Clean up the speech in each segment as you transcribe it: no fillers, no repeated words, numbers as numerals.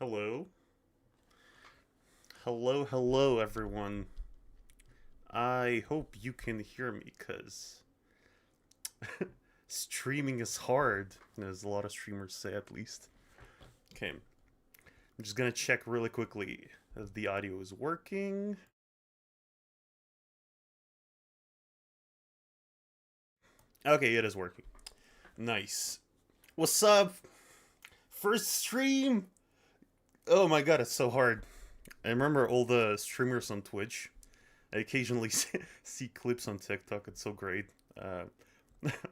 Hello. Hello, everyone. I hope you can hear me, because streaming is hard, as a lot of streamers say, at least. Okay, I'm just gonna check really quickly if the audio is working. Okay, it is working. Nice. What's up? First stream? Oh my god, it's so hard. I remember all the streamers on Twitch. I occasionally see clips on TikTok. It's so great.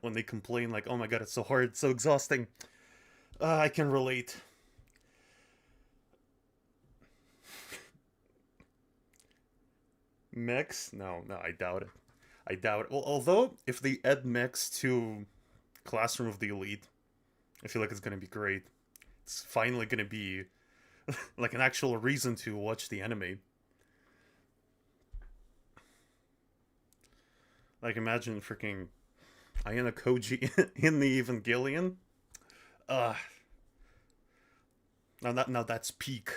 When they complain, like, oh my god, it's so hard, it's so exhausting. I can relate. Mechs? No, I doubt it. I doubt it. Well, although, if they add mechs to Classroom of the Elite, I feel like it's gonna be great. It's finally gonna be like an actual reason to watch the anime. Like, imagine freaking Ayanokoji in the Evangelion. Uh, now that's peak.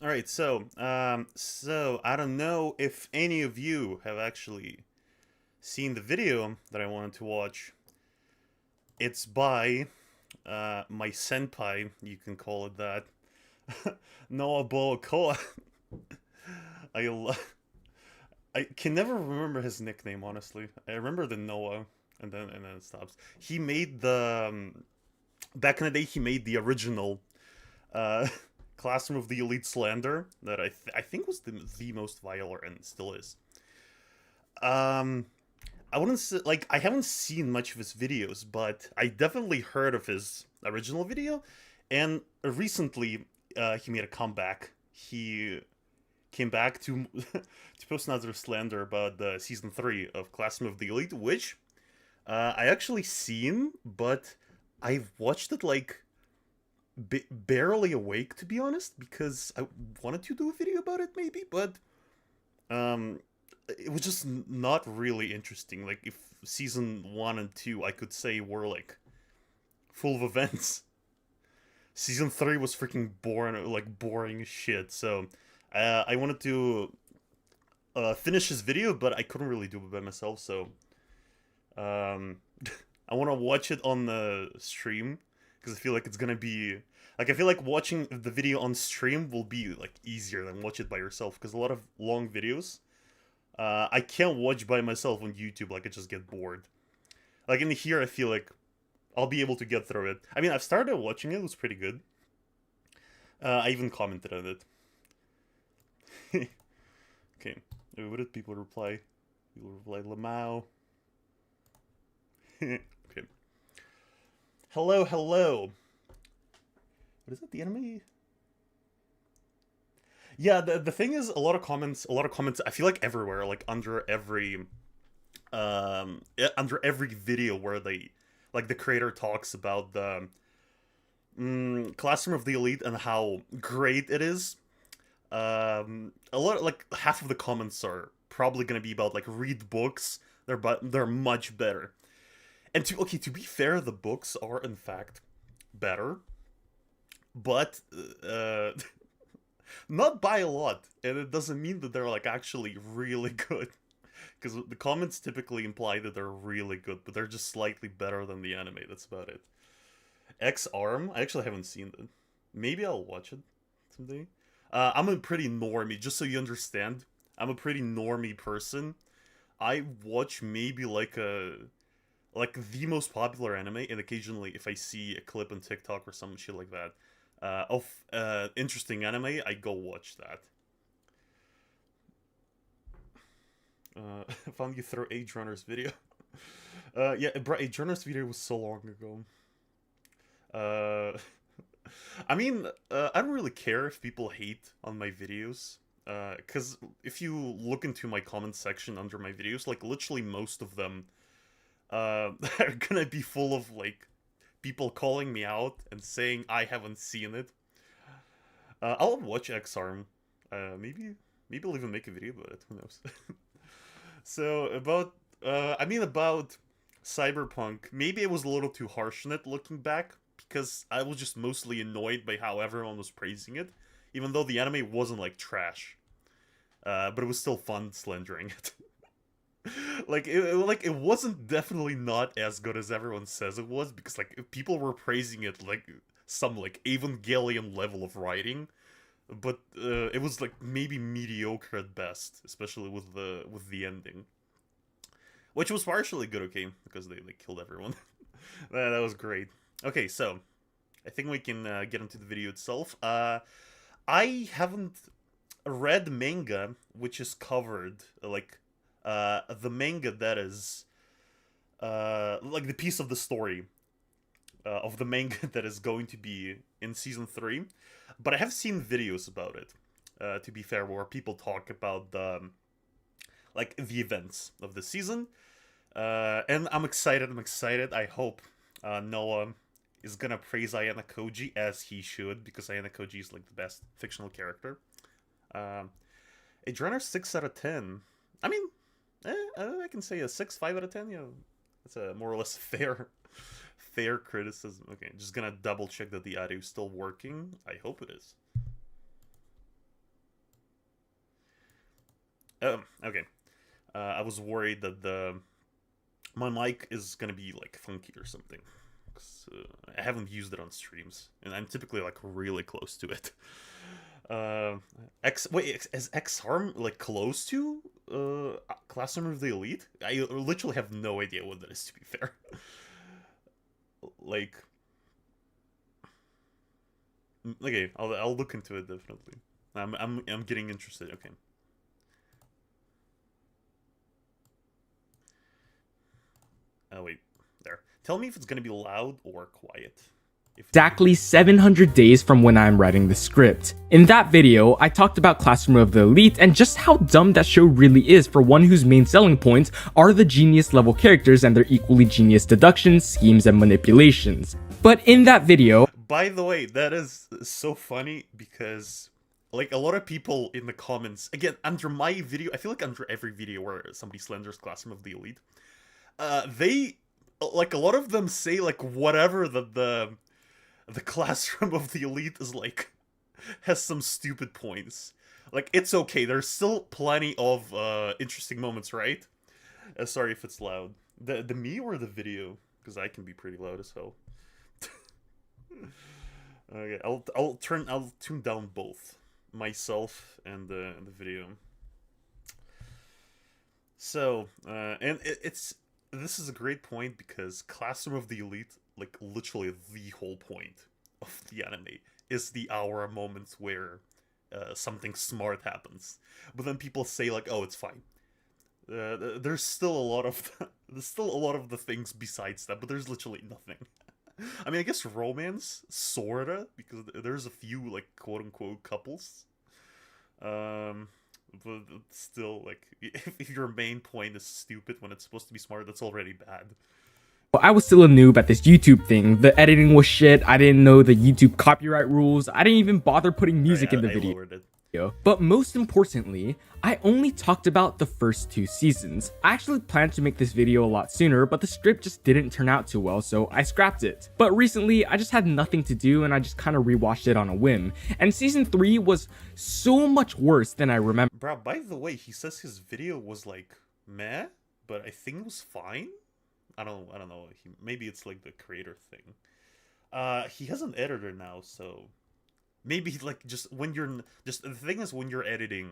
All right, so I don't know if any of you have actually seen the video that I wanted to watch. It's by my senpai, you can call it that, NoahBoahCoah. I I can never remember his nickname, honestly. I remember the Noah, and then it stops. He made the back in the day. He made the original uh, Classroom of the Elite Slander that I think was the most viral and still is. Um, I wouldn't say, like, I haven't seen much of his videos, but I definitely heard of his original video, and recently he made a comeback. He came back to to post another slander about the season 3 of Classroom of the Elite, which I actually seen, but I've watched it like barely awake, to be honest, because I wanted to do a video about it maybe, but um it was just not really interesting. Like, if season 1 and 2 I could say were like full of events, season 3 was freaking boring, like boring as shit. So I wanted to finish his video, but I couldn't really do it by myself, so um I want to watch it on the stream, because I feel like it's gonna be like, I feel like watching the video on stream will be like easier than watch it by yourself, because a lot of long videos I can't watch by myself on YouTube. Like, I just get bored. Like, in here, I feel like I'll be able to get through it. I mean, I've started watching it. It was pretty good. I even commented on it. Okay. What did people reply? People reply, Lamau. Okay. Hello. What is it? The enemy? Yeah, the thing is, a lot of comments, I feel like everywhere, like under every video where they, like, the creator talks about the Classroom of the Elite and how great it is. A lot, like half of the comments are probably gonna be about, like, read books. They're much better. And to be fair, the books are in fact better, but not by a lot, and it doesn't mean that they're like actually really good. Because the comments typically imply that they're really good, but they're just slightly better than the anime. That's about it. X Arm, I actually haven't seen it. Maybe I'll watch it someday. I'm a pretty normie, just so you understand. I'm a pretty normie person. I watch maybe like the most popular anime, and occasionally if I see a clip on TikTok or some shit like that of interesting anime, I go watch that. I found you through Age Runner's video. Yeah, bro, Age Runner's video was so long ago. Uh, I mean, I don't really care if people hate on my videos. Because if you look into my comment section under my videos, like, literally most of them are gonna be full of, like, people calling me out and saying I haven't seen it. I'll watch X-Arm. Maybe I'll even make a video about it. Who knows? So about Cyberpunk. Maybe I was a little too harsh on it looking back, because I was just mostly annoyed by how everyone was praising it, even though the anime wasn't like trash. But it was still fun slandering it. Like it wasn't definitely not as good as everyone says it was, because like people were praising it like some like Evangelion level of writing, but it was like maybe mediocre at best, especially with the ending, which was partially good, okay, because they like killed everyone. That was great. Okay, so I think we can get into the video itself. I haven't read manga which is covered like the manga that is like the piece of the story of the manga that is going to be in season 3, but I have seen videos about it, to be fair, where people talk about the like the events of the season, and I'm excited. I hope Noah is gonna praise Ayanokoji, as he should, because Ayanokoji is like the best fictional character. A genre 6 out of 10. I mean, I can say a 5 out of 10. You know, it's a more or less fair criticism. Okay, just gonna double check that the audio is still working. I hope it is. Okay. I was worried that my mic is gonna be like funky or something. I haven't used it on streams, and I'm typically like really close to it. Is X-Harm like close to Classroom of the Elite? I literally have no idea what that is, to be fair. Like, okay, I'll look into it definitely. I'm getting interested. Okay. Oh wait, there. Tell me if it's gonna be loud or quiet. Exactly 700 days from when I'm writing the script. In that video, I talked about Classroom of the Elite and just how dumb that show really is for one whose main selling points are the genius level characters and their equally genius deductions, schemes, and manipulations. But in that video... By the way, that is so funny because like a lot of people in the comments, again, under my video, I feel like under every video where somebody slanders Classroom of the Elite, they, like a lot of them say like whatever the Classroom of the Elite is like has some stupid points. Like, it's okay, there's still plenty of interesting moments, right? Sorry if it's loud. The me or the video? Because I can be pretty loud as hell. Okay, I'll tune down both myself and the video. So and this is a great point, because Classroom of the Elite, like literally the whole point of the anime, is the hour moments where something smart happens, but then people say like, oh, it's fine. There's still a lot of the things besides that, but there's literally nothing. I mean, I guess romance, sorta, because there's a few like quote-unquote couples, but still, like, if your main point is stupid when it's supposed to be smart, that's already bad. I was still a noob at this YouTube thing. The editing was shit. I didn't know the YouTube copyright rules. I didn't even bother putting music in the video. But most importantly, I only talked about the first 2 seasons. I actually planned to make this video a lot sooner, but the script just didn't turn out too well, so I scrapped it. But recently, I just had nothing to do and I just kind of rewatched it on a whim. And season 3 was so much worse than I remember. Bro, by the way, he says his video was like meh, but I think it was fine. I don't know. Maybe it's like the creator thing. He has an editor now, so maybe like just the thing is, when you're editing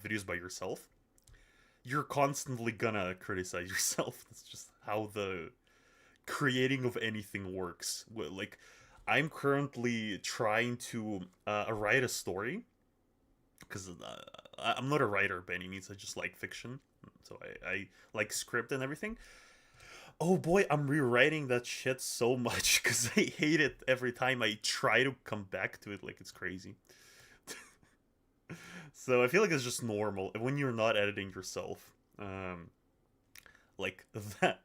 videos by yourself, you're constantly gonna criticize yourself. That's just how the creating of anything works. Like, I'm currently trying to write a story, because I'm not a writer by any means. I just like fiction, so I like script and everything. Oh boy, I'm rewriting that shit so much because I hate it every time I try to come back to it. Like, it's crazy. So I feel like it's just normal when you're not editing yourself. Like that,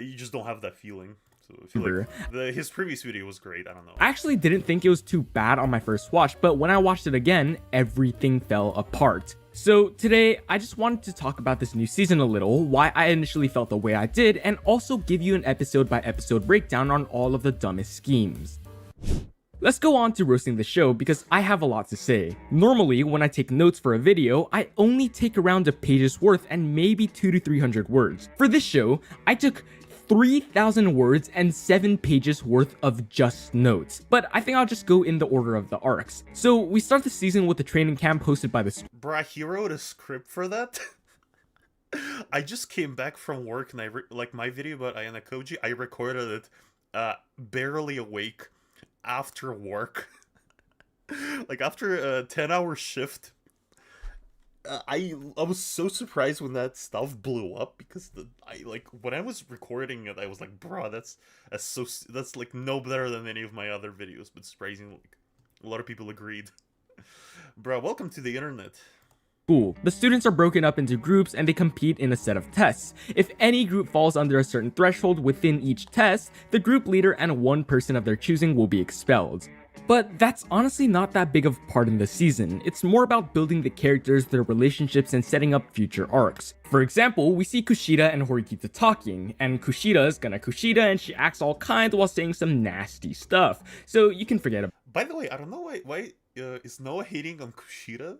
you just don't have that feeling. So I feel like his previous video was great. I don't know. I actually didn't think it was too bad on my first watch, but when I watched it again, everything fell apart. So today, I just wanted to talk about this new season a little, why I initially felt the way I did, and also give you an episode by episode breakdown on all of the dumbest schemes. Let's go on to roasting the show because I have a lot to say. Normally, when I take notes for a video, I only take around a page's worth and maybe 200 to 300 words. For this show, I took 3,000 words and 7 pages worth of just notes, but I think I'll just go in the order of the arcs. So we start the season with the training camp hosted by the Bruh, he wrote a script for that? I just came back from work and like my video about Ayanokoji, I recorded it barely awake after work. Like after a 10-hour shift. I was so surprised when that stuff blew up because when I was recording it I was like, bruh, that's like no better than any of my other videos, but surprisingly like a lot of people agreed. Bruh, welcome to the internet. School. The students are broken up into groups and they compete in a set of tests. If any group falls under a certain threshold within each test, the group leader and one person of their choosing will be expelled. But that's honestly not that big of a part in the season. It's more about building the characters, their relationships, and setting up future arcs. For example, we see Kushida and Horikita talking, and Kushida's gonna Kushida and she acts all kind while saying some nasty stuff. So you can forget By the way, I don't know why is Noah hating on Kushida?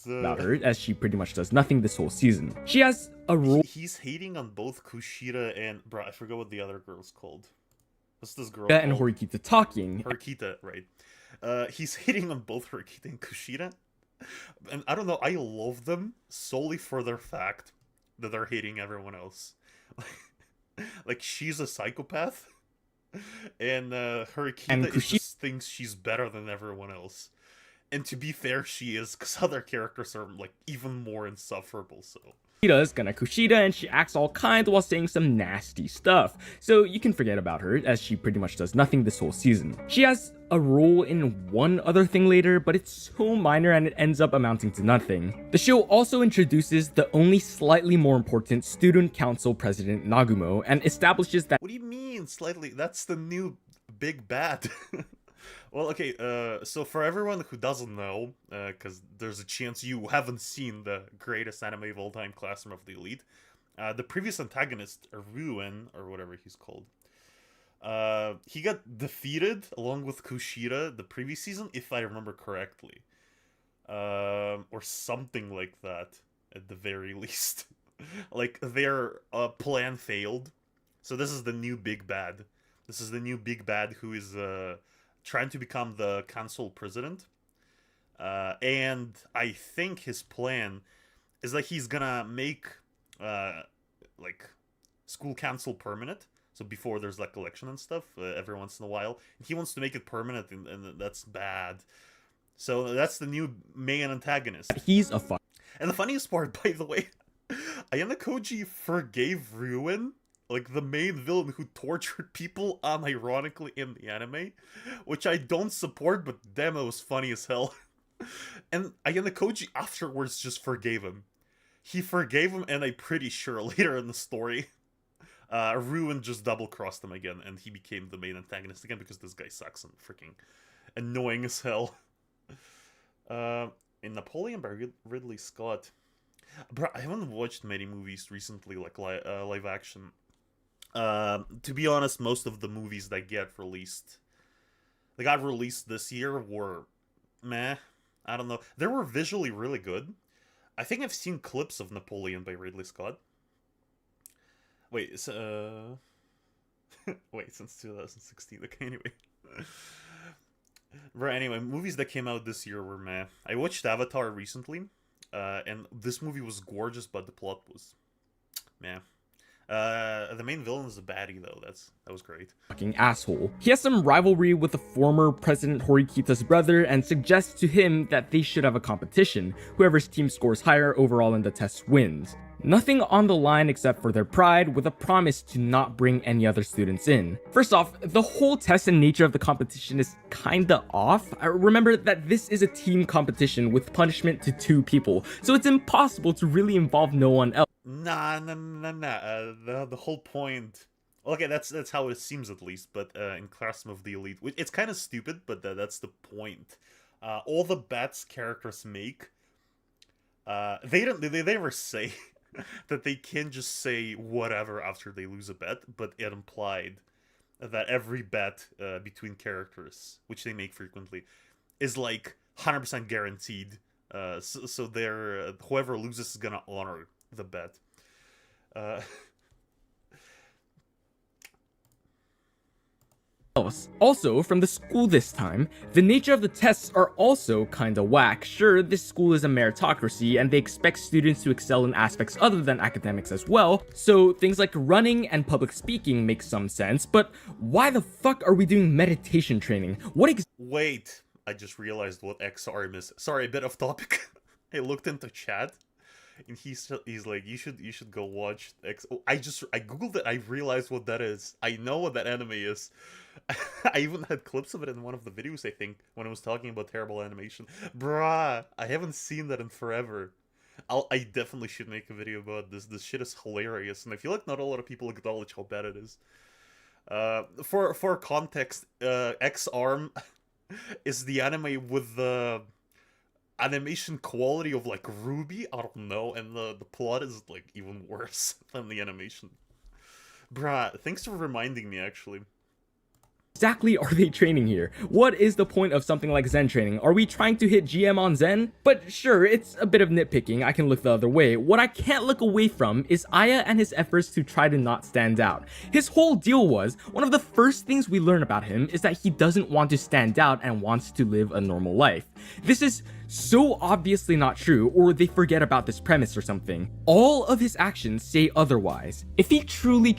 About her, as she pretty much does nothing this whole season. She has a role. He's hating on both Kushida and I forgot what the other girl's called. What's this girl and called? Horikita talking. Horikita, right. He's hating on both Horikita and Kushida. And I don't know, I love them solely for their fact that they're hating everyone else. Like she's a psychopath. And Horikita just thinks she's better than everyone else. And to be fair, she is, because other characters are like even more insufferable, so. Kushida's gonna Kushida and she acts all kind while saying some nasty stuff. So you can forget about her, as she pretty much does nothing this whole season. She has a role in one other thing later, but it's so minor and it ends up amounting to nothing. The show also introduces the only slightly more important student council president Nagumo and establishes that— What do you mean slightly? That's the new big bad. Well, okay, so for everyone who doesn't know, because there's a chance you haven't seen the greatest anime of all time, Classroom of the Elite, the previous antagonist, Ruin, or whatever he's called, he got defeated along with Kushida the previous season, if I remember correctly. Or something like that, at the very least. Like, their plan failed. So this is the new big bad. This is the new big bad who is, trying to become the council president, and I think his plan is that he's gonna make like school council permanent. So before there's like election and stuff, every once in a while, he wants to make it permanent, and that's bad. So that's the new main antagonist. He's a fuck. And the funniest part, by the way, Ayanokoji forgave Ruin, like the main villain who tortured people unironically in the anime, which I don't support, but damn, it was funny as hell. And Ayanokoji afterwards just forgave him. He forgave him, and I'm pretty sure later in the story, Ruin just double-crossed him again, and he became the main antagonist again because this guy sucks and freaking annoying as hell. In Napoleon by Ridley Scott. Bro, I haven't watched many movies recently, like live action. To be honest, most of the movies that got released this year were meh. I don't know. They were visually really good. I think I've seen clips of Napoleon by Ridley Scott. Wait, wait, since 2016. Okay, anyway. Right, anyway, movies that came out this year were meh. I watched Avatar recently, and this movie was gorgeous, but the plot was meh. The main villain is a baddie, though. That was great. Fucking asshole. He has some rivalry with the former President Horikita's brother and suggests to him that they should have a competition. Whoever's team scores higher overall in the test wins. Nothing on the line except for their pride, with a promise to not bring any other students in. First off, the whole test and nature of the competition is kinda off. Remember that this is a team competition with punishment to 2 people, so it's impossible to really involve no one else. Nah. The whole point. Okay, that's how it seems at least. But in Classroom of the Elite, it's kind of stupid, but that's the point. All the bets characters make They never say that they can just say whatever after they lose a bet, but it implied that every bet between characters, which they make frequently, is like 100% guaranteed. So they're whoever loses is gonna honor the bet. Uh, Also, from the school this time, the nature of the tests are also kinda whack. Sure, this school is a meritocracy and they expect students to excel in aspects other than academics as well, so things like running and public speaking make some sense, but why the fuck are we doing meditation training? Wait, I just realized what XRM is. Sorry, a bit off topic. I looked into chat and he's like, you should go watch X. Oh, I googled it. I realized what that is. I know what that anime is. I even had clips of it in one of the videos, I think, when I was talking about terrible animation. Bruh, I haven't seen that in forever. I definitely should make a video about this. This shit is hilarious, and I feel like not a lot of people acknowledge how bad it is. For context, X-Arm is the anime with the animation quality of like Ruby, I don't know, and the plot is like even worse than the animation. Bruh, thanks for reminding me, actually. Exactly are they training here? What is the point of something like Zen training? Are we trying to hit GM on Zen? But sure, it's a bit of nitpicking, I can look the other way. What I can't look away from is Aya and his efforts to try to not stand out. His whole deal was, one of the first things we learn about him is that he doesn't want to stand out and wants to live a normal life. This is so obviously not true, or they forget about this premise or something. All of his actions say otherwise. If he truly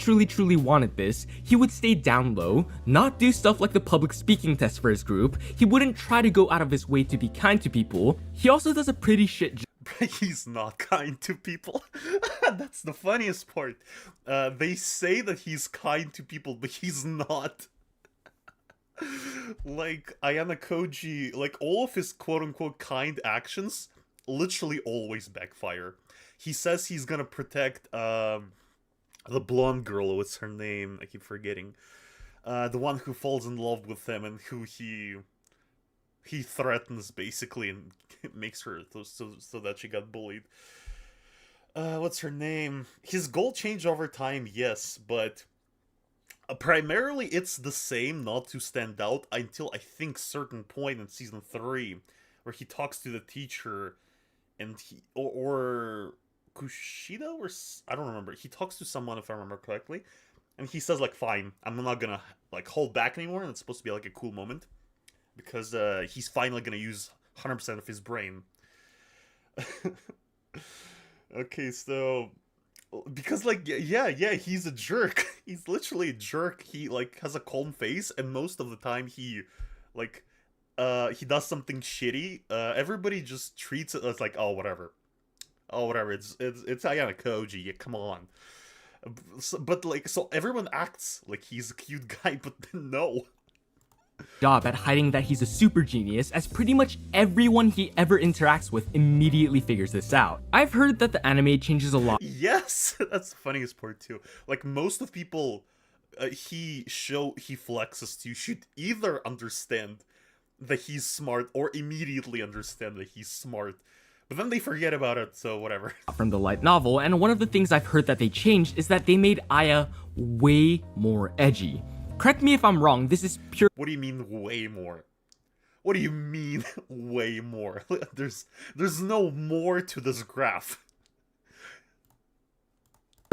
wanted this, he would stay down low, not do stuff like the public speaking test for his group, he wouldn't try to go out of his way to be kind to people, he also does a pretty shit job. He's not kind to people. That's the funniest part. They say that he's kind to people, but he's not. Like, Ayanokoji, like, all of his quote-unquote kind actions literally always backfire. He says he's gonna protect, the blonde girl, what's her name? I keep forgetting. The one who falls in love with him and who he threatens, basically, and makes her so that she got bullied. What's her name? His goal changed over time, yes, but primarily it's the same, not to stand out, until I think certain point in season 3, where he talks to the teacher, and or Kushida, or I don't remember. He talks to someone, if I remember correctly, and he says like, "Fine, I'm not gonna like hold back anymore," and it's supposed to be like a cool moment, because he's finally gonna use 100% of his brain. Okay, so because like yeah, he's a jerk. He's literally a jerk. He like has a calm face, and most of the time he like he does something shitty. Everybody just treats it as like, oh whatever, it's Ayanokoji. Yeah, come on. But like, so everyone acts like he's a cute guy, but no. Job at hiding that he's a super genius, as pretty much everyone he ever interacts with immediately figures this out. I've heard that the anime changes a lot. Yes, that's the funniest part too. Like, most of people he flexes to should either understand that he's smart or immediately understand that he's smart. But then they forget about it, so whatever. From the light novel, and one of the things I've heard that they changed is that they made Aya way more edgy. Correct me if I'm wrong, this is pure— What do you mean way more? What do you mean way more? There's no more to this graph.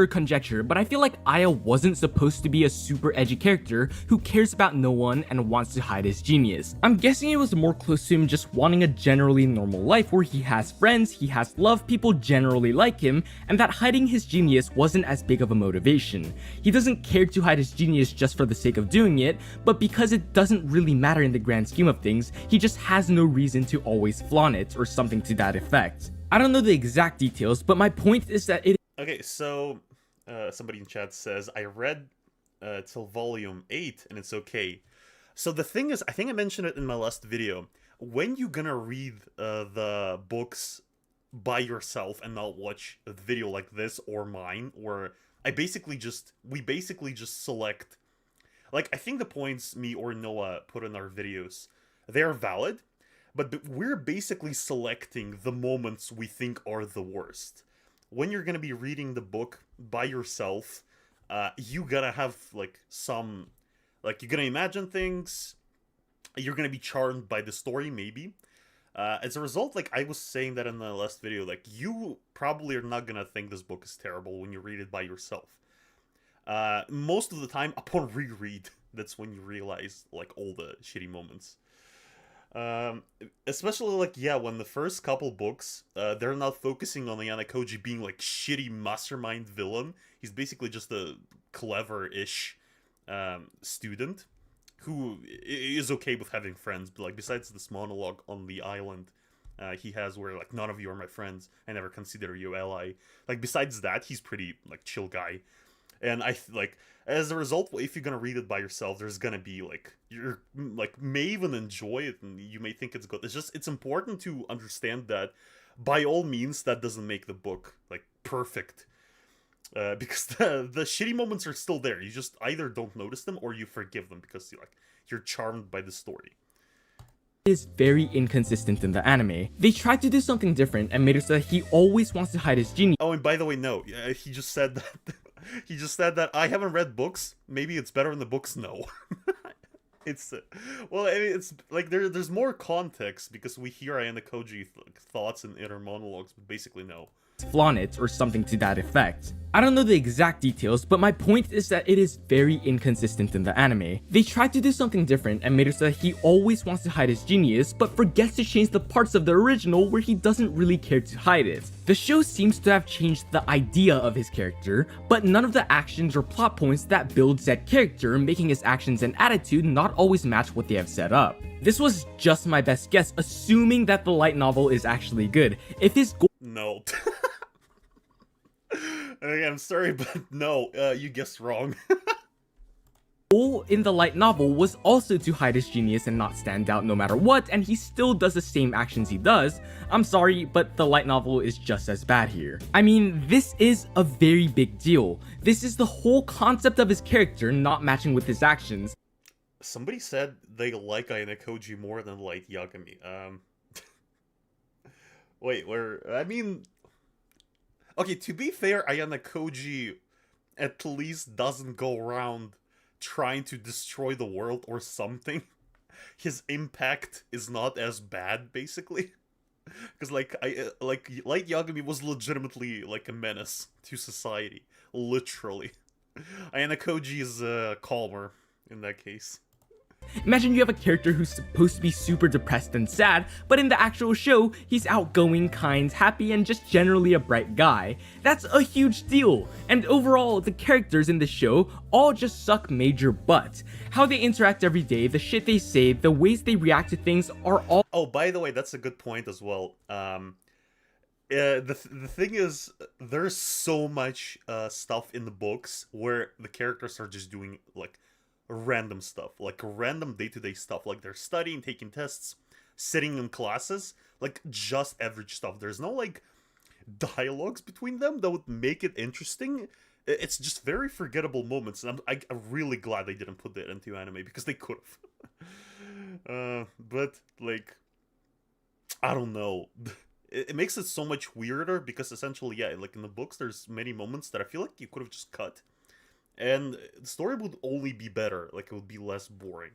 conjecture, but I feel like Aya wasn't supposed to be a super edgy character who cares about no one and wants to hide his genius. I'm guessing it was more close to him just wanting a generally normal life where he has friends, he has love, people generally like him, and that hiding his genius wasn't as big of a motivation. He doesn't care to hide his genius just for the sake of doing it, but because it doesn't really matter in the grand scheme of things, he just has no reason to always flaunt it or something to that effect. I don't know the exact details, but my point is that it— Okay, so somebody in chat says, I read till volume 8 and it's okay. So the thing is, I think I mentioned it in my last video, when you gonna read the books by yourself and not watch a video like this or mine, where we basically just select, like, I think the points me or Noah put in our videos, they are valid, But we're basically selecting the moments we think are the worst. When you're gonna be reading the book by yourself, you gotta have like some, like you're gonna imagine things. You're gonna be charmed by the story, maybe. As a result, like I was saying that in the last video, like you probably are not gonna think this book is terrible when you read it by yourself. Most of the time, upon reread, that's when you realize like all the shitty moments. Especially like, yeah, when the first couple books, they're not focusing on Ayanokoji being like shitty mastermind villain. He's basically just a clever-ish student who is okay with having friends, but like besides this monologue on the island he has where like, none of you are my friends, I never consider you ally. Like besides that, he's pretty like chill guy. And like as a result, if you're gonna read it by yourself, there's gonna be like, you're like may even enjoy it and you may think it's good. It's important to understand that by all means that doesn't make the book like perfect. Because the shitty moments are still there. You just either don't notice them or you forgive them because you're charmed by the story. Is very inconsistent in the anime. They tried to do something different and made it so that he always wants to hide his genius. Oh, and by the way, no, he just said that. He just said that I haven't read books. Maybe it's better in the books. No, it's well, I mean, it's like there's more context because we hear Ayanokoji thoughts and inner monologues, but basically no. Flaunt it or something to that effect. I don't know the exact details, but my point is that it is very inconsistent in the anime. They tried to do something different and made it so that he always wants to hide his genius, but forgets to change the parts of the original where he doesn't really care to hide it. The show seems to have changed the idea of his character, but none of the actions or plot points that build said character, making his actions and attitude not always match what they have set up. This was just my best guess, assuming that the light novel is actually good. If his goal— No. I'm sorry, but no, you guessed wrong. goal in the light novel was also to hide his genius and not stand out no matter what, and he still does the same actions he does. I'm sorry, but the light novel is just as bad here. I mean, this is a very big deal. This is the whole concept of his character not matching with his actions. Somebody said they like Ayanokoji more than Light Yagami. Wait, I mean... Okay, to be fair, Ayanokoji at least doesn't go around trying to destroy the world or something. His impact is not as bad, basically. Because, like, Light Yagami was legitimately, like, a menace to society. Literally. Ayanokoji is, calmer in that case. Imagine you have a character who's supposed to be super depressed and sad, but in the actual show, he's outgoing, kind, happy, and just generally a bright guy. That's a huge deal. And overall, the characters in the show all just suck major butt. How they interact every day, the shit they say, the ways they react to things are all— Oh, by the way, that's a good point as well. The thing is, there's so much stuff in the books where the characters are just doing, like, random stuff, like random day-to-day stuff, like they're studying, taking tests, sitting in classes, like just average stuff. There's no like dialogues between them that would make it interesting. It's just very forgettable moments, and I'm really glad they didn't put that into anime because they could have. But like, I don't know. It makes it so much weirder because essentially, yeah, like in the books, there's many moments that I feel like you could have just cut. And the story would only be better, like it would be less boring.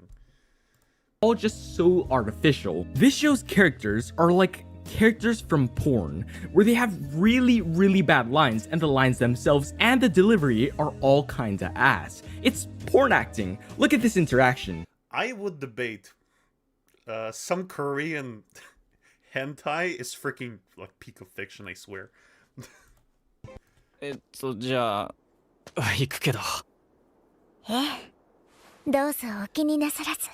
All just so artificial. This show's characters are like characters from porn, where they have really, really bad lines, and the lines themselves and the delivery are all kinda ass. It's porn acting. Look at this interaction. I would debate some Korean hentai is freaking like peak of fiction, I swear. じゃあ行くけど。どうぞお気になさらず。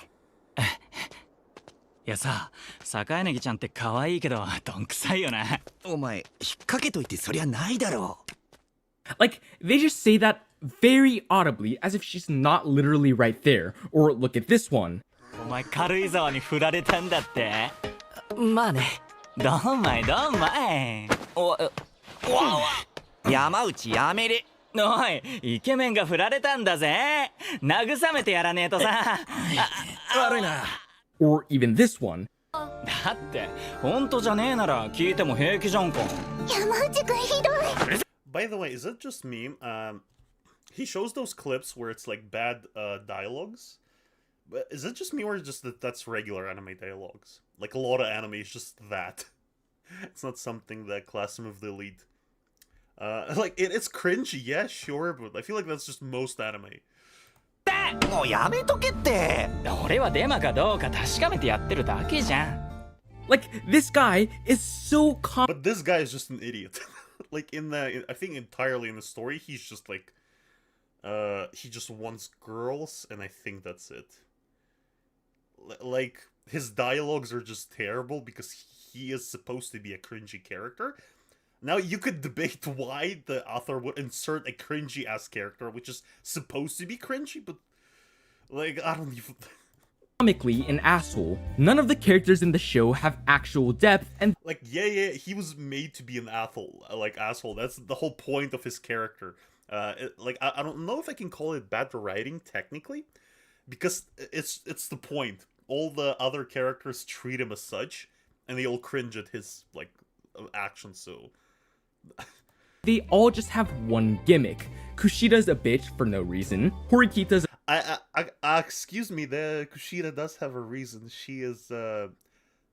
いやさ、坂柳ちゃんって可愛いけどどんくさいよな。お前引っ掛けといてそりゃないだろう。Like, they just say that very audibly as if she's not literally right there. Or look at this one. お前軽井沢に振られたんだって。まあね。どんまいどんまい。山内やめれ。おい、イケメンが振られたんだぜ。慰めてやらねえとさ。悪いな。Or even this one. だって本当じゃねえなら聞いても平気じゃんか。山内くんひどい。 By the way, is it just me? He shows those clips where it's like bad dialogues. But is it just me or just that's regular anime dialogues? Like a lot of anime is just that. It's not something that Classroom of the Elite. Like it's cringy, yeah, sure, but I feel like that's just most anime. もうやめとけって。俺はデマかどうか確かめてやってるだけじゃん。Like, this guy is so But this guy is just an idiot. Like I think entirely in the story, he's just like, he just wants girls, and I think that's it. Like, his dialogues are just terrible because he is supposed to be a cringy character. Now, you could debate why the author would insert a cringy-ass character, which is supposed to be cringy, but, like, I don't even... comically an asshole. None of the characters in the show have actual depth, and Like, yeah, he was made to be an asshole. That's the whole point of his character. I don't know if I can call it bad writing, technically, because it's the point. All the other characters treat him as such, and they all cringe at his, like, actions, so... they all just have one gimmick. Kushida's a bitch for no reason. Horikita's excuse me, the Kushida does have a reason. She is, there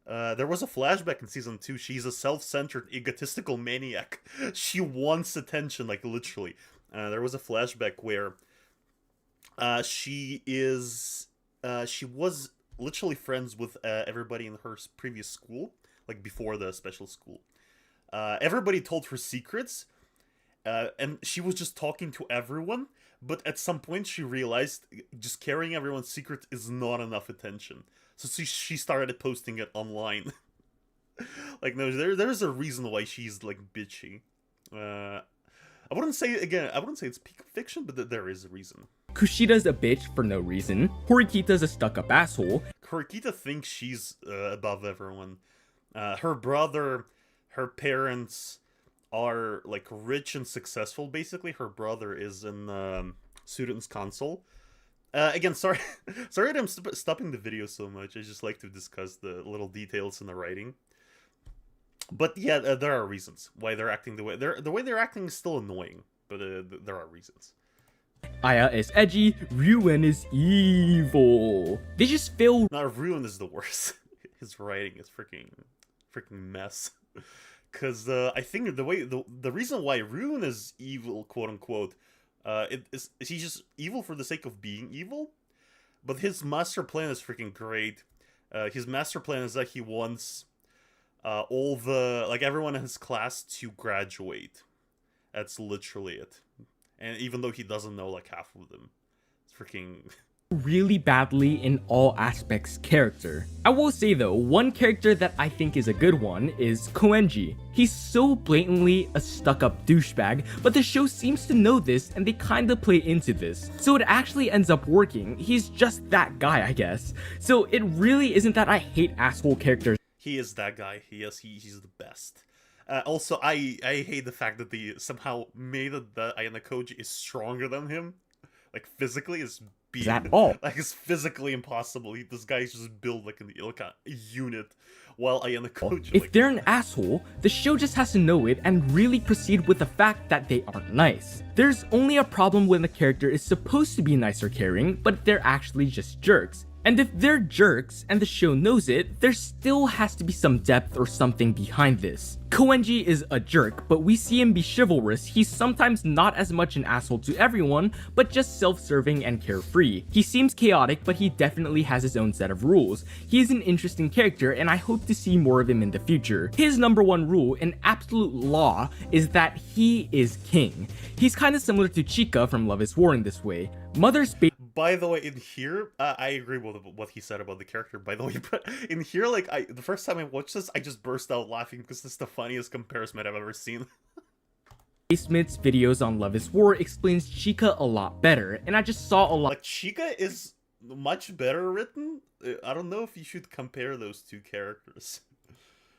was a flashback in season 2. She's a self-centered, egotistical maniac. She wants attention, like, literally. There was a flashback where, she was literally friends with, everybody in her previous school, like, before the special school. Everybody told her secrets, and she was just talking to everyone, but at some point she realized just carrying everyone's secret is not enough attention. So she started posting it online. Like, no, there's a reason why she's, like, bitchy. I wouldn't say it's peak fiction, but there is a reason. Kushida's a bitch for no reason. Horikita's a stuck-up asshole. Horikita thinks she's above everyone. Her brother, her parents are, like, rich and successful, basically. Her brother is in Student's Council. Again, sorry that I'm stopping the video so much. I just like to discuss the little details in the writing. But yeah, there are reasons why they're acting the way they're acting is still annoying, but there are reasons. Aya is edgy, Ryuen is evil. They just feel Now, Ryuen is the worst. His writing is freaking mess. Because I think the reason why Ryuen is evil, quote unquote, he's just evil for the sake of being evil. But his master plan is freaking great. His master plan is that he wants everyone in his class to graduate. That's literally it. And even though he doesn't know, like, half of them, it's freaking... really badly in all aspects character. I will say though, one character that I think is a good one is Koenji. He's so blatantly a stuck-up douchebag, but the show seems to know this and they kinda play into this. So it actually ends up working. He's just that guy, I guess. So it really isn't that I hate asshole characters. He is that guy. He's the best. Also, I hate the fact that they somehow made it that Ayanokoji is stronger than him. Like, physically, it's At all. Like, it's physically impossible. This guy's just built like a unit, while Ayanokoji... If they're an asshole, the show just has to know it and really proceed with the fact that they aren't nice. There's only a problem when the character is supposed to be nice or caring, but they're actually just jerks. And if they're jerks and the show knows it, there still has to be some depth or something behind this. Koenji is a jerk, but we see him be chivalrous. He's sometimes not as much an asshole to everyone, but just self-serving and carefree. He seems chaotic, but he definitely has his own set of rules. He is an interesting character, and I hope to see more of him in the future. His number one rule, an absolute law, is that he is king. He's kinda similar to Chika from Love is War in this way. Mother's By the way, in here, I agree with what he said about the character, by the way, but in here, like, the first time I watched this, I just burst out laughing because this is the funniest comparison I've ever seen. Basement's videos on Love is War explains Chika a lot better, and I just saw a lot. Like, Chika is much better written. I don't know if you should compare those two characters.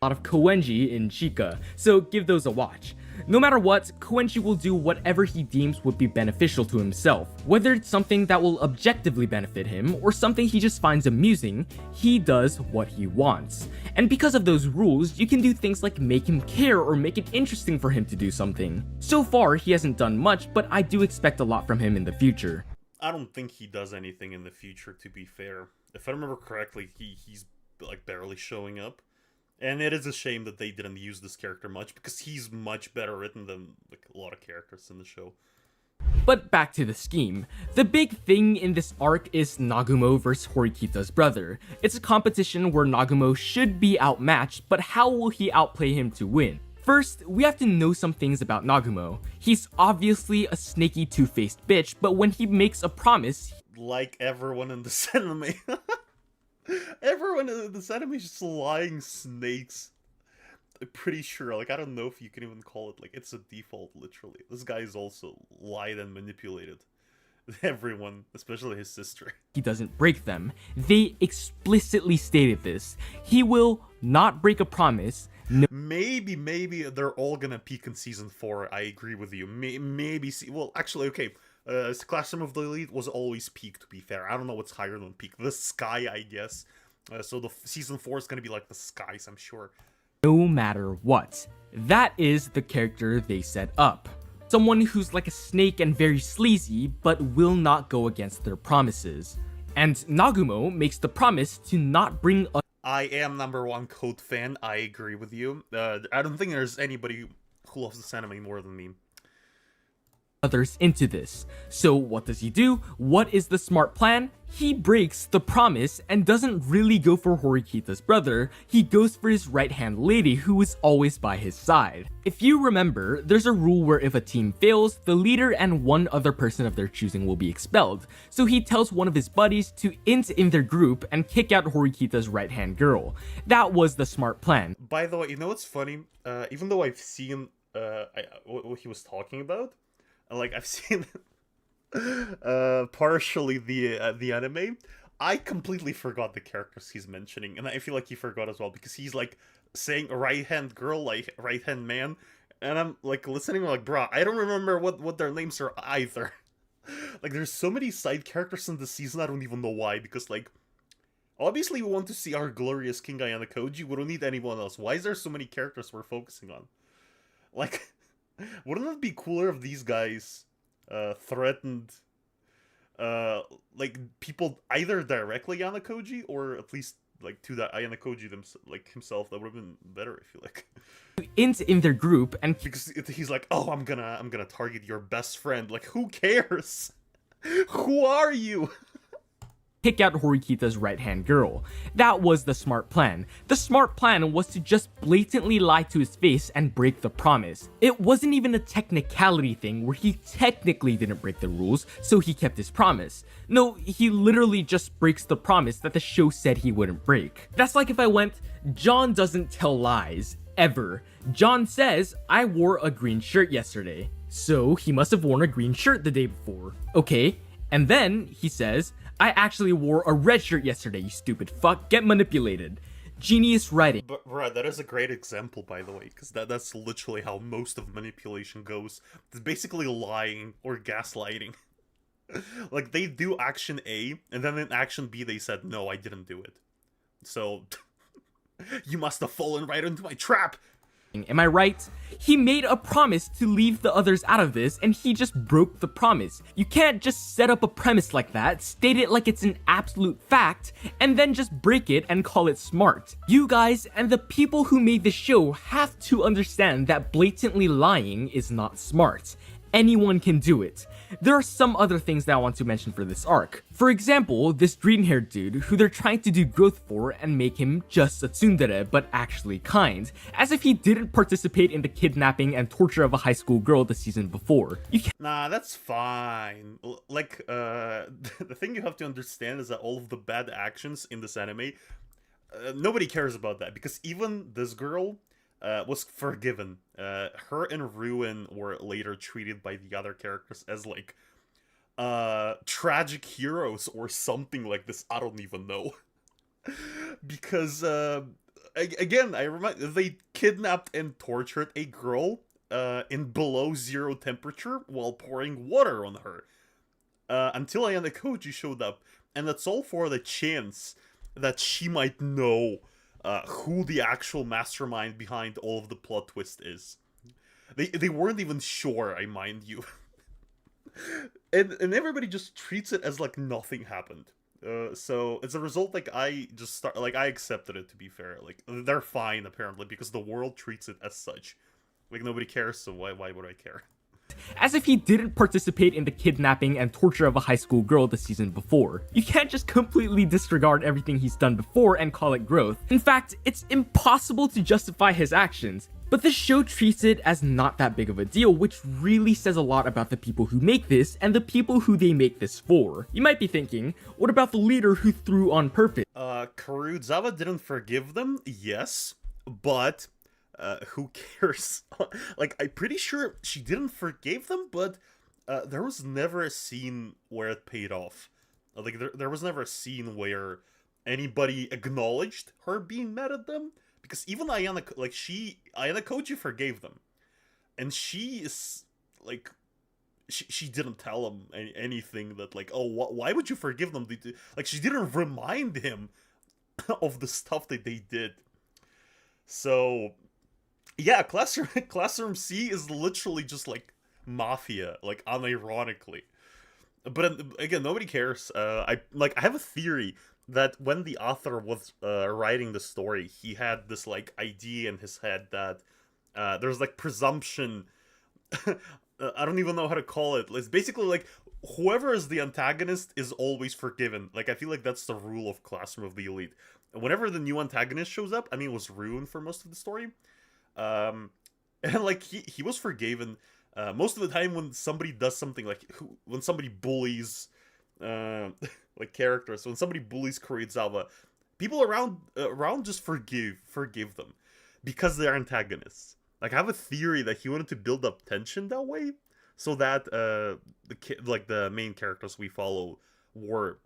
lot of Koenji in Chika, so give those a watch. No matter what, Koenji will do whatever he deems would be beneficial to himself. Whether it's something that will objectively benefit him, or something he just finds amusing, he does what he wants. And because of those rules, you can do things like make him care or make it interesting for him to do something. So far, he hasn't done much, but I do expect a lot from him in the future. I don't think he does anything in the future, to be fair. If I remember correctly, he's like barely showing up. And it is a shame that they didn't use this character much, because he's much better written than like a lot of characters in the show. But back to the scheme. The big thing in this arc is Nagumo vs Horikita's brother. It's a competition where Nagumo should be outmatched, but how will he outplay him to win? First, we have to know some things about Nagumo. He's obviously a snaky two-faced bitch, but when he makes a promise... Like everyone in this anime. Everyone in this anime is just lying snakes. I'm pretty sure, like, I don't know if you can even call it, like, it's a default, literally. This guy is also lied and manipulated. Everyone, especially his sister. He doesn't break them. They explicitly stated this. He will not break a promise. No. Maybe they're all gonna peak in season 4. I agree with you. Maybe, well, actually, okay. Classroom of the Elite was always peak, to be fair. I don't know what's higher than peak. The Sky, I guess. So the season 4 is gonna be like the Skies, I'm sure. No matter what. That is the character they set up. Someone who's like a snake and very sleazy, but will not go against their promises. And Nagumo makes the promise to not bring a... I am #1 Code fan, I agree with you. I don't think there's anybody who loves this anime more than me. Others into this. So what does he do? What is the smart plan? He breaks the promise and doesn't really go for Horikita's brother. He goes for his right-hand lady who is always by his side. If you remember, there's a rule where if a team fails, the leader and one other person of their choosing will be expelled. So he tells one of his buddies to int in their group and kick out Horikita's right-hand girl. That was the smart plan. By the way, you know what's funny? Even though I've seen what he was talking about, like, I've seen partially the anime, I completely forgot the characters he's mentioning, and I feel like he forgot as well, because he's like saying right-hand girl, like right-hand man, and I'm like listening, like, bruh, I don't remember what their names are either. Like, there's so many side characters in the season, I don't even know why, because, like, obviously we want to see our glorious King Ayanokoji, we don't need anyone else. Why is there so many characters we're focusing on? Like, wouldn't it be cooler if these guys threatened like people either directly Ayanokoji or at least like to that Ayanokoji himself? That would have been better, I feel like. In their group and because he's like, oh, I'm gonna target your best friend. Like, who cares? Who are you? Kick out Horikita's right-hand girl. That was the smart plan. The smart plan was to just blatantly lie to his face and break the promise. It wasn't even a technicality thing where he technically didn't break the rules, so he kept his promise. No, he literally just breaks the promise that the show said he wouldn't break. That's like if I went, John doesn't tell lies, ever. John says, I wore a green shirt yesterday, so he must have worn a green shirt the day before. Okay, and then he says, I actually wore a red shirt yesterday, you stupid fuck. Get manipulated. Genius writing. But, right, that is a great example, by the way, because that's literally how most of manipulation goes. It's basically lying or gaslighting. Like, they do action A, and then in action B they said, no, I didn't do it. So, you must have fallen right into my trap! Am I right? He made a promise to leave the others out of this, and he just broke the promise. You can't just set up a premise like that, state it like it's an absolute fact, and then just break it and call it smart. You guys and the people who made the show have to understand that blatantly lying is not smart. Anyone can do it. There are some other things that I want to mention for this arc. For example, this green-haired dude who they're trying to do growth for and make him just a tsundere but actually kind, as if he didn't participate in the kidnapping and torture of a high school girl the season before. Nah, that's fine. Like, the thing you have to understand is that all of the bad actions in this anime, nobody cares about that, because even this girl was forgiven. Her and Ruin were later treated by the other characters as like tragic heroes or something like this. I don't even know. Because again, I remind they kidnapped and tortured a girl in below zero temperature while pouring water on her until Ayanokoji showed up, and that's all for the chance that she might know who the actual mastermind behind all of the plot twist is. They weren't even sure, I mind you. and everybody just treats it as like nothing happened. So as a result, like I accepted it, to be fair. Like they're fine apparently because the world treats it as such. Like nobody cares, so why would I care? As if he didn't participate in the kidnapping and torture of a high school girl the season before. You can't just completely disregard everything he's done before and call it growth. In fact, it's impossible to justify his actions. But the show treats it as not that big of a deal, which really says a lot about the people who make this and the people who they make this for. You might be thinking, what about the leader who threw on purpose? Kurosawa didn't forgive them, yes, but who cares? Like, I'm pretty sure she didn't forgive them, but there was never a scene where it paid off. Like, there was never a scene where anybody acknowledged her being mad at them. Because even Ayanokoji forgave them. And she is, like, she didn't tell him anything that, like, oh, why would you forgive them? Like, she didn't remind him of the stuff that they did. So, yeah, Classroom C is literally just, like, mafia, like, unironically. But, again, nobody cares. I have a theory that when the author was writing the story, he had this, like, idea in his head that there's, like, presumption. I don't even know how to call it. It's basically, like, whoever is the antagonist is always forgiven. Like, I feel like that's the rule of Classroom of the Elite. Whenever the new antagonist shows up, I mean, it was Rune for most of the story. And, like, he was forgiven. Most of the time when somebody does something, like, when somebody bullies... like characters. When somebody bullies Kurosawa, people around just forgive them because they're antagonists. Like, I have a theory that he wanted to build up tension that way, so that the main characters we follow were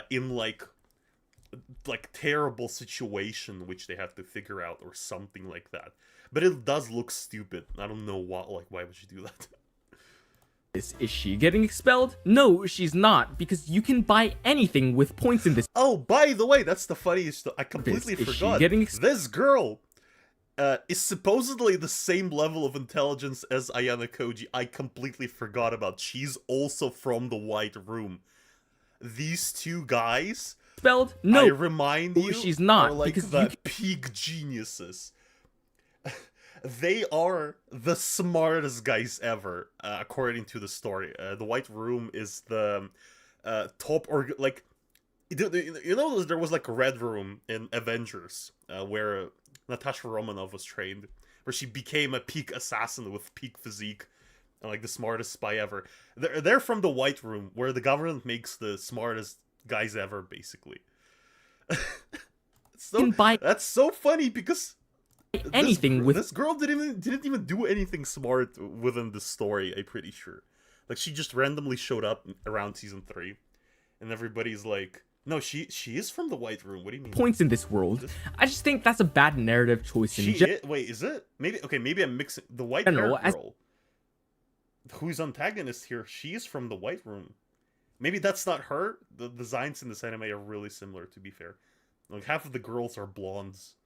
in like terrible situation which they have to figure out or something like that. But it does look stupid. I don't know why would you do that? Is she getting expelled? No, she's not, because you can buy anything with points in this. Oh, by the way, that's the funniest. I completely forgot. This girl is supposedly the same level of intelligence as Ayanokoji. I completely forgot about. She's also from the White Room. These two guys, expelled? No, I remind you, she's not, are like because the peak geniuses. They are the smartest guys ever, according to the story. The White Room is the top, or like, you know, there was like a Red Room in Avengers, where Natasha Romanoff was trained, where she became a peak assassin with peak physique, and like the smartest spy ever. They're from the White Room, where the government makes the smartest guys ever, basically. That's so funny because. Anything with this girl didn't even do anything smart within the story. I'm pretty sure, like, she just randomly showed up around season 3, and everybody's like, "No, she is from the White Room." What do you mean? Points in this world. I just think that's a bad narrative choice. Wait, is it? Maybe I'm mixing the white girl. Who's antagonist here? She is from the White Room. Maybe that's not her. The designs in this anime are really similar. To be fair, like half of the girls are blondes.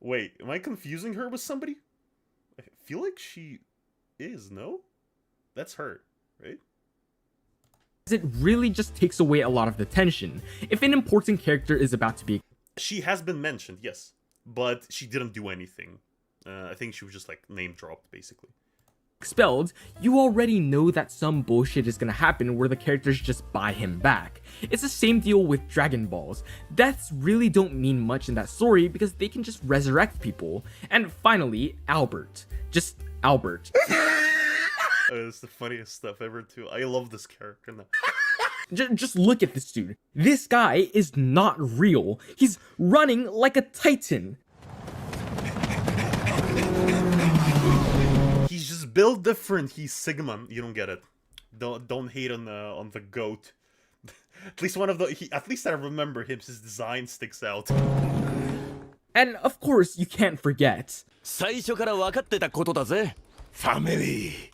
Wait, am I confusing her with somebody? I feel like she is, no? That's her, right? It really just takes away a lot of the tension. If an important character is about to be... She has been mentioned, yes. But she didn't do anything. I think she was just, like, name-dropped, basically. Expelled, you already know that some bullshit is gonna happen where the characters just buy him back. It's the same deal with Dragon Balls. Deaths really don't mean much in that story because they can just resurrect people. And finally, Albert. Just Albert. It's the funniest stuff ever too. I love this character now. Just look at this dude. This guy is not real. He's running like a titan. He's just built different. He's Sigma. You don't get it. Don't hate on the goat. At least one of the. At least I remember him. His design sticks out. And of course, you can't forget, 最初から分かってたことだぜ。ファミリー。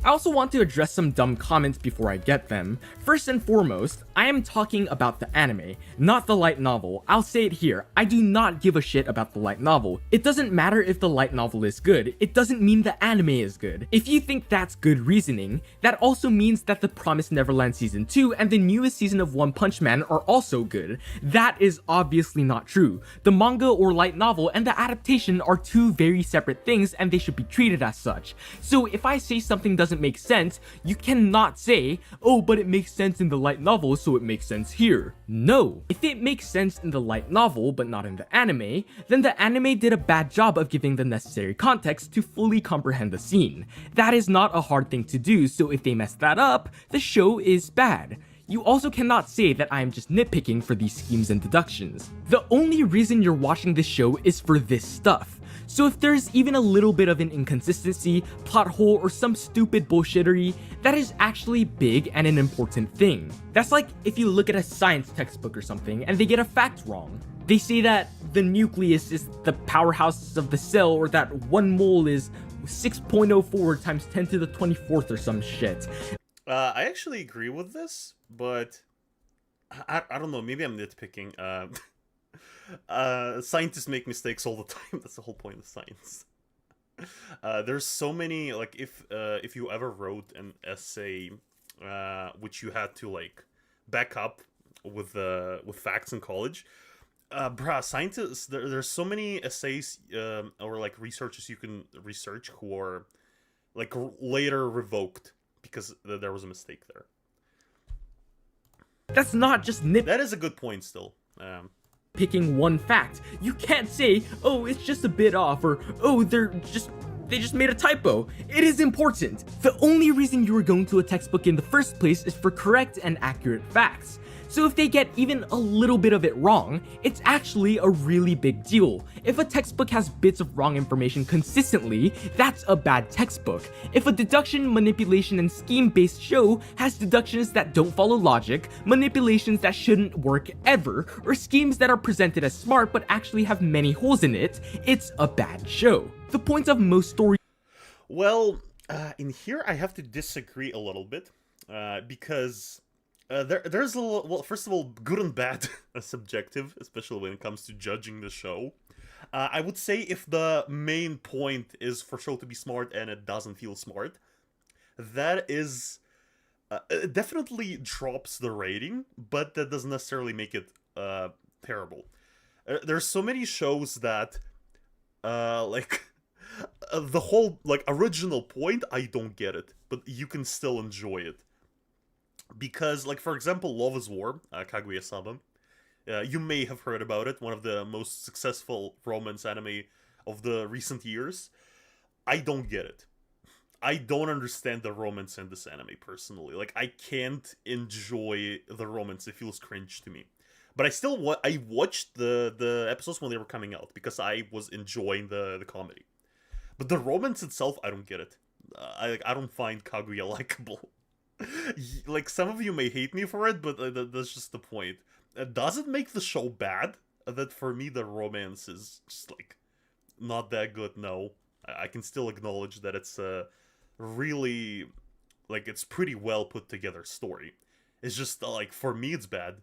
I also want to address some dumb comments before I get them. First and foremost, I am talking about the anime, not the light novel. I'll say it here, I do not give a shit about the light novel. It doesn't matter if the light novel is good, it doesn't mean the anime is good. If you think that's good reasoning, that also means that The Promised Neverland Season 2 and the newest season of One Punch Man are also good. That is obviously not true. The manga or light novel and the adaptation are two very separate things and they should be treated as such. So if I say something doesn't make sense, you cannot say, oh, but it makes sense in the light novel, so it makes sense here. No. If it makes sense in the light novel, but not in the anime, then the anime did a bad job of giving the necessary context to fully comprehend the scene. That is not a hard thing to do, so if they mess that up, the show is bad. You also cannot say that I am just nitpicking for these schemes and deductions. The only reason you're watching this show is for this stuff. So if there's even a little bit of an inconsistency, plot hole, or some stupid bullshittery, that is actually big and an important thing. That's like if you look at a science textbook or something and they get a fact wrong. They say that the nucleus is the powerhouse of the cell, or that 1 mole is 6.04 times 10 to the 24th or some shit. I actually agree with this, but I don't know, maybe I'm nitpicking. Scientists make mistakes all the time. That's the whole point of science. There's so many, like, if you ever wrote an essay which you had to like back up with facts in college, scientists, there's so many essays or like researchers you can research who are like later revoked because there was a mistake there. That's not just That is a good point still. Picking one fact. You can't say, oh, it's just a bit off, or oh, they just made a typo. It is important. The only reason you are going to a textbook in the first place is for correct and accurate facts. So if they get even a little bit of it wrong, it's actually a really big deal. If a textbook has bits of wrong information consistently, that's a bad textbook. If a deduction, manipulation, and scheme-based show has deductions that don't follow logic, manipulations that shouldn't work ever, or schemes that are presented as smart but actually have many holes in it, it's a bad show. The point of most stories... Well, in here I have to disagree a little bit, because... there's a little, well, first of all, good and bad are subjective, especially when it comes to judging the show. I would say if the main point is for show to be smart and it doesn't feel smart, that is it definitely drops the rating, but that doesn't necessarily make it terrible. There's so many shows that like the whole like original point, I don't get it, but you can still enjoy it. Because, like, for example, Love is War, Kaguya-sama, you may have heard about it, one of the most successful romance anime of the recent years. I don't get it. I don't understand the romance in this anime, personally. Like, I can't enjoy the romance, it feels cringe to me. But I still I watched the episodes when they were coming out, because I was enjoying the comedy. But the romance itself, I don't get it. I don't find Kaguya likable. Like, some of you may hate me for it, but that's just the point. Does it make the show bad? That for me the romance is just like not that good. No, I can still acknowledge that it's a really, like, it's pretty well put together story. It's just like, for me it's bad.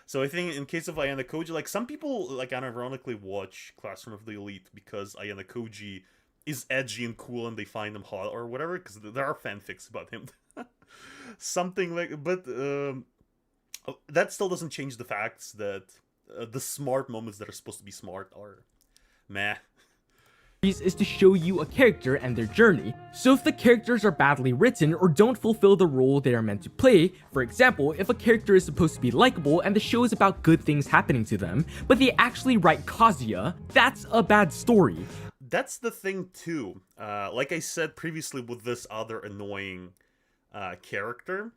So I think in case of Ayanokoji, like, some people like unironically watch Classroom of the Elite because Ayanokoji is edgy and cool and they find him hot or whatever, because there are fanfics about him. Something like, but that still doesn't change the facts that the smart moments that are supposed to be smart are meh. Is to show you a character and their journey. So if the characters are badly written or don't fulfill the role they are meant to play, for example, if a character is supposed to be likable and the show is about good things happening to them, but they actually write Kazuya, that's a bad story. That's the thing too. Like I said previously with this other annoying character,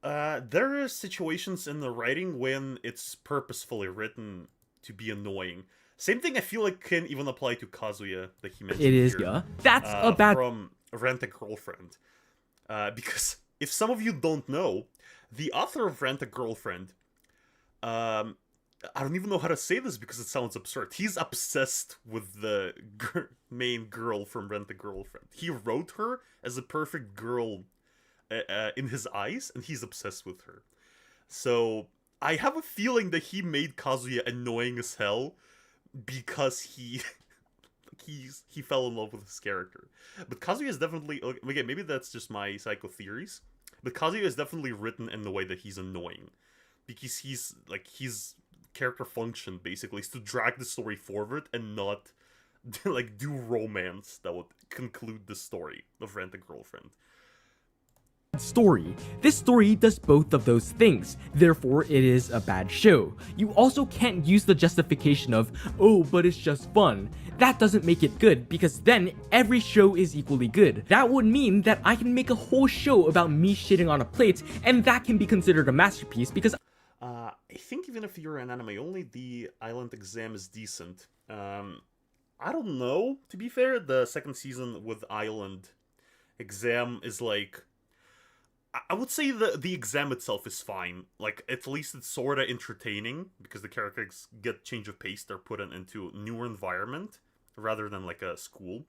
there are situations in the writing when it's purposefully written to be annoying. Same thing I feel like can even apply to Kazuya that he mentioned. It is, here, yeah. That's a bad... From Rent a Girlfriend. Because if some of you don't know, the author of Rent a Girlfriend I don't even know how to say this because it sounds absurd. He's obsessed with the main girl from Rent a Girlfriend. He wrote her as a perfect girl in his eyes, and he's obsessed with her. So I have a feeling that he made Kazuya annoying as hell because he fell in love with his character. But Kazuya is definitely, again, maybe that's just my psycho theories, but Kazuya is definitely written in the way that he's annoying, because he's like, his character function basically is to drag the story forward and not like do romance that would conclude the story of Rent a Girlfriend. Story. This story does both of those things, therefore it is a bad show. You also can't use the justification of, oh, but it's just fun. That doesn't make it good, because then every show is equally good. That would mean that I can make a whole show about me shitting on a plate, and that can be considered a masterpiece, because I think even if you're an anime only, the Island Exam is decent. I don't know, to be fair, the second season with Island Exam is like, I would say the exam itself is fine. Like, at least it's sorta entertaining, because the characters get change of pace, they're put into a newer environment, rather than like a school.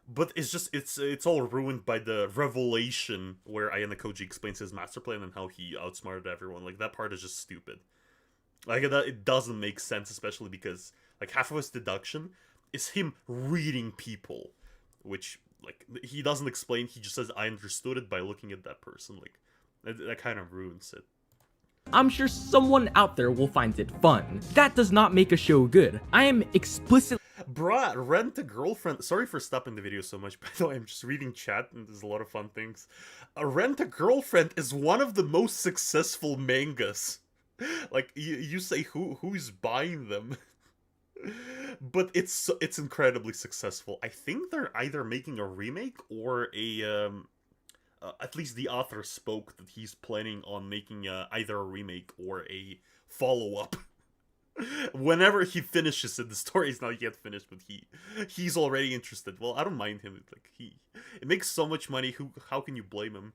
But it's just, it's all ruined by the revelation where Ayanokoji explains his master plan and how he outsmarted everyone. Like, that part is just stupid. Like, it doesn't make sense, especially because, like, half of his deduction is him reading people, which, like, he doesn't explain, he just says, I understood it by looking at that person. Like, that kind of ruins it. I'm sure someone out there will find it fun. That does not make a show good. I am explicitly Bruh, Rent a Girlfriend. Sorry for stopping the video so much, by the way, I'm just reading chat and there's a lot of fun things. Rent a Girlfriend is one of the most successful mangas. Like, you say who's buying them? But it's incredibly successful. I think they're either making a remake or a at least the author spoke that he's planning on making either a remake or a follow-up. Whenever he finishes it, the story is not yet finished, but he's already interested. Well, I don't mind him. Like, it makes so much money. How can you blame him?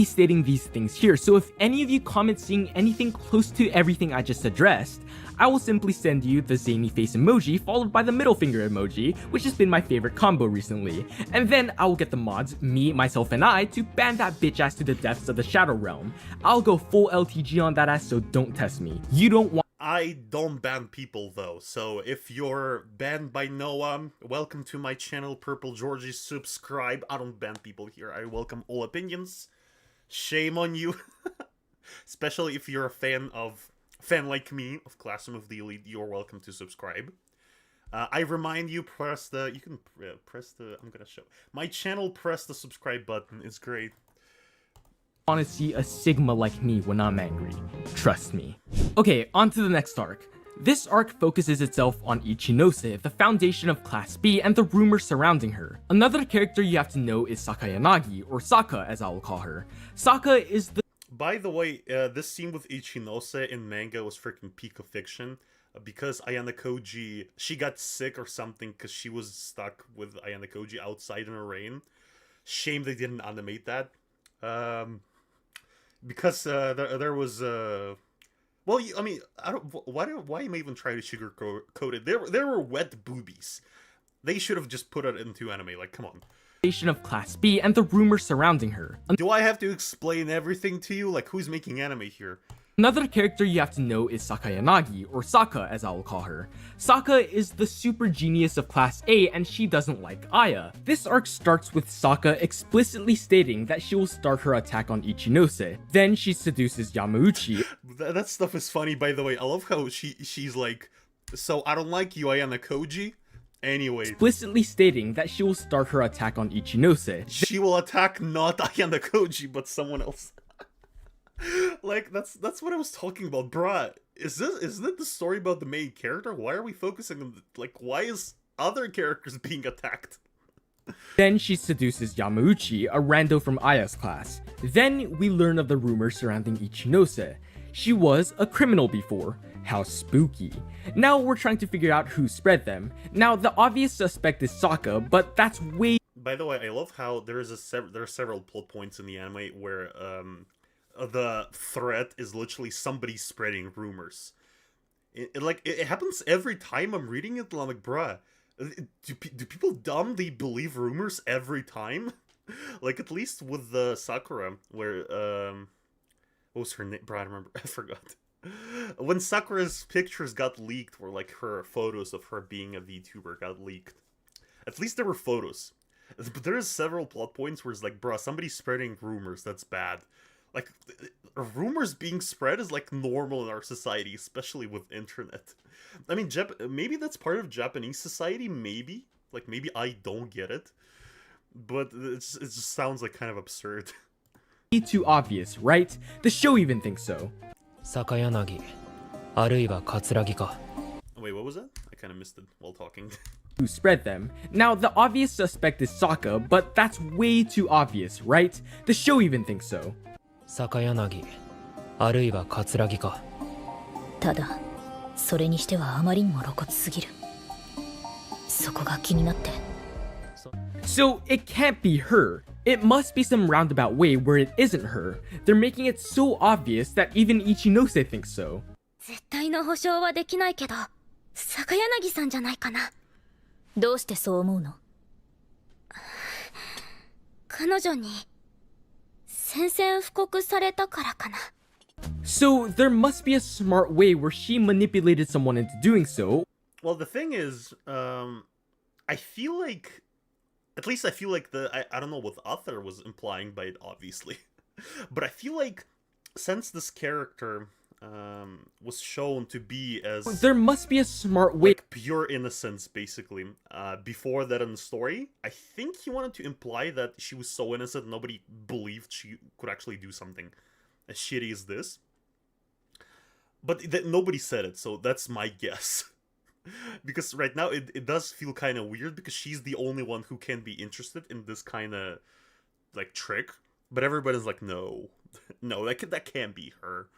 stating these things here, so if any of you comment seeing anything close to everything I just addressed, I will simply send you the zany face emoji followed by the middle finger emoji, which has been my favorite combo recently, and then I will get the mods, me, myself, and I, to ban that bitch ass to the depths of the Shadow Realm. I'll go full LTG on that ass, so don't test me. You don't want— I don't ban people though, so if you're banned by Noah, welcome to my channel, purplegeorgy, subscribe. I don't ban people here, I welcome all opinions. Shame on you. Especially if you're a fan like me, of Classroom of the Elite, you're welcome to subscribe. I remind you, press the, I'm gonna show. My channel, press the subscribe button, it's great. Want to see a Sigma like me when I'm angry. Trust me. Okay, on to the next arc. This arc focuses itself on Ichinose, the foundation of Class B, and the rumors surrounding her. Another character you have to know is Sakayanagi, or Saka as I will call her. Saka is the— By the way, this scene with Ichinose in manga was freaking peak of fiction, because Ayanokoji, she got sick or something because she was stuck with Ayanokoji outside in the rain. Shame they didn't animate that. Because there was well, I mean, I don't. Why am I even trying to sugarcoat it? There were wet boobies. They should have just put it into anime. Like, come on. Foundation of Class B and the rumors surrounding her. Do I have to explain everything to you? Like, who's making anime here? Another character you have to know is Sakayanagi, or Saka as I will call her. Saka is the super genius of Class A and she doesn't like Aya. This arc starts with Saka explicitly stating that she will start her attack on Ichinose. Then she seduces Yamauchi. That stuff is funny, by the way. I love how she's like, so I don't like you, Ayanokoji. Anyway. Explicitly stating that she will start her attack on Ichinose. She will attack not Ayanokoji, but someone else. Like, that's what I was talking about, bruh. Isn't it the story about the main character? Why are we focusing on, like, why is other characters being attacked? Then she seduces Yamauchi, a rando from Aya's class. Then we learn of the rumors surrounding Ichinose. She was a criminal before. How spooky. Now we're trying to figure out who spread them. Now the obvious suspect is Saka, but that's way— By the way, I love how there are several plot points in the anime where the threat is literally somebody spreading rumors. It happens every time I'm reading it, and I'm like, bruh, do people dumbly believe rumors every time? Like, at least with the Sakura, where, what was her name? Bruh, I remember, I forgot. When Sakura's pictures got leaked, where, like, her photos of her being a VTuber got leaked. At least there were photos. But there's several plot points where it's like, bruh, somebody's spreading rumors, that's bad. Like, rumors being spread is, like, normal in our society, especially with internet. I mean, maybe that's part of Japanese society, maybe. Like, maybe I don't get it. But it just sounds, like, kind of absurd. Too obvious, right? The show even thinks so. 坂柳あるいは桂木か Wait, what was that? I kind of missed it while talking. Who spread them. Now, the obvious suspect is Sokka, but that's way too obvious, right? The show even thinks so. 坂柳あるいは桂木かただそれにしてはあまりにも露骨すぎるそこが気になって So, it can't be her. It must be some roundabout way where it isn't her. They're making it so obvious that even Ichinose thinks so. 絶対の保証はできないけど坂柳さんじゃないかな。どうしてそう思うの彼女に宣戦布告されたからかな。 So, there must be a smart way where she manipulated someone into doing so. Well, the thing is, I feel like... At least I feel like I don't know what author was implying by it, obviously. But I feel like, since this character was shown to be as... There must be a smart way... Like, pure innocence, basically. Before that in the story, I think he wanted to imply that she was so innocent nobody believed she could actually do something as shitty as this. But nobody said it, so that's my guess. Because right now it does feel kind of weird because she's the only one who can be interested in this kind of like trick, but everybody's like, no, no, that can't be her.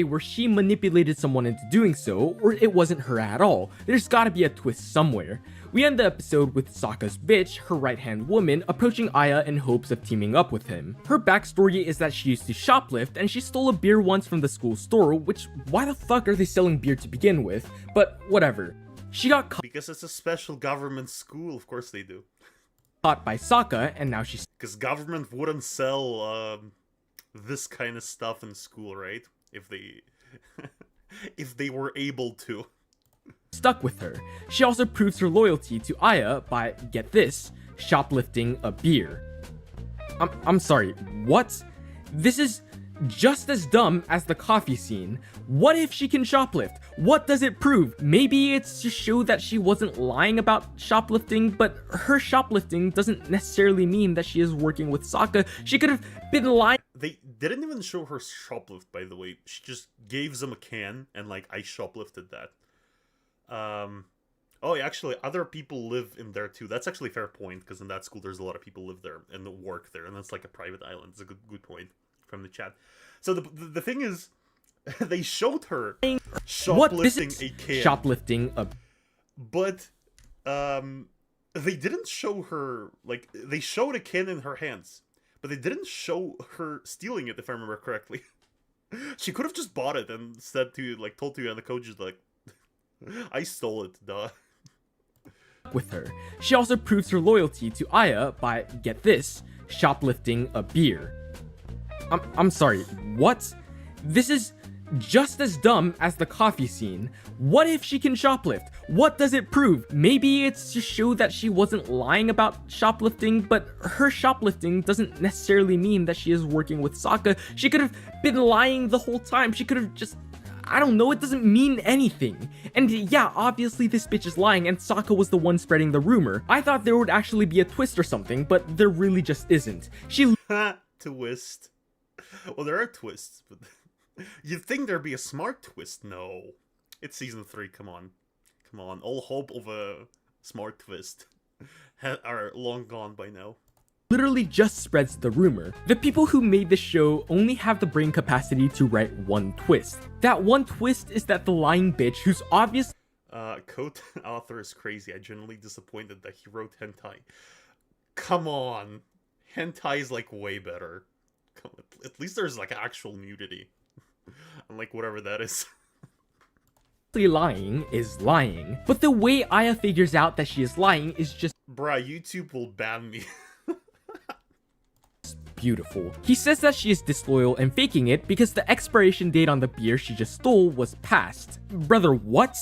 Where she manipulated someone into doing so, or it wasn't her at all. There's gotta be a twist somewhere. We end the episode with Sokka's bitch, her right-hand woman, approaching Aya in hopes of teaming up with him. Her backstory is that she used to shoplift and she stole a beer once from the school store, which why the fuck are they selling beer to begin with? But whatever. She got caught Because it's a special government school, of course they do. by Sokka, and now she's Because government wouldn't sell this kind of stuff in school, right? If they if they were able to. stuck with her. She also proves her loyalty to Aya by, get this, shoplifting a beer. I'm sorry, what? This is just as dumb as the coffee scene. What if she can shoplift? What does it prove? Maybe it's to show that she wasn't lying about shoplifting, but her shoplifting doesn't necessarily mean that she is working with Sokka. She could have been lying. They didn't even show her shoplift, by the way. She just gave them a can and like, I shoplifted that. Oh, yeah, actually, other people live in there too. That's actually a fair point, because in that school there's a lot of people live there and work there, and that's like a private island. It's a good point from the chat. So the thing is, they showed her shoplifting a can. Shoplifting a... But, they didn't show her, like, they showed a can in her hands, but they didn't show her stealing it, if I remember correctly. She could have just bought it and said to, like, told to Ayanokoji, like, I stole it, duh. With her. She also proves her loyalty to Aya by, get this, shoplifting a beer. I'm sorry, what? This is just as dumb as the coffee scene. What if she can shoplift? What does it prove? Maybe it's to show that she wasn't lying about shoplifting, but her shoplifting doesn't necessarily mean that she is working with Sokka. She could have been lying the whole time. She could have just... I don't know, it doesn't mean anything. And yeah, obviously this bitch is lying and Sokka was the one spreading the rumor. I thought there would actually be a twist or something, but there really just isn't. She... Twist. Well, there are twists, but you'd think there'd be a smart twist. No. It's season 3, come on. Come on, all hope of a smart twist are long gone by now. Literally just spreads the rumor. The people who made the show only have the brain capacity to write one twist. That one twist is that the lying bitch who's obvious... Code author is crazy. I'm genuinely disappointed that he wrote hentai. Come on. Hentai is like way better. At least there's like actual nudity. Unlike whatever that is. lying is lying. But the way Aya figures out that she is lying is just bruh, YouTube will ban me. beautiful. He says that she is disloyal and faking it because the expiration date on the beer she just stole was passed. Brother, what?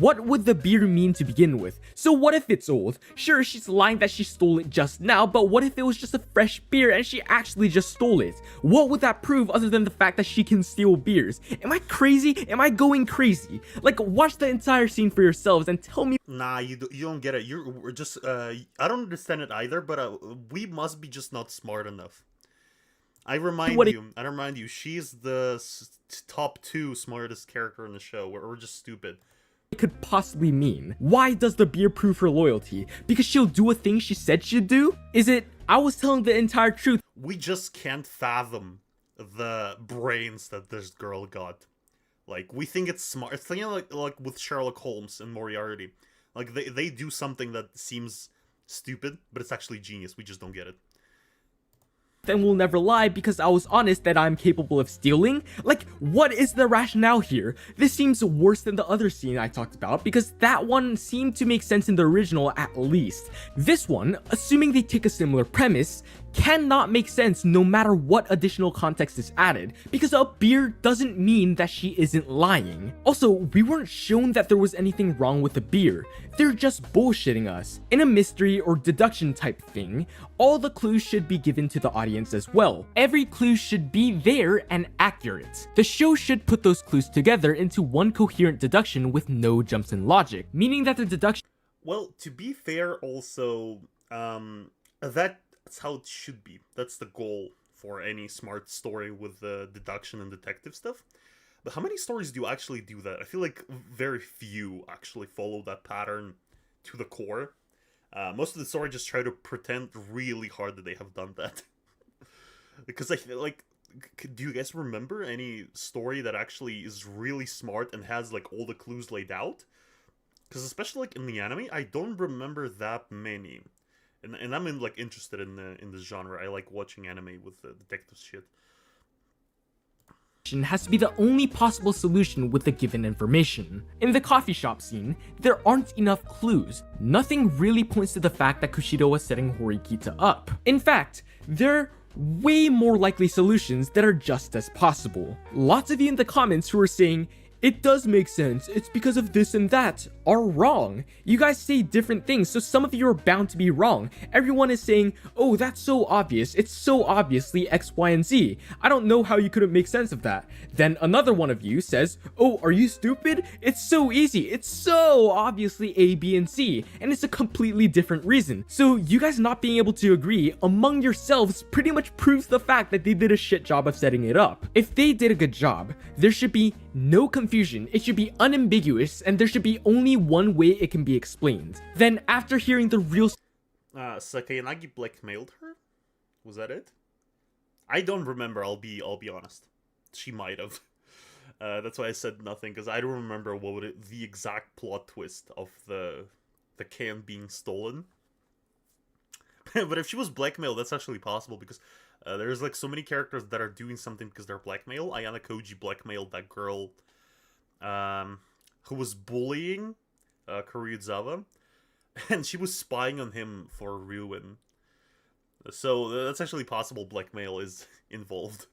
What would the beer mean to begin with? So what if it's old? Sure, she's lying that she stole it just now, but what if it was just a fresh beer and she actually just stole it? What would that prove other than the fact that she can steal beers? Am I crazy? Am I going crazy? Like, watch the entire scene for yourselves and tell me. Nah, you don't get it. We're just, I don't understand it either, but we must be just not smart enough. I remind you, she's the top 2 smartest character in the show. We're just stupid. It could possibly mean. Why does the beer prove her loyalty? Because she'll do a thing she said she'd do? Is it, I was telling the entire truth? We just can't fathom the brains that this girl got. Like, we think it's smart. It's like with Sherlock Holmes and Moriarty. Like, they do something that seems stupid, but it's actually genius. We just don't get it. And will never lie because I was honest that I'm capable of stealing? Like, what is the rationale here? This seems worse than the other scene I talked about because that one seemed to make sense in the original at least. This one, assuming they take a similar premise, cannot make sense no matter what additional context is added, because a beer doesn't mean that she isn't lying. Also, we weren't shown that there was anything wrong with the beer. They're just bullshitting us. In a mystery or deduction type thing, all the clues should be given to the audience as well. Every clue should be there and accurate. The show should put those clues together into one coherent deduction with no jumps in logic, meaning that the deduction— Well, to be fair also, that's how it should be. That's the goal for any smart story with the deduction and detective stuff. But how many stories do actually do that? I feel like very few actually follow that pattern to the core. Most of the story just try to pretend really hard that they have done that. Because I feel like, do you guys remember any story that actually is really smart and has like all the clues laid out? Because especially like in the anime, I don't remember that many. And I'm interested in this genre. I like watching anime with the detective shit. Has to be the only possible solution with the given information. In the coffee shop scene, there aren't enough clues. Nothing really points to the fact that Kushido was setting Horikita up. In fact, there are way more likely solutions that are just as possible. Lots of you in the comments who are saying, it does make sense, it's because of this and that, are wrong. You guys say different things, so some of you are bound to be wrong. Everyone is saying, oh, that's so obvious, it's so obviously X, Y, and Z. I don't know how you couldn't make sense of that. Then another one of you says, oh, are you stupid? It's so easy, it's so obviously A, B, and C, and it's a completely different reason. So you guys not being able to agree among yourselves pretty much proves the fact that they did a shit job of setting it up. If they did a good job, there should be no confusion, it should be unambiguous, and there should be only one way it can be explained. Then after hearing the real Sakayanagi blackmailed her? Was that it? I don't remember, I'll be honest. She might have. That's why I said nothing, because I don't remember the exact plot twist of the can being stolen. But if she was blackmailed, that's actually possible, because there's like so many characters that are doing something because they're blackmailed. Ayanokoji blackmailed that girl who was bullying Kuroizawa, and she was spying on him for ruin. So that's actually possible blackmail is involved.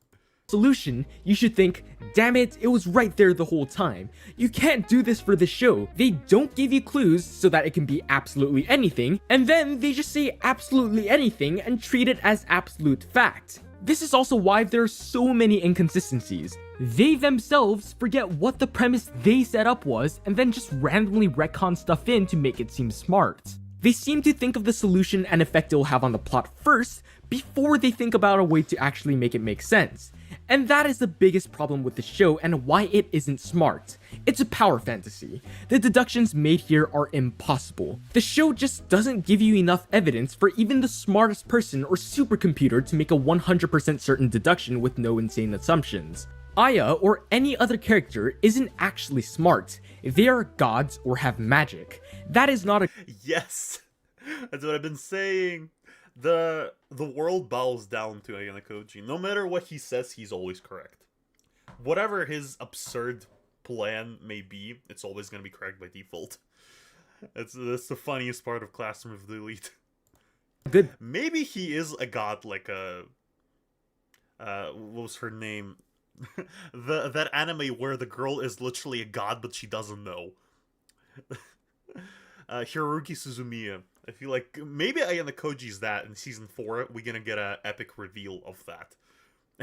Solution, you should think, damn it, it was right there the whole time. You can't do this for the show. They don't give you clues so that it can be absolutely anything, and then they just say absolutely anything and treat it as absolute fact. This is also why there are so many inconsistencies. They themselves forget what the premise they set up was and then just randomly retcon stuff in to make it seem smart. They seem to think of the solution and effect it will have on the plot first before they think about a way to actually make it make sense. And that is the biggest problem with the show and why it isn't smart. It's a power fantasy. The deductions made here are impossible. The show just doesn't give you enough evidence for even the smartest person or supercomputer to make a 100% certain deduction with no insane assumptions. Aya or any other character isn't actually smart. They are gods or have magic. That is not a— Yes! That's what I've been saying. The world bows down to Ayanokoji. No matter what he says, he's always correct. Whatever his absurd plan may be, it's always going to be correct by default. That's the funniest part of Classroom of the Elite. Good. Maybe he is a god, like a... what was her name? That anime where the girl is literally a god, but she doesn't know. Hiroki Suzumiya. I feel like maybe Ayanokoji's that. In season 4, we're gonna get an epic reveal of that.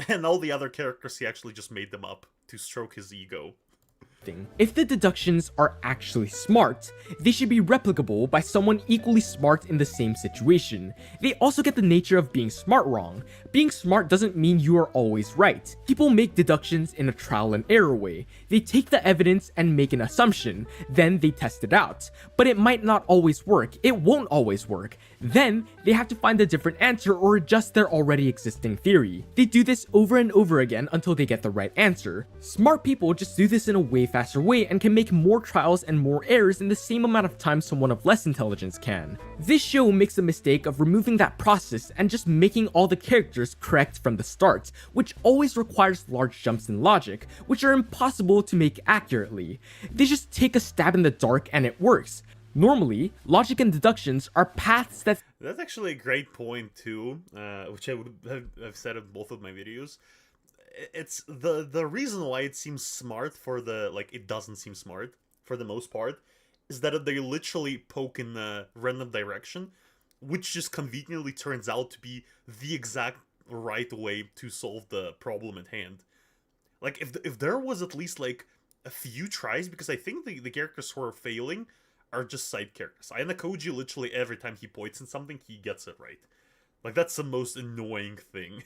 And all the other characters, he actually just made them up to stroke his ego. If the deductions are actually smart, they should be replicable by someone equally smart in the same situation. They also get the nature of being smart wrong. Being smart doesn't mean you are always right. People make deductions in a trial and error way. They take the evidence and make an assumption, then they test it out. But it might not always work, it won't always work. Then, they have to find a different answer or adjust their already existing theory. They do this over and over again until they get the right answer. Smart people just do this in a way faster way and can make more trials and more errors in the same amount of time someone of less intelligence can. This show makes the mistake of removing that process and just making all the characters correct from the start, which always requires large jumps in logic, which are impossible to make accurately. They just take a stab in the dark and it works. Normally, logic and deductions are paths that... That's actually a great point too, which I would have said in both of my videos. It's the reason why it seems smart for the, like, it doesn't seem smart for the most part, is that they literally poke in a random direction, which just conveniently turns out to be the exact right way to solve the problem at hand. Like, if there was at least, like, a few tries, because I think the characters who are failing are just side characters. Ayanokoji, literally every time he points in something, he gets it right. Like, that's the most annoying thing.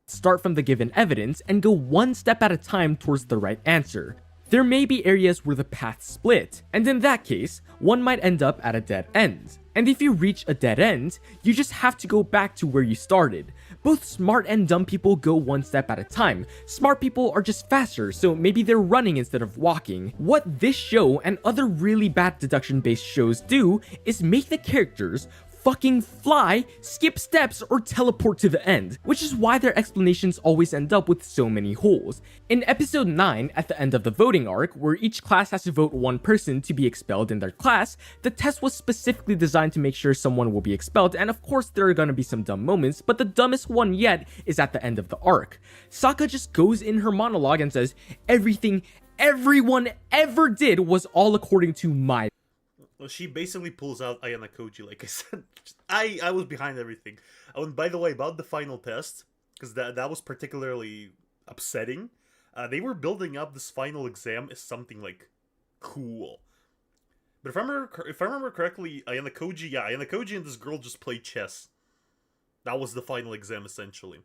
Start from the given evidence and go one step at a time towards the right answer. There may be areas where the paths split, and in that case, one might end up at a dead end. And if you reach a dead end, you just have to go back to where you started. Both smart and dumb people go one step at a time. Smart people are just faster, so maybe they're running instead of walking. What this show and other really bad deduction-based shows do is make the characters fucking fly, skip steps, or teleport to the end, which is why their explanations always end up with so many holes. In episode 9, at the end of the voting arc, where each class has to vote one person to be expelled in their class, the test was specifically designed to make sure someone will be expelled, and of course there are gonna be some dumb moments, but the dumbest one yet is at the end of the arc. Sokka just goes in her monologue and says, "Everything everyone ever did was all according to my..." Well, she basically pulls out Ayanokoji, like I said. I was behind everything. Oh, and by the way, about the final test, because that was particularly upsetting, they were building up this final exam as something, like, cool. But if I remember correctly, Ayanokoji and this girl just played chess. That was the final exam, essentially.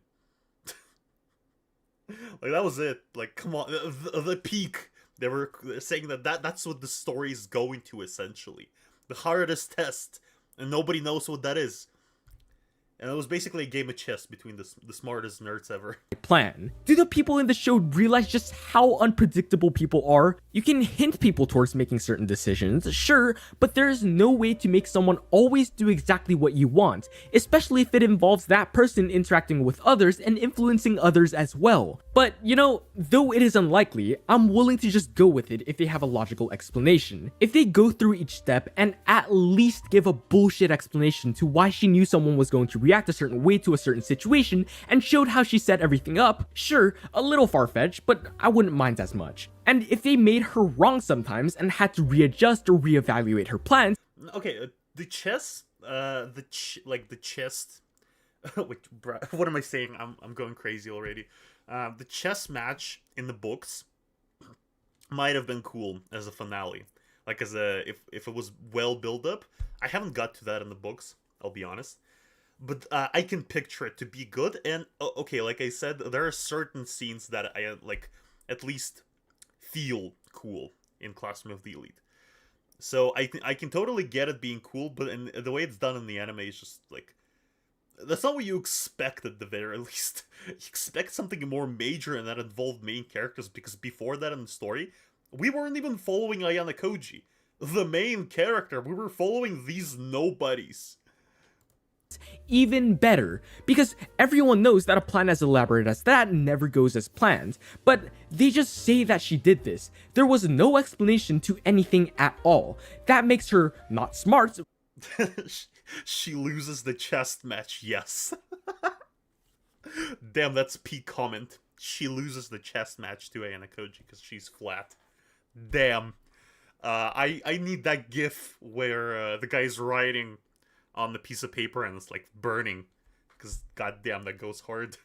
Like, that was it. Like, come on, the peak. They were saying that's what the story is going to, essentially. The hardest test, and nobody knows what that is. And it was basically a game of chess between the smartest nerds ever. Plan. Do the people in the show realize just how unpredictable people are? You can hint people towards making certain decisions, sure, but there is no way to make someone always do exactly what you want, especially if it involves that person interacting with others and influencing others as well. But, you know, though it is unlikely, I'm willing to just go with it if they have a logical explanation. If they go through each step and at least give a bullshit explanation to why she knew someone was going to react a certain way to a certain situation and showed how she set everything up, sure, a little far-fetched, but I wouldn't mind as much. And if they made her wrong sometimes and had to readjust or reevaluate her plans... Okay, the chess, the chest... Wait, what am I saying? I'm going crazy already. The chess match in the books might have been cool as a finale. Like, as a... If it was well built up. I haven't got to that in the books, I'll be honest. But I can picture it to be good, and okay, like I said, there are certain scenes that I, like, at least feel cool in Classroom of the Elite. So I can totally get it being cool, but the way it's done in the anime is just, like, that's not what you expect at the very least. You expect something more major and that involved main characters, because before that in the story, we weren't even following Ayanokoji, the main character. We were following these nobodies. even better, because everyone knows that a plan as elaborate as that never goes as planned, but they just say that she did this. There was no explanation to anything at all. That makes her not smart. She loses the chess match, yes. Damn, that's peak comment. She loses the chess match to Ayanokoji because she's flat. Damn. I need that gif where the guy's writing on the piece of paper and it's like burning, because goddamn, that goes hard.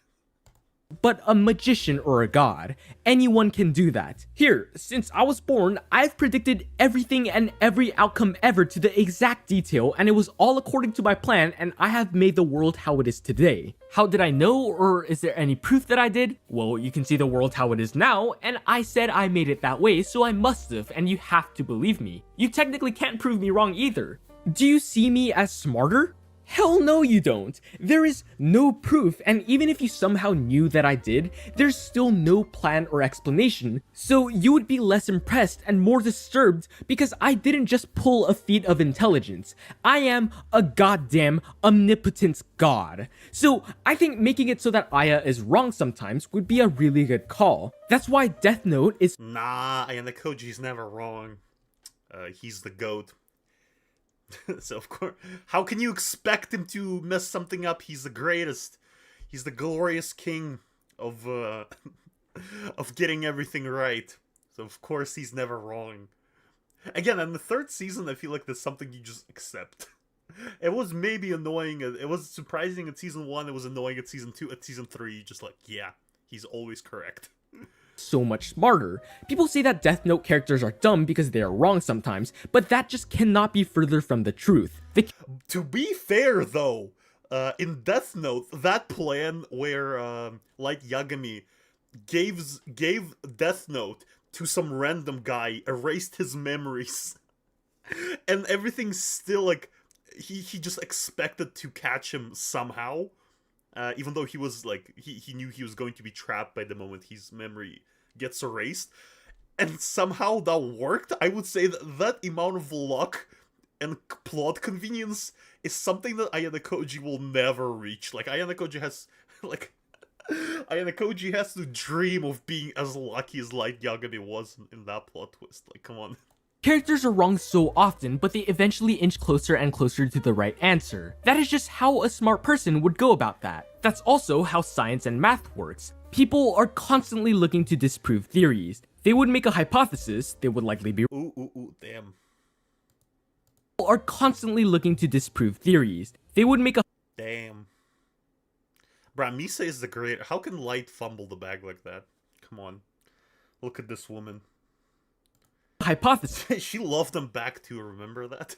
But a magician or a god, anyone can do that. Here, since I was born, I've predicted everything and every outcome ever to the exact detail, and it was all according to my plan, and I have made the world how it is today. How did I know, or is there any proof that I did? Well, you can see the world how it is now, and I said I made it that way, so I must have, and you have to believe me. You technically can't prove me wrong either. Do you see me as smarter? Hell no you don't. There is no proof, and even if you somehow knew that I did, there's still no plan or explanation, so you would be less impressed and more disturbed because I didn't just pull a feat of intelligence. I am a goddamn omnipotent god. So I think making it so that Aya is wrong sometimes would be a really good call. That's why Death Note is— Nah, Ayanokoji's never wrong. He's the GOAT. So of course, how can you expect him to mess something up? He's the greatest. He's the glorious king of of getting everything right. So of course he's never wrong. Again, in the third season, I feel like there's something you just accept. It was maybe annoying. It was surprising at season 1. It was annoying at season 2. At season 3, you just like, yeah, he's always correct. So much smarter. People say that Death Note characters are dumb because they are wrong sometimes, but that just cannot be further from the truth. To be fair, though, in Death Note, that plan where Light Yagami gave Death Note to some random guy, erased his memories, and everything's still like he just expected to catch him somehow. Even though he was like, he knew he was going to be trapped by the moment his memory gets erased. And somehow that worked. I would say that that amount of luck and plot convenience is something that Ayanokoji will never reach. Like, Ayanokoji has to dream of being as lucky as Light Yagami was in that plot twist. Like, come on. Characters are wrong so often, but they eventually inch closer and closer to the right answer. That is just how a smart person would go about that. That's also how science and math works. People are constantly looking to disprove theories. They would make a hypothesis, they would likely be— Damn. People are constantly looking to disprove theories. They would make a— Damn. Bruh, Misa is the great— How can Light fumble the bag like that? Come on. Look at this woman. hypothesis. She loved him back too, remember that?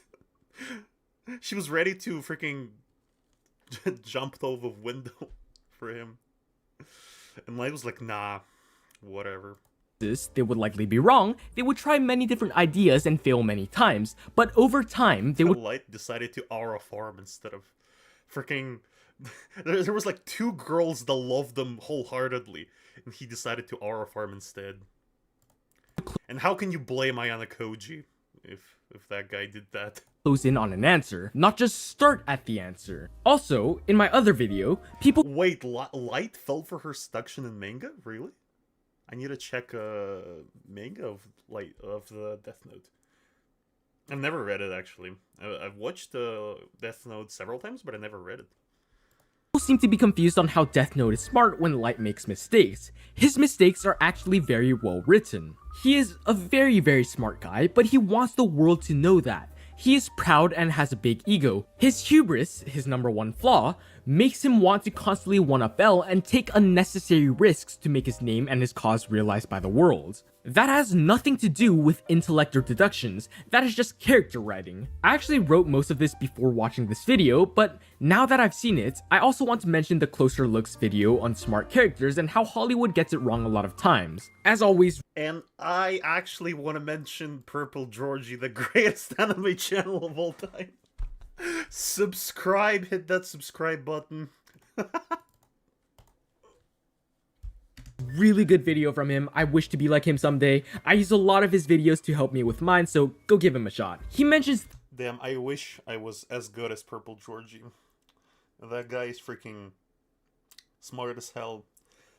She was ready to freaking jump over a window for him. And Light was like, nah, whatever. They would likely be wrong. They would try many different ideas and fail many times, but over time they would— Light decided to aura farm instead of freaking— there was like 2 girls that loved them wholeheartedly, and he decided to aura farm instead. And how can you blame Ayanokoji if that guy did that? Close in on an answer, not just start at the answer. Also, in my other video, people— Wait, Light fell for her seduction in manga? Really? I need to check manga of the Death Note. I've never read it, actually. I've watched Death Note several times, but I never read it. seem to be confused on how Death Note is smart when Light makes mistakes. His mistakes are actually very well written. He is a very, very smart guy, but he wants the world to know that. He is proud and has a big ego. His hubris, his #1 flaw, makes him want to constantly one-up L and take unnecessary risks to make his name and his cause realized by the world. That has nothing to do with intellect or deductions, that is just character writing. I actually wrote most of this before watching this video, but now that I've seen it, I also want to mention the Closer Looks video on smart characters and how Hollywood gets it wrong a lot of times. As always— And I actually want to mention purplegeorgy, the greatest anime channel of all time. Subscribe, hit that subscribe button. really good video from him. I wish to be like him someday. I use a lot of his videos to help me with mine, so go give him a shot. He mentions— Damn, I wish I was as good as purplegeorgy. That guy is freaking smart as hell,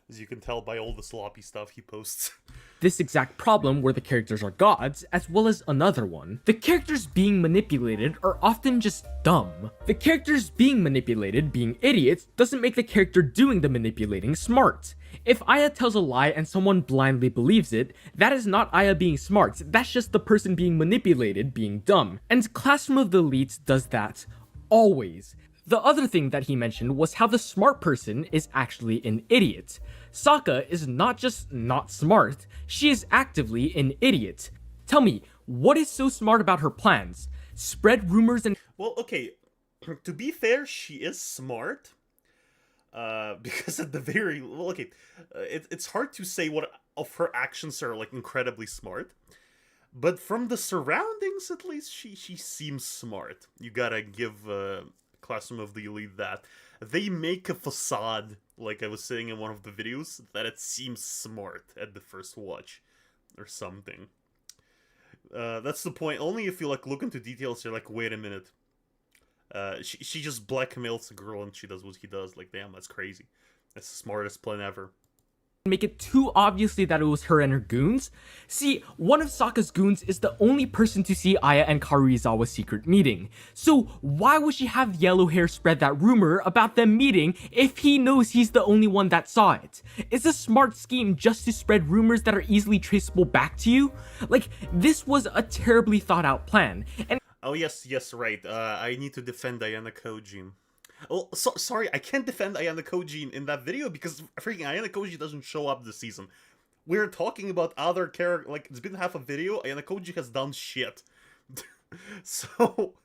as you can tell by all the sloppy stuff he posts. This exact problem where the characters are gods, as well as another one. The characters being manipulated are often just dumb. The characters being manipulated being idiots doesn't make the character doing the manipulating smart. If Aya tells a lie and someone blindly believes it, that is not Aya being smart, that's just the person being manipulated being dumb. And Classroom of the Elite does that. Always. The other thing that he mentioned was how the smart person is actually an idiot. Sokka is not just not smart, she is actively an idiot. Tell me, what is so smart about her plans? Spread rumors and— Well, okay, to be fair, she is smart. Because at the very... Well, okay, it's hard to say what of her actions are, like, incredibly smart. But from the surroundings, at least, she seems smart. You gotta give... Classroom of the Elite that. They make a facade, like I was saying in one of the videos, that it seems smart at the first watch. Or something. That's the point. Only if you like look into details, you're like, wait a minute. She just blackmails a girl and she does what he does. Like, damn, that's crazy. That's the smartest plan ever. Make it too obviously that it was her and her goons. See, one of Sokka's goons is the only person to see Aya and Karuizawa's secret meeting. So why would she have yellow hair spread that rumor about them meeting if he knows he's the only one that saw it? It's a smart scheme just to spread rumors that are easily traceable back to you. Like, this was a terribly thought out plan. And oh yes, right. I need to defend Ayanokoji. Oh, sorry, I can't defend Ayanokoji in that video because freaking Ayanokoji doesn't show up this season. We're talking about other characters, like, it's been half a video, Ayanokoji has done shit. So,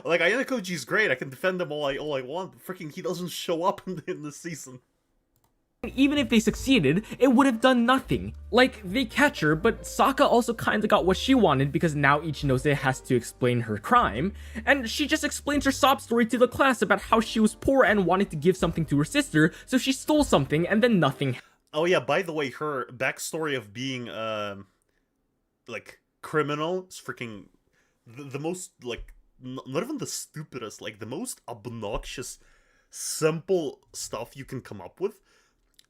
like, Ayanokoji is great, I can defend him all I want, but freaking he doesn't show up in this season. even if they succeeded, it would have done nothing. Like, they catch her, but Sokka also kinda got what she wanted because now Ichinose has to explain her crime, and she just explains her sob story to the class about how she was poor and wanted to give something to her sister, so she stole something and then nothing. Oh yeah, by the way, her backstory of being, like, criminal is freaking the most, like, not even the stupidest, like, the most obnoxious, simple stuff you can come up with.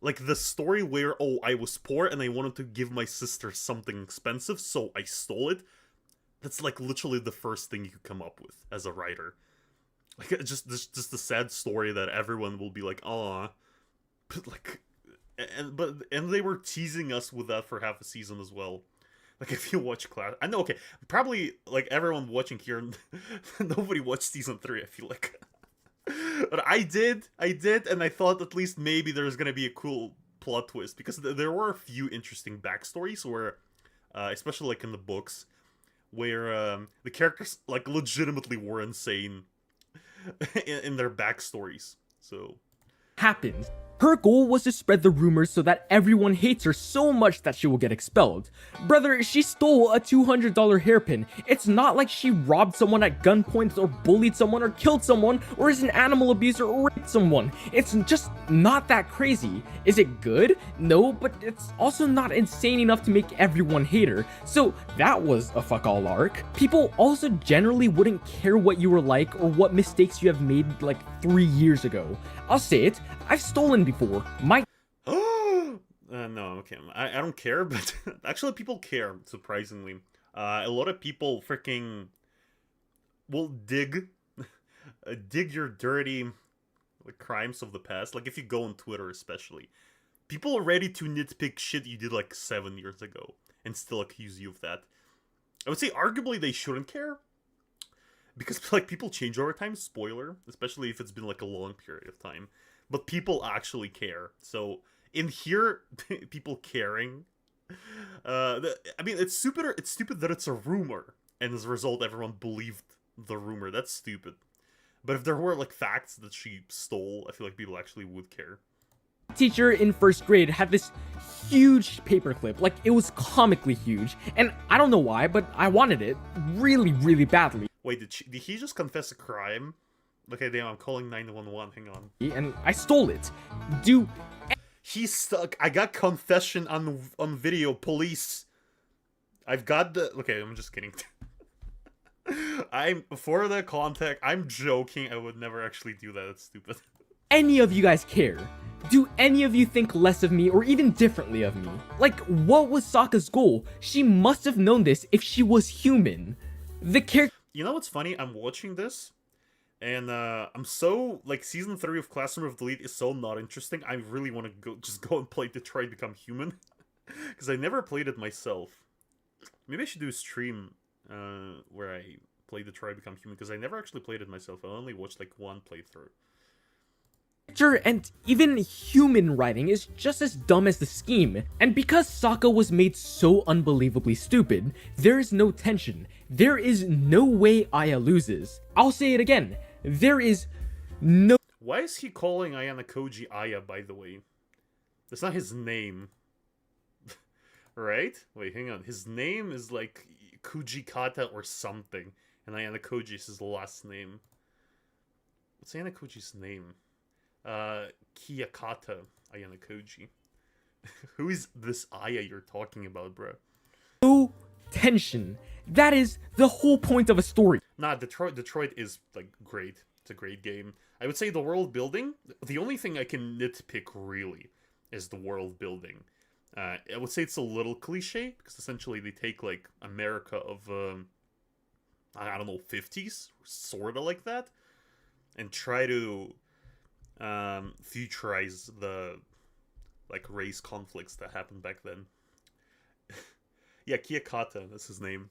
Like, the story where, oh, I was poor and I wanted to give my sister something expensive, so I stole it. That's, like, literally the first thing you could come up with as a writer. Like, it's just a sad story that everyone will be like, aw. But, like, and they were teasing us with that for half a season as well. Like, if you watch class, I know, okay, probably, like, everyone watching here, nobody watched season 3, I feel like. But I did, and I thought at least maybe there's gonna be a cool plot twist, because there were a few interesting backstories where, especially, like, in the books, where, the characters, like, legitimately were insane in their backstories, so... Happens. Her goal was to spread the rumors so that everyone hates her so much that she will get expelled. Brother, she stole a $200 hairpin. It's not like she robbed someone at gunpoint or bullied someone or killed someone or is an animal abuser or raped someone. It's just not that crazy. Is it good? No, but it's also not insane enough to make everyone hate her. So that was a fuck all arc. People also generally wouldn't care what you were like or what mistakes you have made like 3 years ago. I'll say it, I've stolen before. My no, okay, I don't care, but actually people care, surprisingly. A lot of people freaking will dig your dirty, like, crimes of the past. Like, if you go on Twitter especially, people are ready to nitpick shit you did like 7 years ago and still accuse you of that. I would say arguably they shouldn't care, because, like, people change over time, spoiler, especially if it's been, like, a long period of time. But people actually care. So, in here, people caring, I mean, it's stupid that it's a rumor, and as a result, everyone believed the rumor. That's stupid. But if there were, like, facts that she stole, I feel like people actually would care. Teacher in first grade had this huge paperclip, like, it was comically huge, and I don't know why, but I wanted it really, really badly. Wait, did he just confess a crime? Okay, damn, I'm calling 911, hang on. And I stole it. He's stuck. I got confession on video, police. I've got the... Okay, I'm just kidding. I'm for the context. I'm joking. I would never actually do that. That's stupid. Any of you guys care? Do any of you think less of me or even differently of me? Like, what was Sokka's goal? She must have known this if she was human. The character. You know what's funny? I'm watching this, and I'm so like season 3 of Classroom of the Elite is so not interesting. I really want to go and play Detroit Become Human, because I never played it myself. Maybe I should do a stream where I play Detroit Become Human, because I never actually played it myself. I only watched like one playthrough. And even human writing is just as dumb as the scheme. And because Sokka was made so unbelievably stupid, there is no tension. There is no way Aya loses. I'll say it again. There is no... Why is he calling Ayanokoji Aya, by the way? That's not his name. Right? Wait, hang on. His name is like Kujikata or something. And Ayanokoji is his last name. What's Ayanokoji's name? Kiyakata Ayanokoji. Who is this Aya you're talking about, bro? No tension. That is the whole point of a story. Nah, Detroit is like great. It's a great game. I would say the world building. The only thing I can nitpick really is the world building. I would say it's a little cliche because essentially they take like America of I don't know 50s, sort of like that, and try to futurize the like race conflicts that happened back then. Yeah, Kiyakata, that's his name.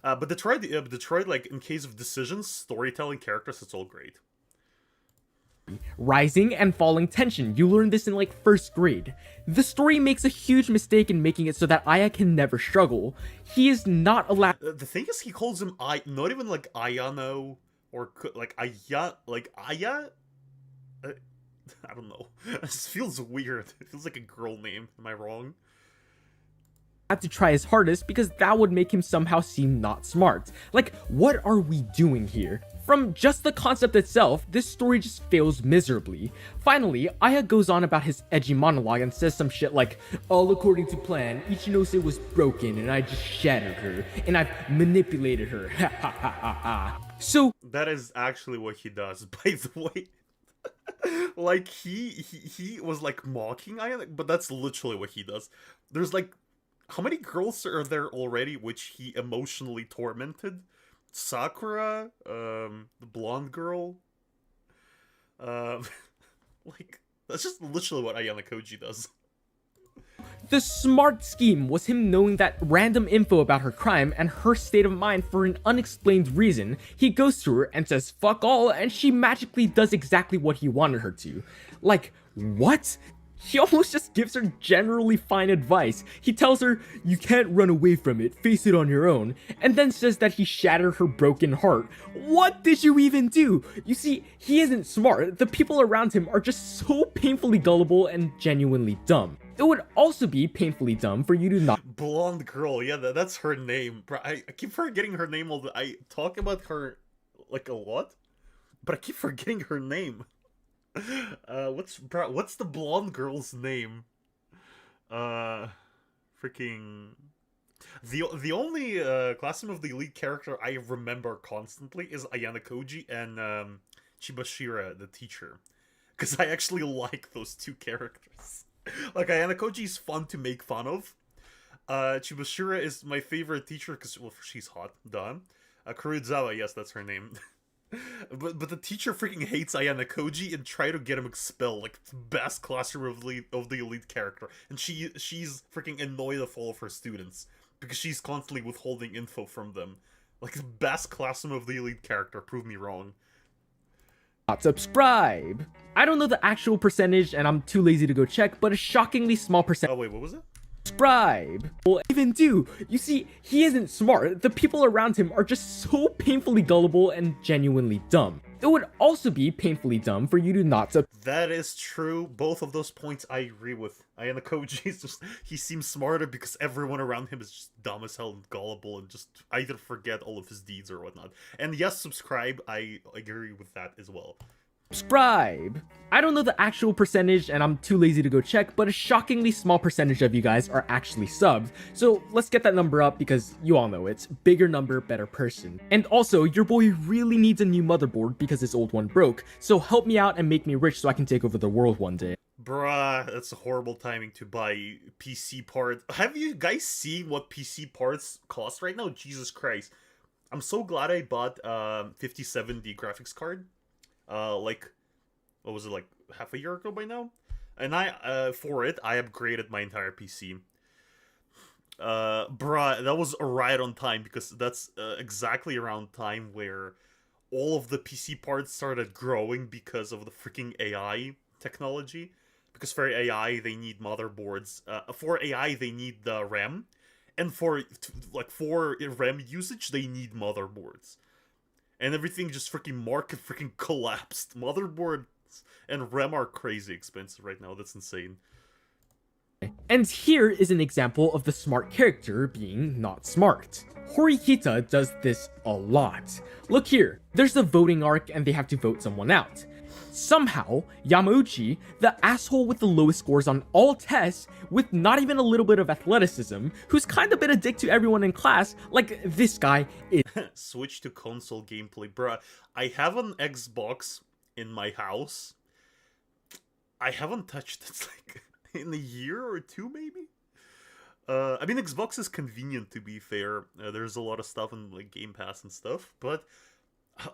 But Detroit, like in case of decisions, storytelling, characters, it's all great. Rising and falling tension. You learned this in like first grade. The story makes a huge mistake in making it so that Aya can never struggle. He is not allowed. The thing is, he calls him not even like Ayano or like Aya, like Aya. I don't know. This feels weird. It feels like a girl name. Am I wrong? To try his hardest because that would make him somehow seem not smart. Like, what are we doing here? From just the concept itself, this story just fails miserably. Finally, Aya goes on about his edgy monologue and says some shit like, all according to plan, Ichinose was broken and I just shattered her, and I've manipulated her, ha ha ha ha ha. So, that is actually what he does, by the way. Like, he was like mocking Aya, but that's literally what he does. There's like, how many girls are there already which he emotionally tormented? Sakura, the blonde girl. Like, that's just literally what Ayanokoji does. The smart scheme was him knowing that random info about her crime and her state of mind for an unexplained reason. He goes to her and says fuck all, and she magically does exactly what he wanted her to. Like, what? He almost just gives her generally fine advice. He tells her, you can't run away from it, face it on your own, and then says that he shattered her broken heart. What did you even do? You see, he isn't smart. The people around him are just so painfully gullible and genuinely dumb. It would also be painfully dumb for you to not— Blonde girl, yeah, that's her name. Bro, I keep forgetting her name all the— I talk about her, like, a lot, but I keep forgetting her name. What's the blonde girl's name? Freaking... The only Classroom of the Elite character I remember constantly is Ayanokoji and Chibashira, the teacher. Because I actually like those two characters. Like, Ayanokoji is fun to make fun of. Chibashira is my favorite teacher because, well, she's hot, duh. Kuruzawa, yes, that's her name. But the teacher freaking hates Ayanokoji and try to get him expelled, like the best Classroom of the Elite character. And she's freaking annoyed of all of her students because she's constantly withholding info from them. Like the best Classroom of the Elite character, prove me wrong. Subscribe. I don't know the actual percentage and I'm too lazy to go check, but a shockingly small percentage. Oh wait, what was it? Subscribe. Well, even do. You see, he isn't smart. The people around him are just so painfully gullible and genuinely dumb. It would also be painfully dumb for you to not sub— That is true. Both of those points I agree with. Ayanokoji is just, he seems smarter because everyone around him is just dumb as hell and gullible and just either forget all of his deeds or whatnot. And yes, subscribe. I agree with that as well. subscribe. I don't know the actual percentage and I'm too lazy to go check, but a shockingly small percentage of you guys are actually subbed. So let's get that number up because you all know it's bigger number, better person. And also, your boy really needs a new motherboard because his old one broke. So help me out and make me rich so I can take over the world one day. Bruh, that's a horrible timing to buy PC parts. Have you guys seen what PC parts cost right now? Jesus Christ. I'm so glad I bought 5070 graphics card. Like, what was it, like half a year ago by now? And for it, I upgraded my entire PC. Bruh, that was right on time because that's exactly around time where all of the PC parts started growing because of the freaking AI technology. Because for AI, they need motherboards. For AI, they need the RAM. And for RAM usage, they need motherboards. And everything just freaking collapsed. Motherboards and RAM are crazy expensive right now. That's insane. And here is an example of the smart character being not smart. Horikita does this a lot. Look here, there's the voting arc and they have to vote someone out. Somehow, Yamauchi, the asshole with the lowest scores on all tests, with not even a little bit of athleticism, who's kind of been a dick to everyone in class, like this guy is. Switch to console gameplay. Bruh, I have an Xbox in my house. I haven't touched it like in a year or two, maybe? I mean, Xbox is convenient, to be fair. There's a lot of stuff in like Game Pass and stuff, but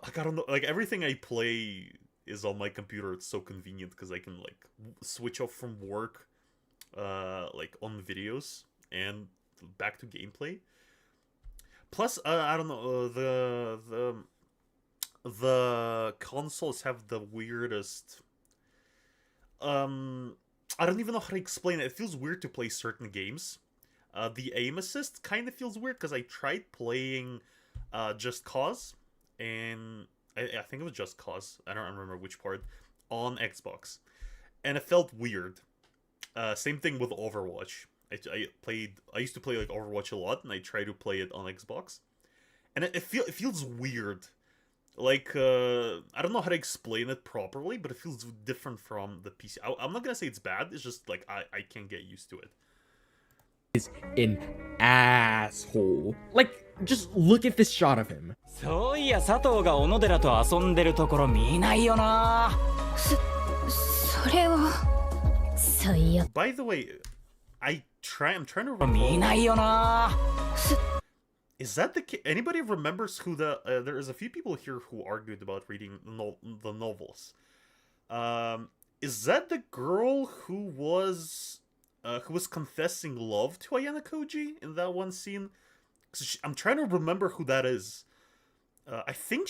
like, I don't know, like everything I play is on my computer. It's so convenient because I can like switch off from work like on videos and back to gameplay. Plus, I don't know, the consoles have the weirdest I don't even know how to explain it. It feels weird to play certain games. The aim assist kind of feels weird because I tried playing Just Cause, and I think it was Just Cause, I don't remember which part, on Xbox. And it felt weird. Same thing with Overwatch. I used to play like Overwatch a lot, and I tried to play it on Xbox. And it feels weird. Like, I don't know how to explain it properly, but it feels different from the PC. I'm not gonna say it's bad, it's just like, I can't get used to it. Is an asshole. Like, just look at this shot of him. そういや佐藤が小野寺と遊んでるところ見ないよな。それは最悪。 By the way, I'm trying to recall. 見ないよな。 Is that the anybody remembers who the there is a few people here who argued about reading the novels. Is that the girl who was confessing love to Ayanokoji in that one scene? I'm trying to remember who that is. I think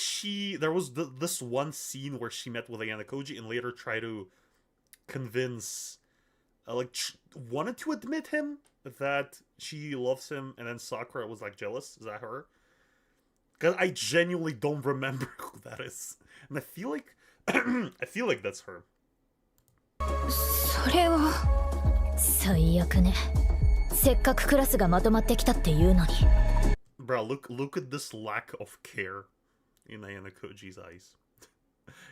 there was this one scene where she met with Ayanokoji and later tried to convince, wanted to admit him that she loves him, and then Sakura was like jealous. Is that her? Because I genuinely don't remember who that is, and I feel like that's her. それは最悪ね。せっかくクラスがまとまってきたっていうのに。Bro, look at this lack of care in Ayanokoji's eyes.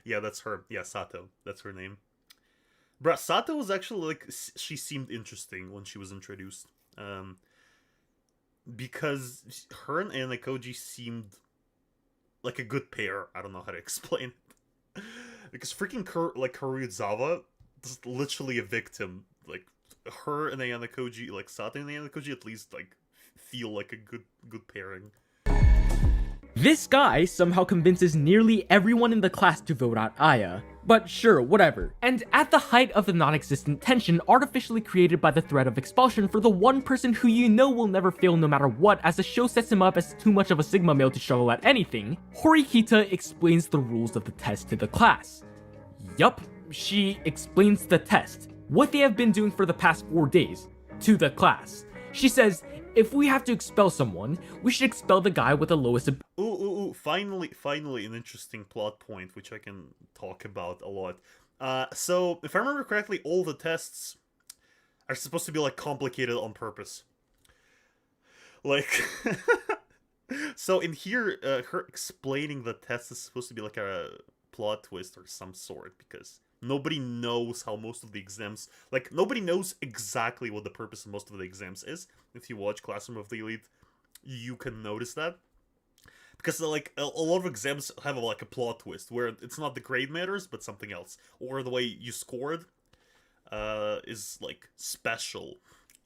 Yeah, that's her. Yeah, Sato. That's her name. Bruh, Sato was actually, like, she seemed interesting when she was introduced. Because her and Ayanokoji seemed like a good pair. I don't know how to explain it. Because freaking Karuizawa is literally a victim. Like, her and Ayanokoji, like, Sato and Ayanokoji at least, like, feel like a good pairing. This guy somehow convinces nearly everyone in the class to vote out Aya. But sure, whatever. And at the height of the non-existent tension artificially created by the threat of expulsion for the one person who you know will never fail no matter what, as the show sets him up as too much of a Sigma male to struggle at anything, Horikita explains the rules of the test to the class. Yup, she explains the test, what they have been doing for the past 4 days, to the class. She says, if we have to expel someone, we should expel the guy with the lowest Finally an interesting plot point, which I can talk about a lot. So, if I remember correctly, all the tests are supposed to be, like, complicated on purpose. Like, so in here, her explaining the test is supposed to be, like, a plot twist or some sort, because nobody knows how most of the exams, like, nobody knows exactly what the purpose of most of the exams is. If you watch Classroom of the Elite, you can notice that. Because, like, a lot of exams have, like, a plot twist, where it's not the grade matters, but something else. Or the way you scored is, like, special.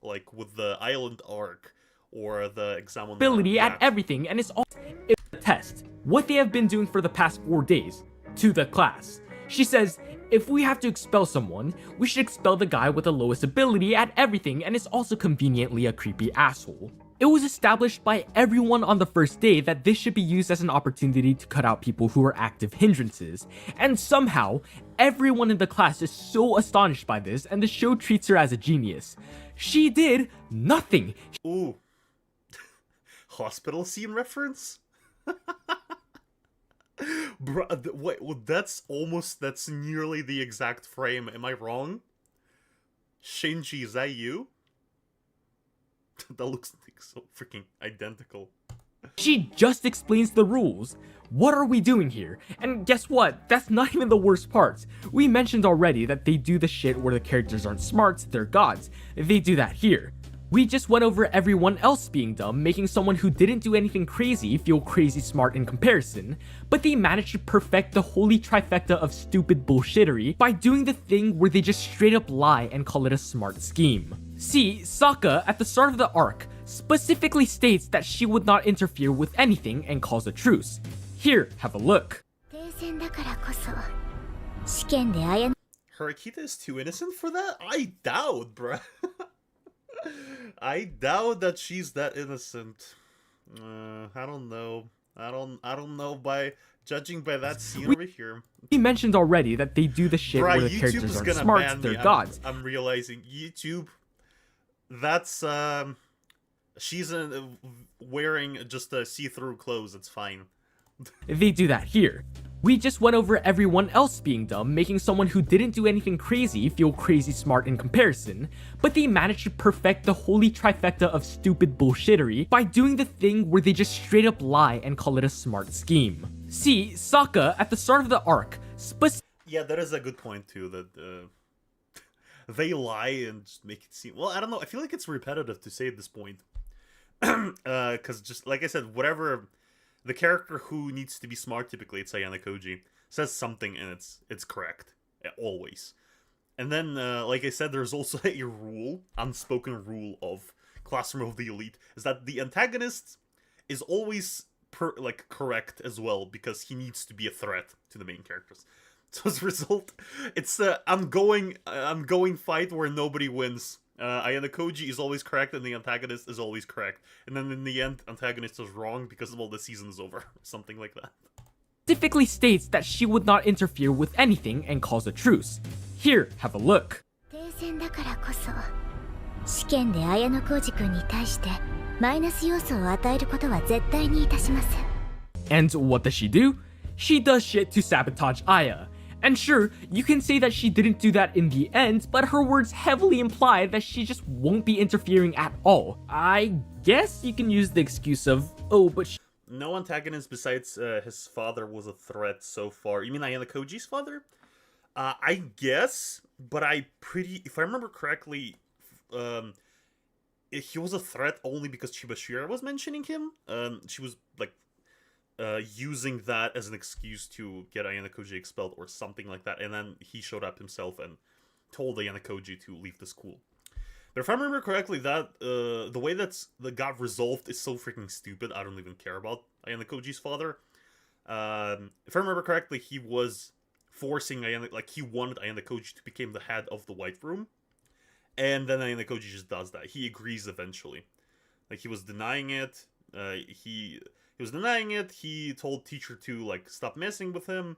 Like, with the island arc, or the exam on ability at everything, and it's all a test. What they have been doing for the past 4 days to the class. She says, if we have to expel someone, we should expel the guy with the lowest ability at everything, and is also conveniently a creepy asshole. It was established by everyone on the first day that this should be used as an opportunity to cut out people who are active hindrances, and somehow, everyone in the class is so astonished by this, and the show treats her as a genius. She did nothing. Ooh. Hospital scene reference? Bruh, wait, well, that's nearly the exact frame. Am I wrong? Shinji, is that you? That looks like so freaking identical. She just explains the rules. What are we doing here? And guess what? That's not even the worst part. We mentioned already that they do the shit where the characters aren't smart, they're gods. They do that here. We just went over everyone else being dumb, making someone who didn't do anything crazy feel crazy smart in comparison, but they managed to perfect the holy trifecta of stupid bullshittery by doing the thing where they just straight up lie and call it a smart scheme. See, Sokka, at the start of the arc, specifically states that she would not interfere with anything and calls a truce. Here, have a look. Harakita is too innocent for that? I doubt, bruh. I doubt that she's that innocent. I don't know. I don't know by judging by that scene over here. We mentioned already that they do the shit where the YouTube characters is aren't gonna smart, ban they're me. gods. I'm realizing YouTube. That's she's wearing just see-through clothes. It's fine. They do that here. We just went over everyone else being dumb, making someone who didn't do anything crazy feel crazy smart in comparison, but they managed to perfect the holy trifecta of stupid bullshittery by doing the thing where they just straight up lie and call it a smart scheme. See, Sokka, at the start of the arc, yeah, that is a good point too, that they lie and just make it seem... Well, I don't know, I feel like it's repetitive to say at this point. Because just, like I said, whatever... The character who needs to be smart, typically it's Ayanokoji, says something and it's correct. Always. And then, like I said, there's also a rule, unspoken rule of Classroom of the Elite, is that the antagonist is always, correct as well, because he needs to be a threat to the main characters. So as a result, it's an ongoing fight where nobody wins. Ayanokoji is always correct and the antagonist is always correct. And then in the end, antagonist is wrong because, well, the season is over. Something like that. Specifically states that she would not interfere with anything and calls a truce. Here, have a look. And what does she do? She does shit to sabotage Aya. And sure, you can say that she didn't do that in the end, but her words heavily imply that she just won't be interfering at all. I guess you can use the excuse of, oh, but no antagonist besides his father was a threat so far. You mean Ayanokoji's father? I guess, but if I remember correctly, he was a threat only because Chibashira was mentioning him. She was, like, using that as an excuse to get Ayanokoji expelled or something like that, and then he showed up himself and told Ayanokoji to leave the school. But if I remember correctly, that the way that got resolved is so freaking stupid. I don't even care about Ayanokoji's father. If I remember correctly, he was forcing he wanted Ayanokoji to become the head of the White Room, and then Ayanokoji just does that. He agrees eventually. Like, he was denying it. He was denying it. He told teacher to, like, stop messing with him.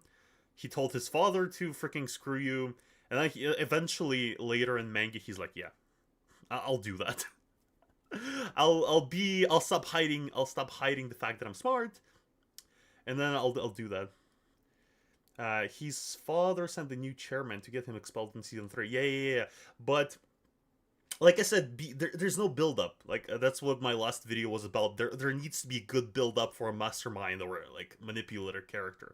He told his father to freaking screw you. And then eventually, later in manga, he's like, yeah, I'll do that. I'll stop hiding the fact that I'm smart. And then I'll do that. His father sent the new chairman to get him expelled in season 3. Yeah. But... like I said, there's no build-up. Like, that's what my last video was about. There needs to be a good build-up for a mastermind or, like, manipulator character.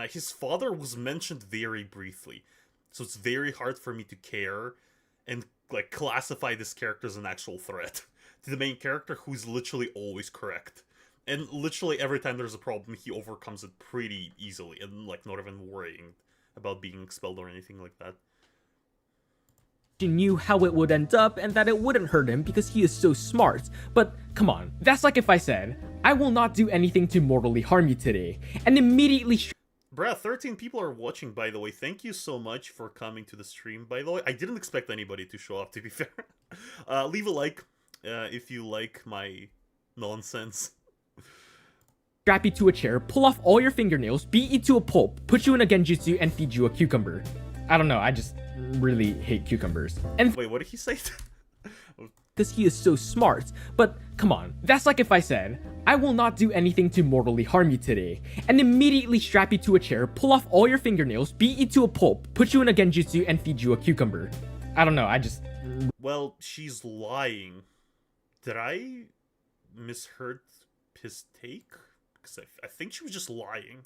His father was mentioned very briefly, so it's very hard for me to care and like classify this character as an actual threat to the main character, who's literally always correct. And literally every time there's a problem, he overcomes it pretty easily, and like not even worrying about being expelled or anything like that. She knew how it would end up and that it wouldn't hurt him because he is so smart. But come on, that's like if I said, I will not do anything to mortally harm you today, and immediately Bruh, 13 people are watching, by the way. Thank you so much for coming to the stream, by the way. I didn't expect anybody to show up, to be fair. Leave a like if you like my nonsense. strap you to a chair, pull off all your fingernails, beat you to a pulp, put you in a genjutsu, and feed you a cucumber. I don't know, I just really hate cucumbers. And wait, what did he say? because he is so smart. But come on, that's like if I said, I will not do anything to mortally harm you today, and immediately strap you to a chair, pull off all your fingernails, beat you to a pulp, put you in a genjutsu, and feed you a cucumber. I don't know, I just... Well, she's lying. Did I misheard his take? Because I think she was just lying.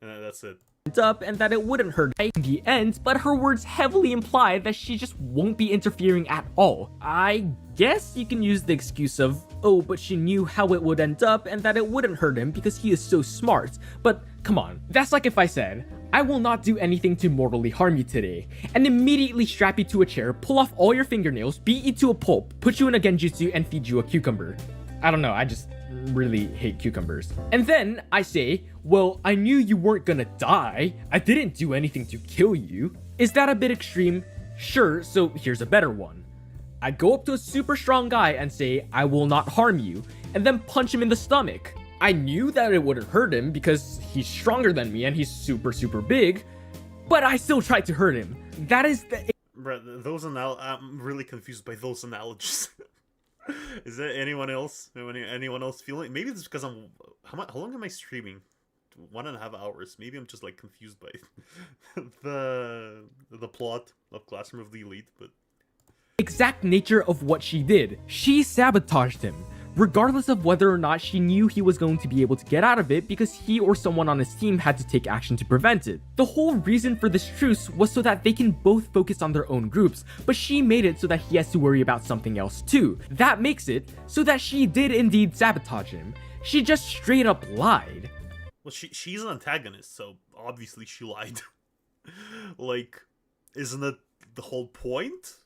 And that's it. Up and that it wouldn't hurt in the end, but her words heavily imply that she just won't be interfering at all. I guess you can use the excuse of, oh, but she knew how it would end up and that it wouldn't hurt him because he is so smart. But come on, that's like if I said, I will not do anything to mortally harm you today, and immediately strap you to a chair, pull off all your fingernails, beat you to a pulp, put you in a genjutsu, and feed you a cucumber. I don't know, I just really hate cucumbers. And then I say, well, I knew you weren't gonna die. I didn't do anything to kill you. Is that a bit extreme? Sure, so here's a better one. I go up to a super strong guy and say, I will not harm you, and then punch him in the stomach. I knew that it wouldn't hurt him because he's stronger than me and he's super big, but I still tried to hurt him. That is the... Bruh, I'm really confused by those analogies. Is there anyone else? Anyone else feeling? Maybe it's because I'm... How long am I streaming? 1.5 hours. Maybe I'm just like confused by the plot of Classroom of the Elite, but... exact nature of what she did. She sabotaged him, regardless of whether or not she knew he was going to be able to get out of it because he or someone on his team had to take action to prevent it. The whole reason for this truce was so that they can both focus on their own groups, but she made it so that he has to worry about something else too. That makes it so that she did indeed sabotage him. She just straight up lied. Well, she's an antagonist, so obviously she lied. Like, isn't it the whole point?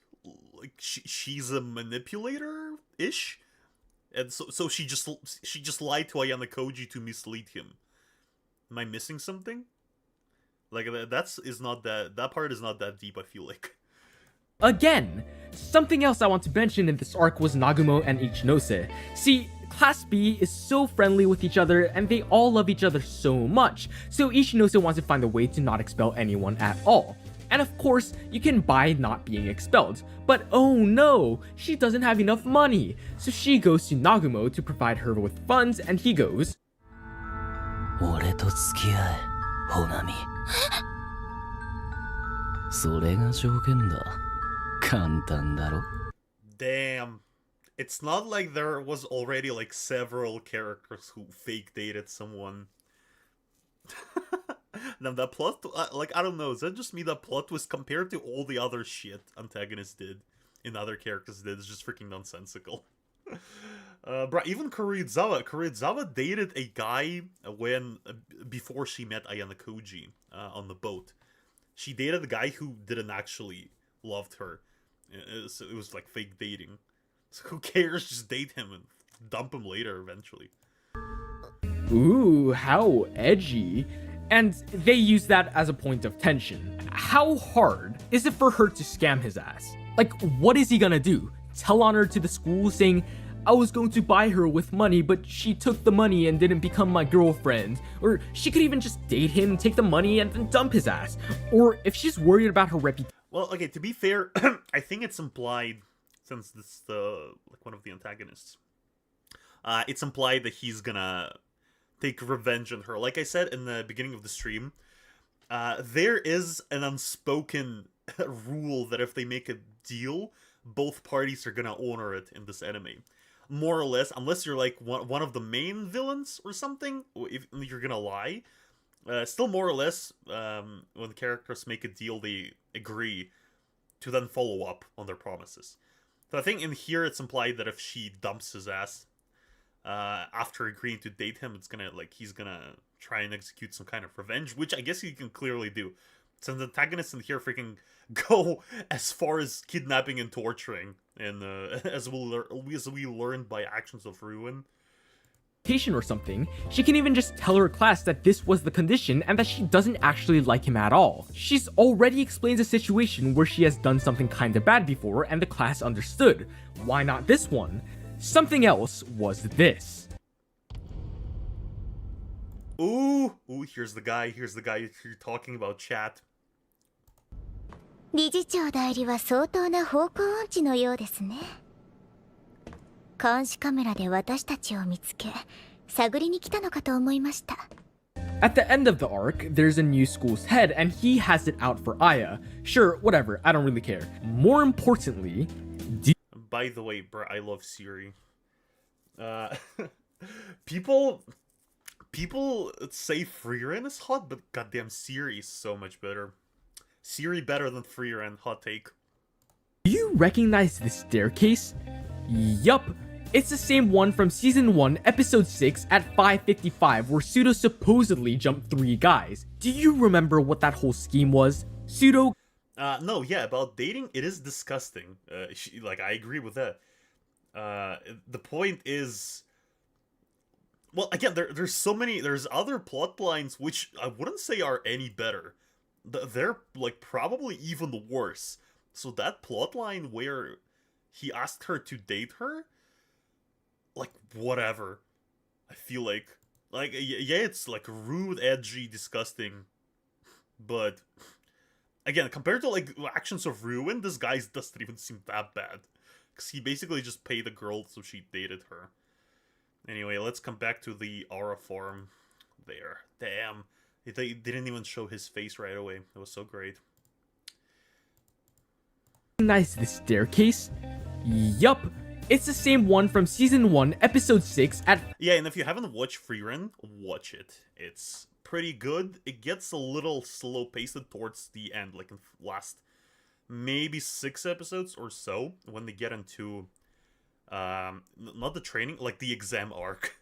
Like, she's a manipulator-ish? And so she just lied to Ayanokoji to mislead him. Am I missing something? Like, that part is not that deep, I feel like. Again, something else I want to mention in this arc was Nagumo and Ichinose. See, Class B is so friendly with each other and they all love each other so much, so Ichinose wants to find a way to not expel anyone at all. And of course, you can buy not being expelled, but oh no, she doesn't have enough money, so she goes to Nagumo to provide her with funds and he goes, 俺と付き合え、ほなみ。それが条件だ。簡単だろ。 Damn. It's not like there was already like several characters who fake dated someone. Now that plot, like, I don't know, is that just me? That plot twist compared to all the other shit antagonists did and other characters did is just freaking nonsensical. Bruh, even Kuroizawa dated a guy before she met Ayanokoji on the boat. She dated a guy who didn't actually loved her. So it was like fake dating. So who cares? Just date him and dump him later eventually. ooh, how edgy. And they use that as a point of tension. How hard is it for her to scam his ass? Like, what is he gonna do? Tell on her to the school saying, I was going to buy her with money, but she took the money and didn't become my girlfriend. Or she could even just date him, take the money, and then dump his ass. Or if she's worried about her reputation. Well, okay, to be fair, I think it's implied, since this is like one of the antagonists, it's implied that he's gonna take revenge on her. Like I said in the beginning of the stream, there is an unspoken rule that if they make a deal, both parties are gonna honor it in this anime. More or less, unless you're like one of the main villains or something, if you're gonna lie. Still more or less, when the characters make a deal, they agree to then follow up on their promises. So I think in here it's implied that if she dumps his ass after agreeing to date him, it's gonna, like, he's gonna try and execute some kind of revenge, which I guess he can clearly do. Since the antagonists in here freaking go as far as kidnapping and torturing, and as we learned by actions of Ruin. Or something, she can even just tell her class that this was the condition and that she doesn't actually like him at all. She's already explained a situation where she has done something kinda bad before and the class understood. Why not this one? Something else was this. Ooh, here's the guy you're talking about, chat. 理事長代理は相当な方向音痴のようですね。監視カメラで私たちを見つけ、探りに来たのかと思いました。At the end of the arc, there's a new school's head and he has it out for Aya. Sure, whatever, I don't really care. More importantly, by the way, bro, I love Siri. People say Freeren is hot, but goddamn Siri is so much better. Siri better than Freeren, hot take. Do you recognize this staircase? Yup, it's the same one from Season 1, Episode 6 at 5:55 where Pseudo supposedly jumped 3 guys. Do you remember what that whole scheme was? Pseudo... No, yeah, about dating, it is disgusting. I agree with that. The point is... Well, again, there's other plot lines which I wouldn't say are any better. They're, like, probably even worse. So that plot line where he asked her to date her, like, whatever. I feel like yeah, it's, like, rude, edgy, disgusting. But, again, compared to, like, actions of Ruin, this guy doesn't even seem that bad. Because he basically just paid the girl so she dated her. Anyway, let's come back to the Aura farm. There. Damn. They didn't even show his face right away. It was so great. Recognize this staircase? Yup, it's the same one from Season 1, Episode 6 at... Yeah, and if you haven't watched Freeren, watch it. It's pretty good. It gets a little slow-paced towards the end, like in last maybe 6 episodes or so, when they get into... not the training, like the exam arc.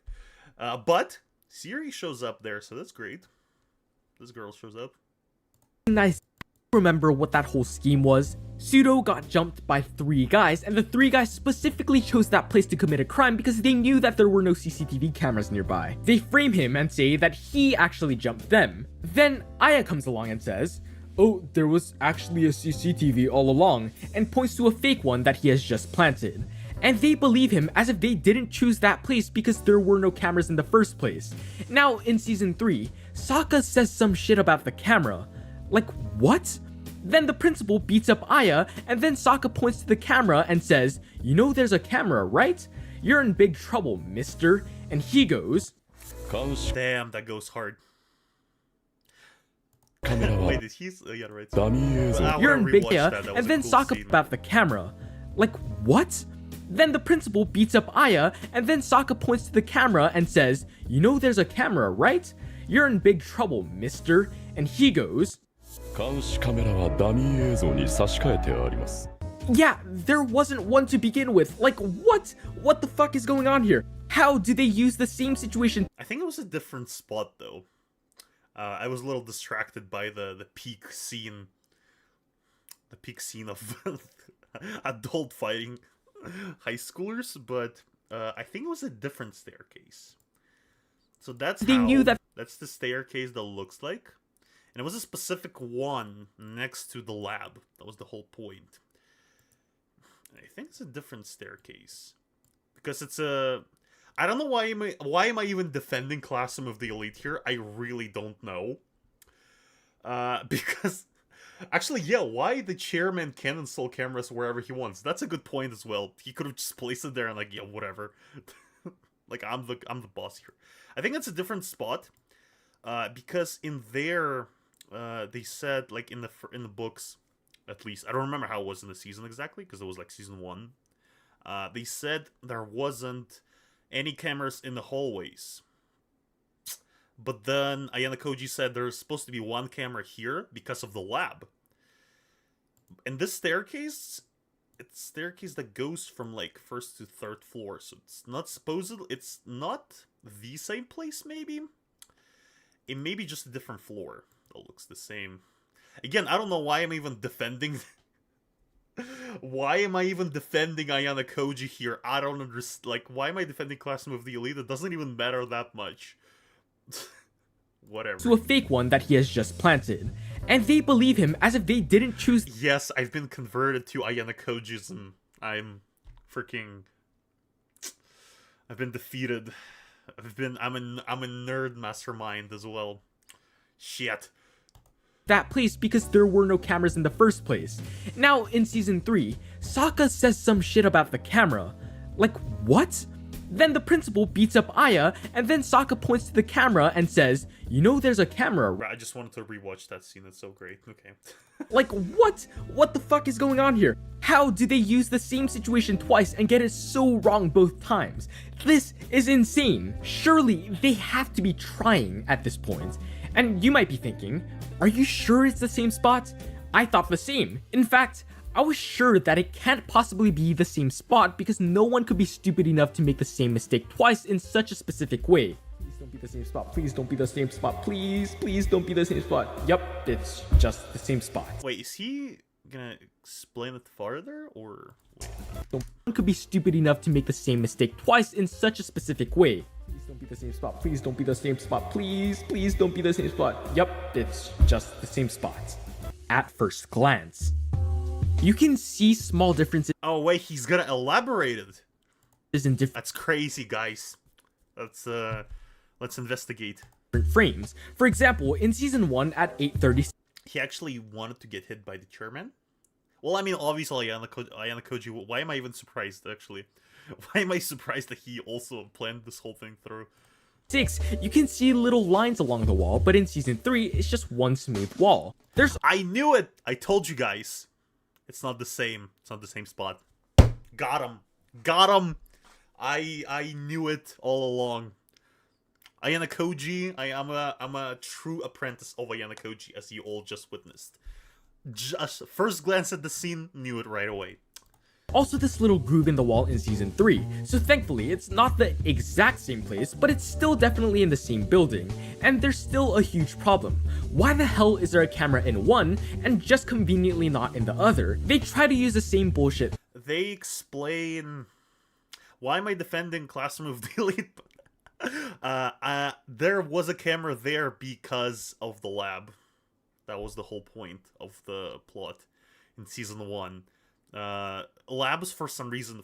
But Siri shows up there, so that's great. This girl shows up. Nice. Remember what that whole scheme was? Pseudo got jumped by 3 guys, and the 3 guys specifically chose that place to commit a crime because they knew that there were no CCTV cameras nearby. They frame him and say that he actually jumped them. Then Aya comes along and says, "Oh, there was actually a CCTV all along," and points to a fake one that he has just planted. And they believe him as if they didn't choose that place because there were no cameras in the first place. Now, in Season 3, Sokka says some shit about the camera. Like, what? Then the principal beats up Aya, and then Sokka points to the camera and says, "You know there's a camera, right? You're in big trouble, mister." And he goes... Damn, that goes hard. Wait, did he... yeah, right. You're in big trouble, and then Sokka about the camera. Like, what? Then the principal beats up Aya, and then Sokka points to the camera and says, "You know there's a camera, right? You're in big trouble, mister." And he goes... Yeah, there wasn't one to begin with. Like, what? What the fuck is going on here? How do they use the same situation? I think it was a different spot, though. I was a little distracted by the peak scene. The peak scene of adult fighting high schoolers, but I think it was a different staircase. So that's that's the staircase that looks like. And it was a specific one next to the lab. That was the whole point. I think it's a different staircase. Because it's a... I don't know why am I even defending Classroom of the Elite here. I really don't know. Because... Actually, yeah, why the chairman can install cameras wherever he wants? That's a good point as well. He could have just placed it there and like, yeah, whatever. Like, I'm the boss here. I think that's a different spot. Because in there... they said, like, in the books, at least, I don't remember how it was in the season exactly, because it was, like, Season 1. They said there wasn't any cameras in the hallways. but then Ayanokoji said there's supposed to be one camera here because of the lab. And this staircase, it's a staircase that goes from like first to third floor, so it's not the same place. Maybe it may be just a different floor that looks the same. Again, I don't know why I'm even defending. Why am I even defending Ayanokoji here? I don't understand. Like, why am I defending Classroom of the Elite? It doesn't even matter that much. Whatever. To a fake one that he has just planted. And they believe him as if they didn't choose. Yes, I've been converted to Ayanokojiism. I've been defeated. I'm a nerd mastermind as well. Shit. That place because there were no cameras in the first place. Now, in Season 3, Sokka says some shit about the camera. Like, what? Then the principal beats up Aya, and then Sokka points to the camera and says, "You know there's a camera." I just wanted to rewatch that scene, it's so great. Okay. Like, what? What the fuck is going on here? How do they use the same situation twice and get it so wrong both times? This is insane. Surely, they have to be trying at this point. And you might be thinking, are you sure it's the same spot? I thought the same. In fact, I was sure that it can't possibly be the same spot because no one could be stupid enough to make the same mistake twice in such a specific way. Please don't be the same spot. Please don't be the same spot. Please don't be the same spot. Yup, it's just the same spot. Wait, is he gonna explain it farther, or... No one could be stupid enough to make the same mistake twice in such a specific way. Please don't be the same spot. Please don't be the same spot. Please don't be the same spot. Yup, it's just the same spot. At first glance, you can see small differences. Oh wait, he's gonna elaborate it. In different That's crazy, guys. Let's investigate. frames. For example, in Season 1 at 8:30. He actually wanted to get hit by the chairman? Well, I mean, obviously, Ayanokoji, why am I even surprised, actually? Why am I surprised that he also planned this whole thing through? 6, you can see little lines along the wall, but in Season 3, it's just one smooth wall. I knew it! I told you guys. It's not the same. It's not the same spot. Got him. Got him! I knew it all along. Ayanokoji, I'm a true apprentice of Ayanokoji, as you all just witnessed. Just first glance at the scene, knew it right away. Also this little groove in the wall in Season 3, so thankfully it's not the exact same place, but it's still definitely in the same building, and there's still a huge problem. Why the hell is there a camera in one, and just conveniently not in the other? They try to use the same bullshit. They explain... Why am I defending Classroom of the Elite? There was a camera there because of the lab. That was the whole point of the plot in Season 1. Labs, for some reason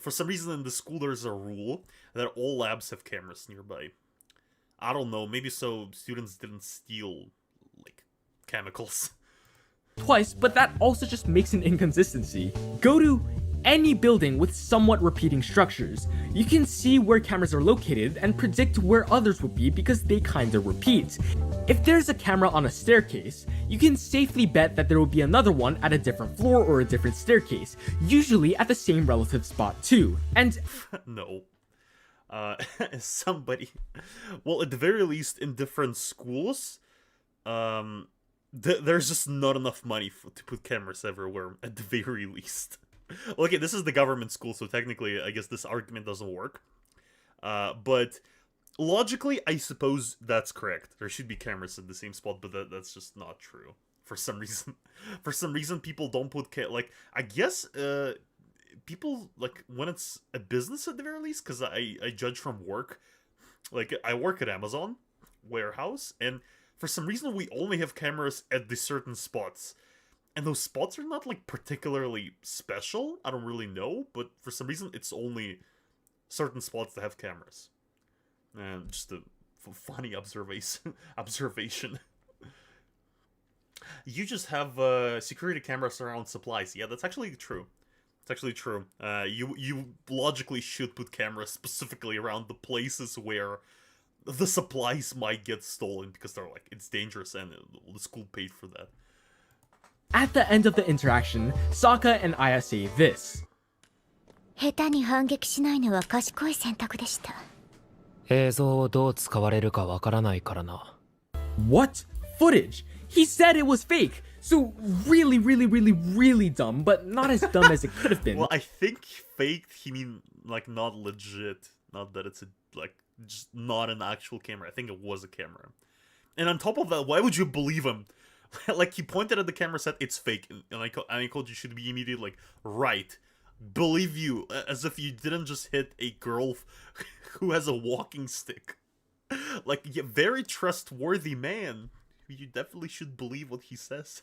in the school there's a rule that all labs have cameras nearby. I don't know, maybe so students didn't steal, like, chemicals. Twice, but that also just makes an inconsistency. Go to any building with somewhat repeating structures. You can see where cameras are located and predict where others would be because they kinda repeat. If there's a camera on a staircase, you can safely bet that there will be another one at a different floor or a different staircase, usually at the same relative spot too. And no. Somebody... Well, at the very least, in different schools, there's just not enough money to put cameras everywhere, at the very least. Okay, this is the government school, so technically, I guess this argument doesn't work. But logically, I suppose that's correct. There should be cameras in the same spot, but that's just not true. For some reason. For some reason, people don't put... Like, I guess, people, like, when it's a business at the very least, because I judge from work. Like, I work at Amazon warehouse, and for some reason, we only have cameras at the certain spots. And those spots are not, like, particularly special. I don't really know, but for some reason, it's only certain spots that have cameras. And just a funny observation. You just have security cameras around supplies. Yeah, that's actually true. It's actually true. You logically should put cameras specifically around the places where the supplies might get stolen because they're like, it's dangerous and the school paid for that. At the end of the interaction, Sokka and Aya say this. 下手に反撃しないのは賢い選択でした。映像をどう使われるかわからないからな。What footage? He said it was fake. So really, really, really, really dumb, but not as dumb as it could have been. Well, I think faked, he mean, like, not legit. Not that it's, just not an actual camera. I think it was a camera. And on top of that, why would you believe him? Like, he pointed at the camera, said, it's fake. And Ayanokoji should be immediately like, right. Believe you. As if you didn't just hit a girl who has a walking stick. Like, yeah, very trustworthy man. You definitely should believe what he says.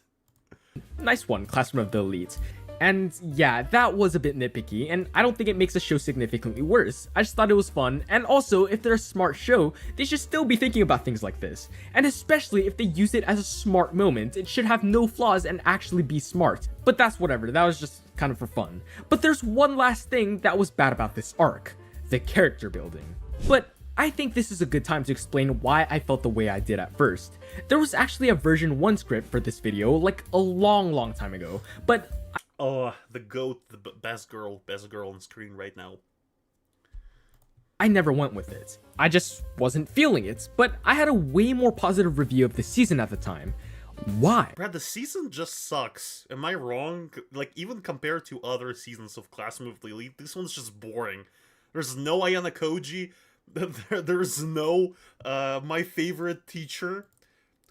Nice one, Classroom of the Elite. And yeah, that was a bit nitpicky, and I don't think it makes the show significantly worse. I just thought it was fun, and also, if they're a smart show, they should still be thinking about things like this. And especially if they use it as a smart moment, it should have no flaws and actually be smart. But that's whatever, that was just kind of for fun. But there's one last thing that was bad about this arc: the character building. But I think this is a good time to explain why I felt the way I did at first. There was actually a version 1 script for this video, like a long time ago, but oh, the GOAT, the best girl on screen right now. I never went with it. I just wasn't feeling it, but I had a way more positive review of the season at the time. Why? Brad, the season just sucks. Am I wrong? Like, even compared to other seasons of Classroom of the Elite, this one's just boring. There's no Ayanokoji. There's no my favorite teacher,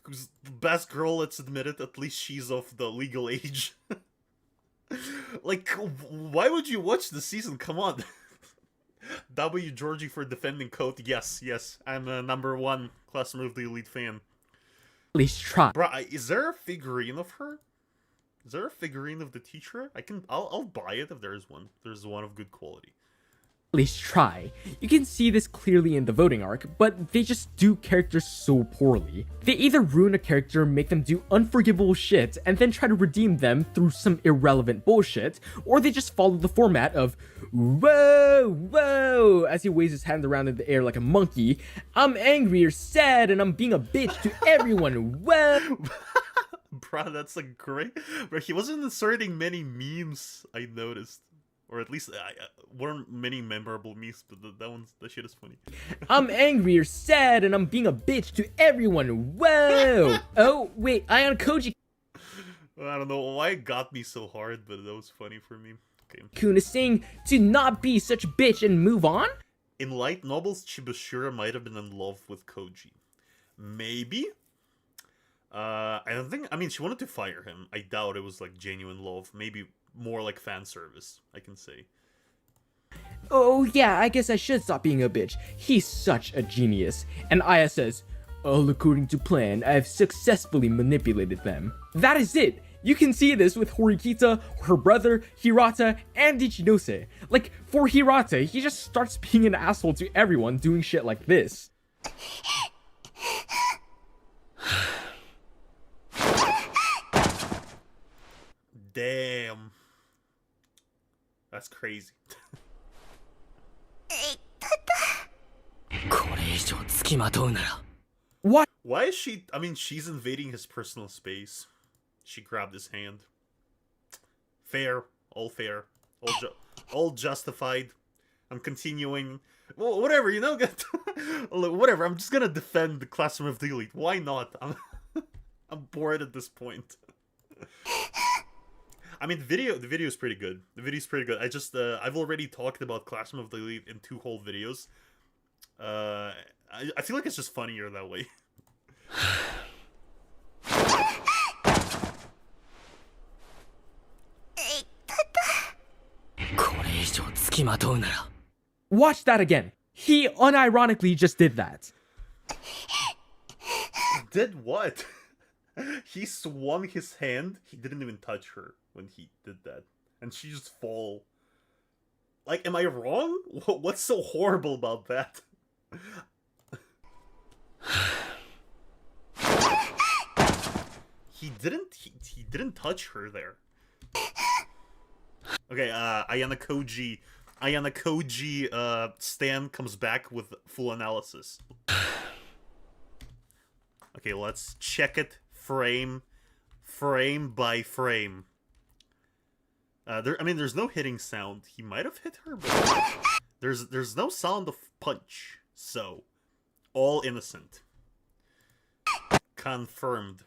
who's the best girl, let's admit it. At least she's of the legal age. Like, why would you watch the season? Come on. NoahBoahCoah's for defending Code. Yes, I'm a #1 Classroom of the Elite fan. At least try. Bruh, is there a figurine of her? Is there a figurine of the teacher? I'll buy it if there's one. There's one of good quality. At least try. You can see this clearly in the voting arc, but they just do characters so poorly. They either ruin a character, make them do unforgivable shit, and then try to redeem them through some irrelevant bullshit, or they just follow the format of whoa, as he waves his hand around in the air like a monkey. I'm angry or sad and I'm being a bitch to everyone, whoa. Bruh, that's a great... Bruh, he wasn't inserting many memes, I noticed. Or at least, weren't many memorable memes, but that shit is funny. I'm angry or sad and I'm being a bitch to everyone, whoa! Oh, wait, Ayanokoji I don't know why it got me so hard, but that was funny for me. Okay. Kun is saying to not be such a bitch and move on? In light novels, Chibashura might have been in love with Koji. Maybe? I don't think... I mean, she wanted to fire him. I doubt it was, like, genuine love. Maybe more like fan service, I can say. Oh yeah, I guess I should stop being a bitch. He's such a genius. And Aya says, all according to plan, I have successfully manipulated them. That is it! You can see this with Horikita, her brother, Hirata, and Ichinose. Like, for Hirata, he just starts being an asshole to everyone doing shit like this. Damn. That's crazy. What? Why is she... I mean, she's invading his personal space. She grabbed his hand. Fair. All fair. All justified. I'm continuing. Well, whatever, you know? Whatever, I'm just gonna defend the Classroom of the Elite. Why not? I'm bored at this point. I mean, the video is pretty good. The video's pretty good. I just, I've already talked about Classroom of the Elite in 2 whole videos. I feel like it's just funnier that way. Watch that again. He unironically just did that. Did what? He swung his hand. He didn't even touch her when he did that. And she just fall. Like, am I wrong? What's so horrible about that? He didn't touch her there. Okay, Ayanokoji Stan comes back with full analysis. Okay, let's check it frame by frame. There's no hitting sound. He might have hit her, but there's no sound of punch. So, all innocent. Confirmed.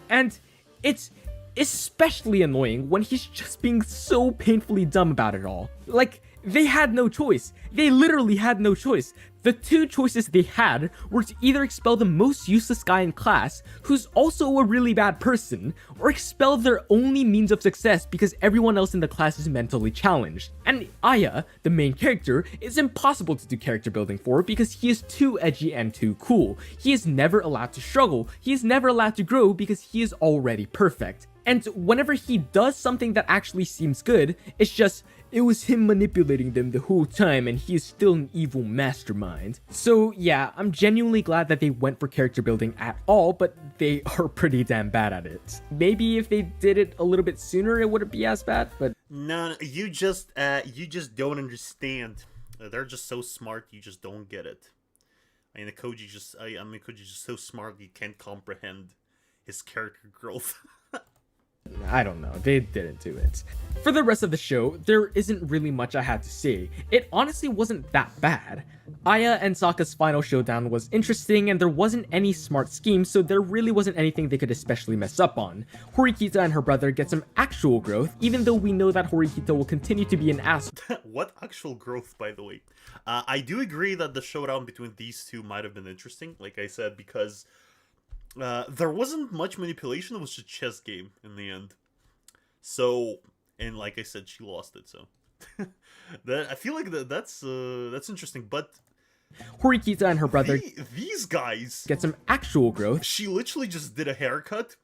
And it's especially annoying when he's just being so painfully dumb about it all. Like, they had no choice. They literally had no choice. The two choices they had were to either expel the most useless guy in class, who's also a really bad person, or expel their only means of success because everyone else in the class is mentally challenged. And Aya, the main character, is impossible to do character building for because he is too edgy and too cool. He is never allowed to struggle. He is never allowed to grow because he is already perfect. And whenever he does something that actually seems good, it's just, it was him manipulating them the whole time and he is still an evil mastermind. So yeah, I'm genuinely glad that they went for character building at all, but they are pretty damn bad at it. Maybe if they did it a little bit sooner, it wouldn't be as bad, but... No, you just don't understand. They're just so smart, you just don't get it. Ayanokoji just so smart, you can't comprehend his character growth. I don't know, they didn't do it. For the rest of the show, there isn't really much I had to say. It honestly wasn't that bad. Aya and Sokka's final showdown was interesting and there wasn't any smart scheme, so there really wasn't anything they could especially mess up on. Horikita and her brother get some actual growth, even though we know that Horikita will continue to be an ass. What actual growth, by the way? I do agree that the showdown between these two might have been interesting, like I said, because there wasn't much manipulation, it was just a chess game in the end. So, and like I said, she lost it, so... I feel like that's interesting, but... Horikita and her brother... These guys... get some actual growth. She literally just did a haircut,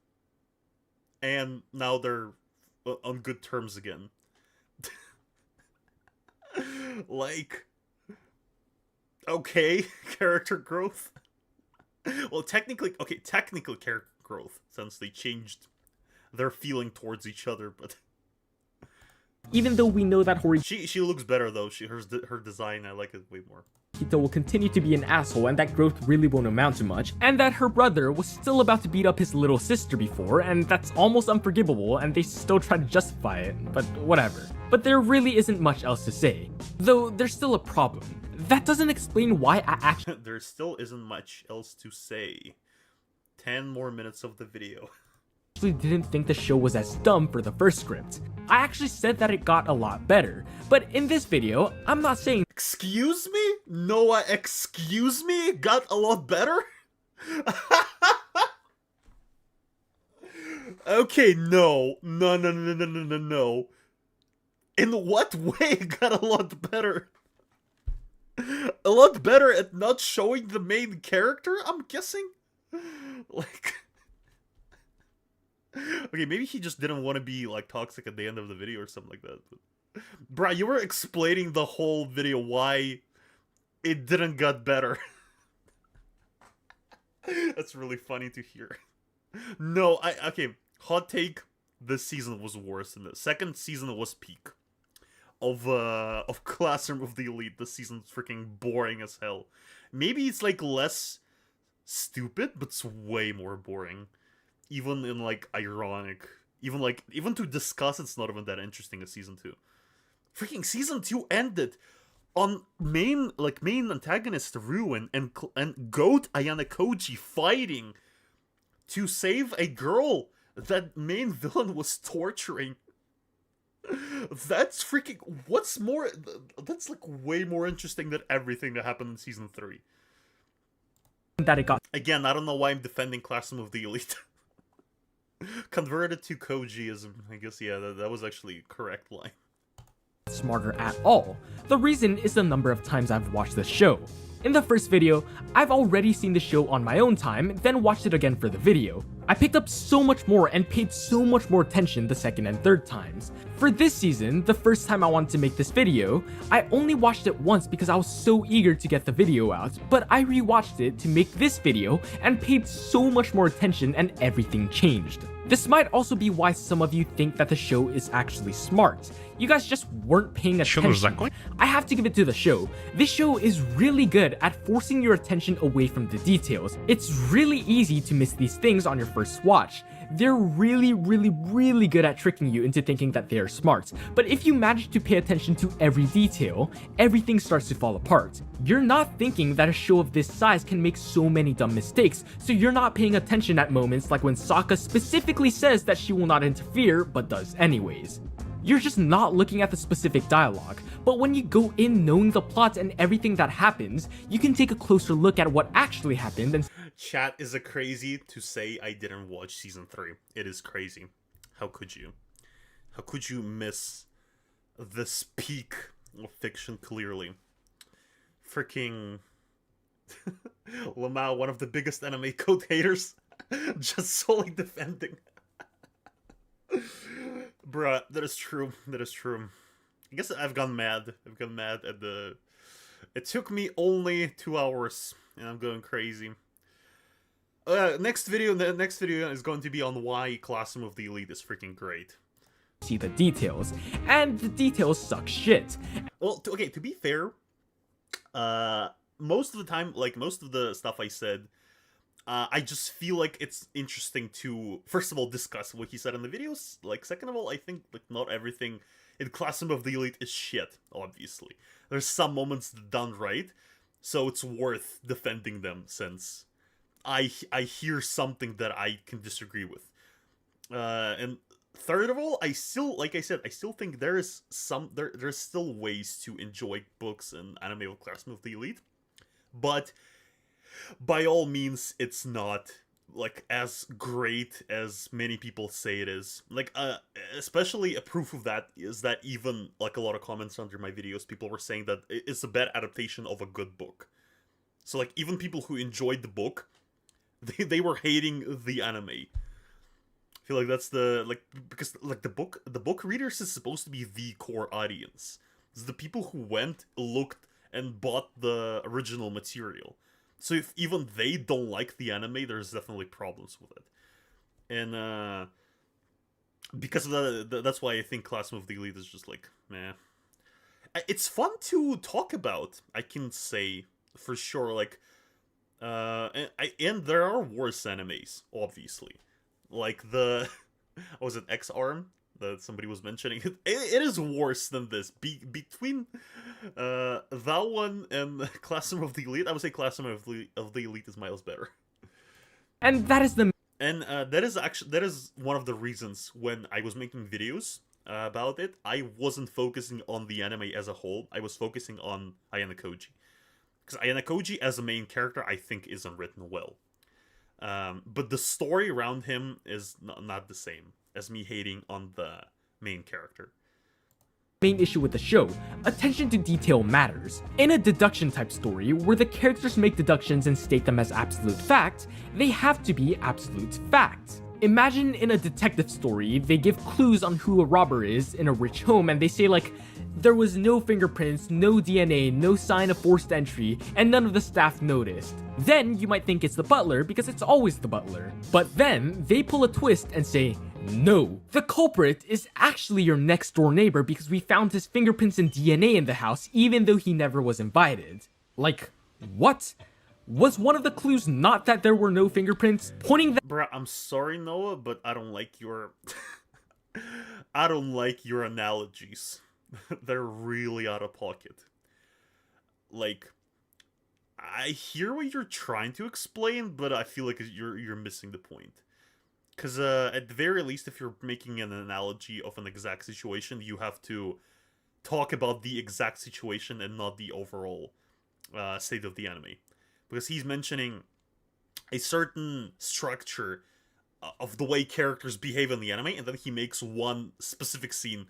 and now they're on good terms again. Like... Okay, character growth. Well, technically character growth, since they changed their feeling towards each other, but... Even though we know that Horikita She looks better, though. Her design, I like it way more. will continue to be an asshole and that growth really won't amount to much, and that her brother was still about to beat up his little sister before, and that's almost unforgivable, and they still try to justify it, but whatever. But there really isn't much else to say. Though, there's still a problem. That doesn't explain why I actually... There still isn't much else to say. 10 more minutes of the video. Didn't think the show was as dumb for the first script. I actually said that it got a lot better, but in this video, I'm not saying... Excuse me? Noah, excuse me? Got a lot better? Okay, no. No. In what way it got a lot better? A lot better at not showing the main character, I'm guessing? Like... Okay, maybe he just didn't want to be, like, toxic at the end of the video or something like that. But... Bruh, you were explaining the whole video why it didn't get better. That's really funny to hear. No, okay, hot take, this season was worse than the second season was peak. Of Classroom of the Elite, this season's freaking boring as hell. Maybe it's, like, less stupid, but it's way more boring. Even in, like, ironic. Even to discuss, it's not even that interesting as Season 2. Freaking Season 2 ended on main antagonist Ruin and Goat Ayanokoji fighting to save a girl that main villain was torturing. That's freaking... What's more... That's, like, way more interesting than everything that happened in Season 3. that it got... Again, I don't know why I'm defending Classroom of the Elite. Converted to Kojiism. I guess, yeah, that was actually a correct line. Smarter at all. The reason is the number of times I've watched the show. In the first video, I've already seen the show on my own time, then watched it again for the video. I picked up so much more and paid so much more attention the second and third times. For this season, the first time I wanted to make this video, I only watched it once because I was so eager to get the video out, but I rewatched it to make this video and paid so much more attention and everything changed. This might also be why some of you think that the show is actually smart. You guys just weren't paying attention. I have to give it to the show. This show is really good at forcing your attention away from the details. It's really easy to miss these things on your first watch. They're really, really, really good at tricking you into thinking that they are smart, but if you manage to pay attention to every detail, everything starts to fall apart. You're not thinking that a show of this size can make so many dumb mistakes, so you're not paying attention at moments like when Sokka specifically says that she will not interfere, but does anyways. You're just not looking at the specific dialogue, but when you go in knowing the plot and everything that happens, you can take a closer look at what actually happened and Chat, is it crazy to say I didn't watch season 3? It is crazy. How could you? How could you miss this peak of fiction clearly? Freaking Lamau, one of the biggest anime code haters, just solely defending. Bruh, that is true. That is true. I guess I've gone mad. I've gone mad at the... It took me only 2 hours, and I'm going crazy. The next video is going to be on why Classroom of the Elite is freaking great. see the details, and the details suck shit. Well, okay, to be fair, most of the time, like, most of the stuff I said, I just feel like it's interesting to, first of all, discuss what he said in the videos. Like, second of all, I think, like, not everything in Classroom of the Elite is shit, obviously. There's some moments done right, so it's worth defending them, since I hear something that I can disagree with. And third of all, I still, like I said, I still think there's still ways to enjoy books and anime of Classroom of the Elite, but by all means, it's not like as great as many people say it is. Like, especially a proof of that is that even like a lot of comments under my videos, people were saying that it's a bad adaptation of a good book. So like even people who enjoyed the book, they were hating the anime. I feel like that's the, like, because like the book readers is supposed to be the core audience. It's the people who went, looked, and bought the original material. So if even they don't like the anime, there's definitely problems with it. And because of that, that's why I think Classroom of the Elite is just like, meh. It's fun to talk about, I can say for sure. Like, and there are worse animes, obviously. Like the, was it X-Arm that somebody was mentioning? It is worse than this. Between that one and Classroom of the Elite, I would say Classroom of the Elite is miles better. And that is the... And that is one of the reasons when I was making videos about it, I wasn't focusing on the anime as a whole. I was focusing on Ayanokoji. Because Ayanokoji as a main character, I think, isn't written well. But the story around him is not the same as me hating on the main character. Main issue with the show, attention to detail matters. In a deduction type story, where the characters make deductions and state them as absolute fact, they have to be absolute fact. Imagine in a detective story, they give clues on who a robber is in a rich home, and they say like, there was no fingerprints, no DNA, no sign of forced entry, and none of the staff noticed. Then you might think it's the butler because it's always the butler. But then they pull a twist and say, no, the culprit is actually your next door neighbor because we found his fingerprints and DNA in the house even though he never was invited. Like, what? Was one of the clues not that there were no fingerprints, pointing that— Bruh, I'm sorry, Noah, but I don't like your... I don't like your analogies. They're really out of pocket. Like, I hear what you're trying to explain, but I feel like you're missing the point. Because at the very least, if you're making an analogy of an exact situation, you have to talk about the exact situation and not the overall state of the anime. Because he's mentioning a certain structure of the way characters behave in the anime, and then he makes one specific scene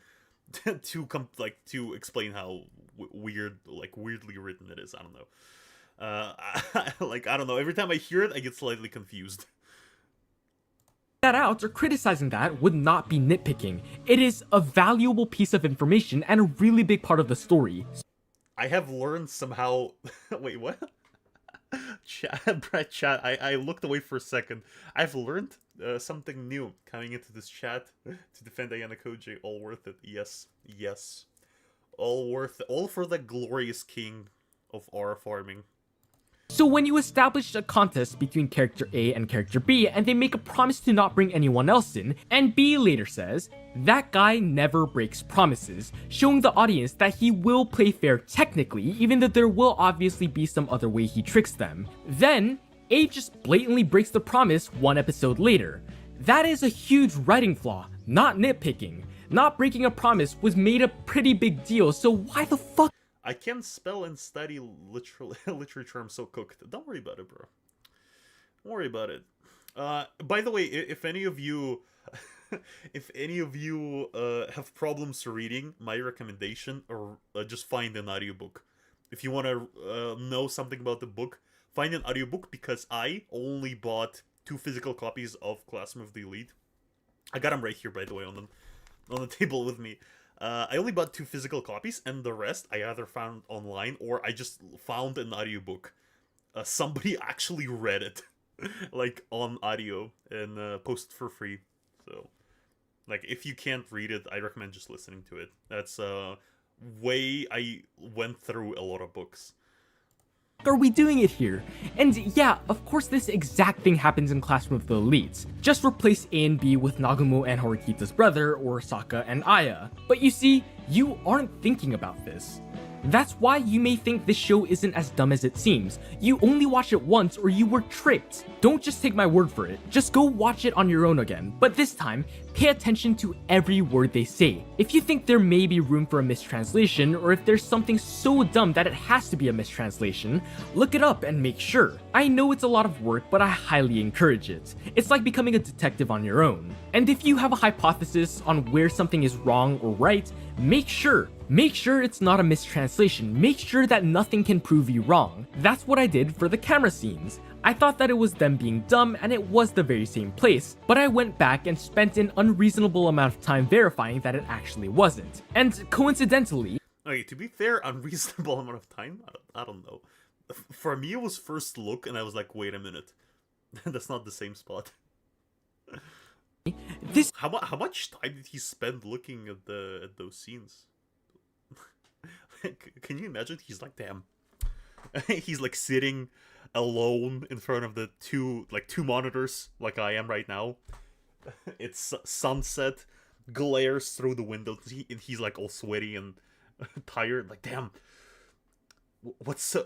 to explain how weirdly written it is. I don't know. Like, I don't know. Every time I hear it, I get slightly confused. that out or criticizing that would not be nitpicking. It is a valuable piece of information and a really big part of the story. I have learned somehow... Wait, what? Chat, I looked away for a second. I've learned something new coming into this chat to defend Ayanokoji. All worth it. Yes. All worth it. All for the glorious king of our farming. So when you establish a contest between character A and character B and they make a promise to not bring anyone else in, and B later says, that guy never breaks promises, showing the audience that he will play fair technically, even though there will obviously be some other way he tricks them. Then, A just blatantly breaks the promise one episode later. That is a huge writing flaw, not nitpicking. Not breaking a promise was made a pretty big deal, so why the fuck? I can't spell and study literature. I'm so cooked. Don't worry about it, bro. Don't worry about it. By the way, if any of you, have problems reading, my recommendation, or just find an audiobook. If you want to know something about the book, find an audiobook, because I only bought 2 physical copies of Classroom of the Elite. I got them right here, by the way, on the table with me. I only bought 2 physical copies, and the rest I either found online or I just found an audiobook. Somebody actually read it, like, on audio, and posted for free. So, like, if you can't read it, I recommend just listening to it. That's way I went through a lot of books. Are we doing it here? And yeah, of course this exact thing happens in Classroom of the Elites. Just replace A and B with Nagumo and Horikita's brother, or Sokka and Aya. But you see, you aren't thinking about this. That's why you may think this show isn't as dumb as it seems. You only watch it once or you were tricked. Don't just take my word for it, just go watch it on your own again. But this time, pay attention to every word they say. If you think there may be room for a mistranslation, or if there's something so dumb that it has to be a mistranslation, look it up and make sure. I know it's a lot of work, but I highly encourage it. It's like becoming a detective on your own. And if you have a hypothesis on where something is wrong or right, make sure it's not a mistranslation. Make sure that nothing can prove you wrong. That's what I did for the camera scenes. I thought that it was them being dumb and it was the very same place, but I went back and spent an unreasonable amount of time verifying that it actually wasn't. And coincidentally... Okay, to be fair, unreasonable amount of time? I don't know. For me, it was first look, and I was like, wait a minute. That's not the same spot. How much time did he spend looking at those scenes? Can you imagine? He's like, damn. He's like sitting alone in front of the two monitors, like I am right now. It's sunset, glares through the window, and he's like all sweaty and tired. Like, damn. What's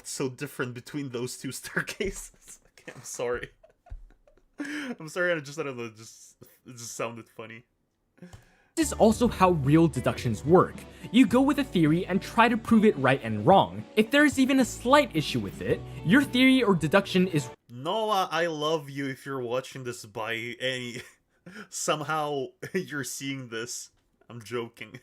so different between those 2 staircases? Okay, I'm sorry. I'm sorry. I don't know. It just sounded funny. This is also how real deductions work. You go with a theory and try to prove it right and wrong. If there is even a slight issue with it, your theory or deduction is... Noah, I love you if you're watching this by any... Somehow you're seeing this. I'm joking.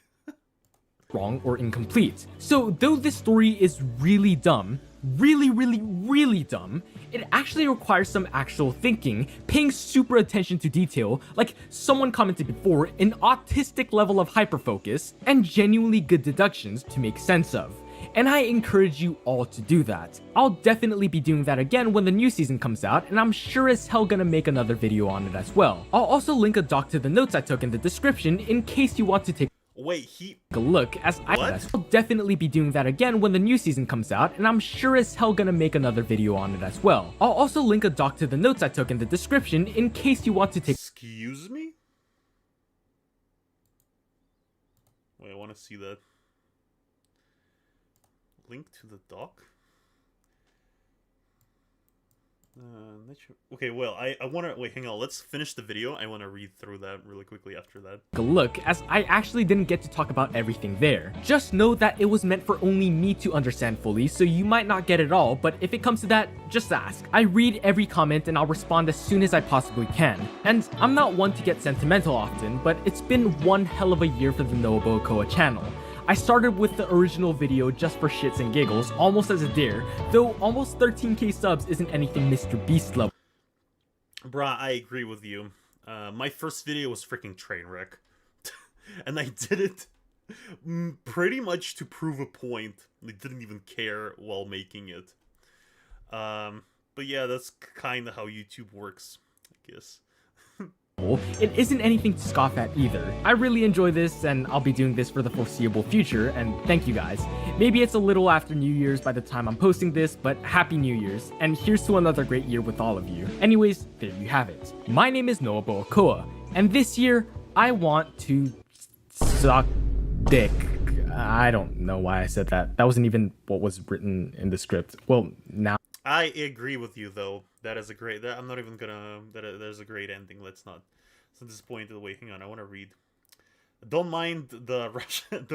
wrong or incomplete. So though this story is really dumb, really dumb, it actually requires some actual thinking, paying super attention to detail, like someone commented before, an autistic level of hyperfocus, and genuinely good deductions to make sense of. And I encourage you all to do that. I'll definitely be doing that again when the new season comes out, and I'm sure as hell gonna make another video on it as well. I'll also link a doc to the notes I took in the description in case you want to take a look, as I'll definitely be doing that again when the new season comes out, and I'm sure as hell gonna make another video on it as well. I'll also link a doc to the notes I took in the description in case you want to take... Excuse me? Wait, I want to see that. Link to the doc? Okay, well, I want to... Wait, hang on. Let's finish the video. I want to read through that really quickly after that. Look, as I actually didn't get to talk about everything there. Just know that it was meant for only me to understand fully, so you might not get it all, but if it comes to that, just ask. I read every comment and I'll respond as soon as I possibly can. And I'm not one to get sentimental often, but it's been one hell of a year for the NoahBoahCoah channel. I started with the original video just for shits and giggles, almost as a dare, though almost 13k subs isn't anything Mr. Beast level. Bruh, I agree with you. My first video was freaking Trainwreck. And I did it pretty much to prove a point. I didn't even care while making it. But yeah, that's kind of how YouTube works, I guess. it isn't anything to scoff at either. I really enjoy this, and I'll be doing this for the foreseeable future, and thank you guys. Maybe it's a little after New Year's by the time I'm posting this, but Happy New Year's, and here's to another great year with all of you. Anyways, there you have it. My name is NoahBoahCoah, and this year, I want to suck dick. I don't know why I said that. That wasn't even what was written in the script. Well, now... I agree with you, though. That is a great... I'm not even gonna... That is a great ending. Let's not disappoint the way. Hang on, I want to read. Don't mind the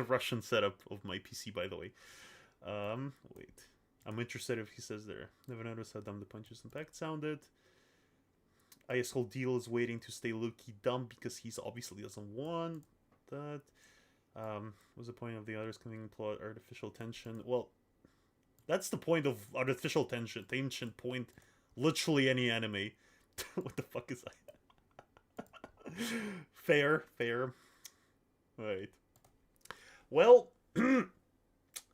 Russian setup of my PC, by the way. Wait. I'm interested if he says there. Never noticed how dumb the Punches Impact sounded. ISO Deal is waiting to stay low-key dumb because he's obviously doesn't want that. What's the point of the others coming plot? Artificial tension. Well, that's the point of artificial tension. Tension point. Literally any anime. What the fuck is that? Fair. Right. Well,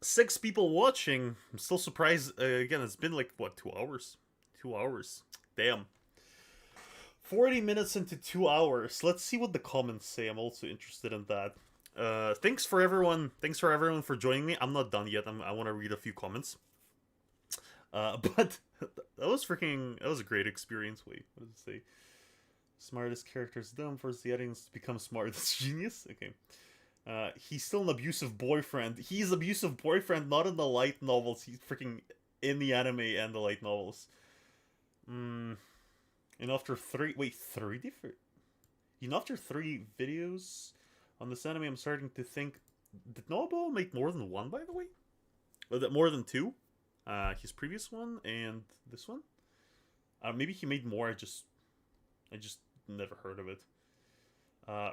6 people watching. I'm still surprised. Again, it's been like, what, 2 hours? 2 hours. Damn. 40 minutes into 2 hours. Let's see what the comments say. I'm also interested in that. Thanks for everyone for joining me. I'm not done yet. I want to read a few comments. But that was a great experience. Wait, what did it say? Smartest character's dumb, force the audience to become smart. That's genius. Okay. He's still an abusive boyfriend. He's abusive boyfriend, not in the light novels. He's freaking in the anime and the light novels. And after 3 different... You know, after 3 videos on this anime, I'm starting to think... Did NoahBoah make more than 1, by the way? Or that more than 2? His previous one and this one? Maybe he made more, I just never heard of it.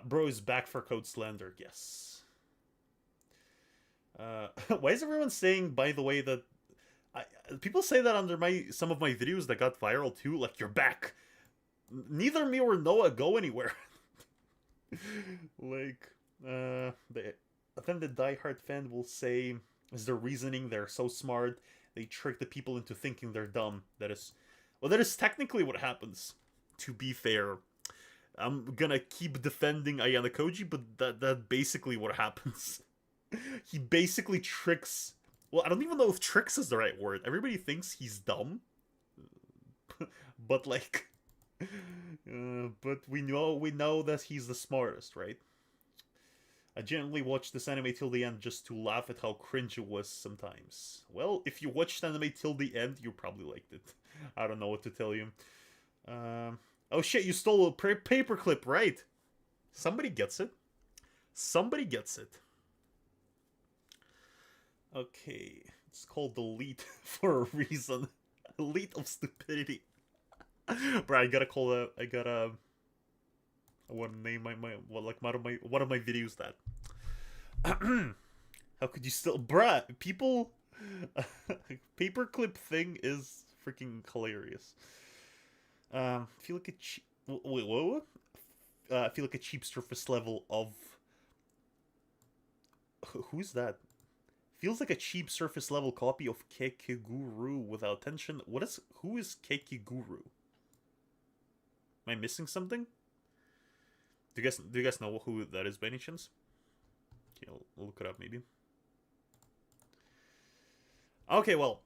Bro is back for Code Slander, yes. Why is everyone saying, by the way, that... people say that under some of my videos that got viral too, like, you're back. Neither me or Noah go anywhere. Like, then the diehard fan will say, is their reasoning, they're so smart, they trick the people into thinking they're dumb. That is technically what happens, to be fair. I'm gonna keep defending Ayanokoji, but that's basically what happens. He basically tricks... Well, I don't even know if tricks is the right word. Everybody thinks he's dumb. But, like... but we know that he's the smartest, right? I generally watch this anime till the end just to laugh at how cringe it was sometimes. Well, if you watched anime till the end, you probably liked it. I don't know what to tell you. Oh shit, you stole a paperclip, right? Somebody gets it. Somebody gets it. Okay, it's called Elite for a reason. Elite of stupidity. Bro, I want to name one of my videos that. How could you still... Bruh, people... Paperclip thing is freaking hilarious. Feel like a cheap... Wait, what? I feel like a cheap surface level of... Who's that? Feels like a cheap surface level copy of Kekiguru without tension. Who is Kekiguru? Am I missing something? Do you guys know who that is by any chance? Okay, I'll look it up maybe. Okay, well,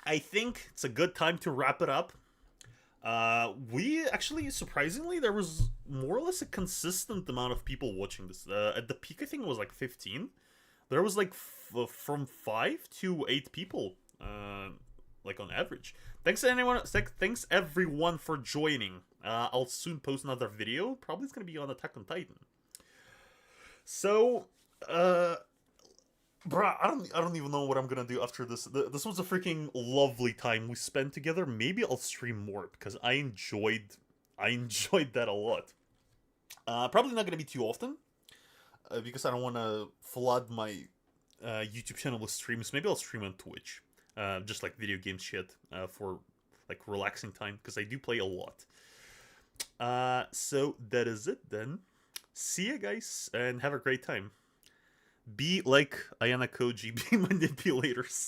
I think it's a good time to wrap it up. We actually, surprisingly, there was more or less a consistent amount of people watching this. At the peak, I think it was like 15. There was like from 5 to 8 people, like on average. Thanks everyone for joining. I'll soon post another video. Probably it's gonna be on Attack on Titan. So, bruh, I don't even know what I'm gonna do after this. This was a freaking lovely time we spent together. Maybe I'll stream more because I enjoyed that a lot. Probably not gonna be too often, because I don't want to flood my YouTube channel with streams. Maybe I'll stream on Twitch, just like video game shit, for like relaxing time, because I do play a lot. So that is it then. See ya, guys, and have a great time. Be like Ayanokoji, be manipulators.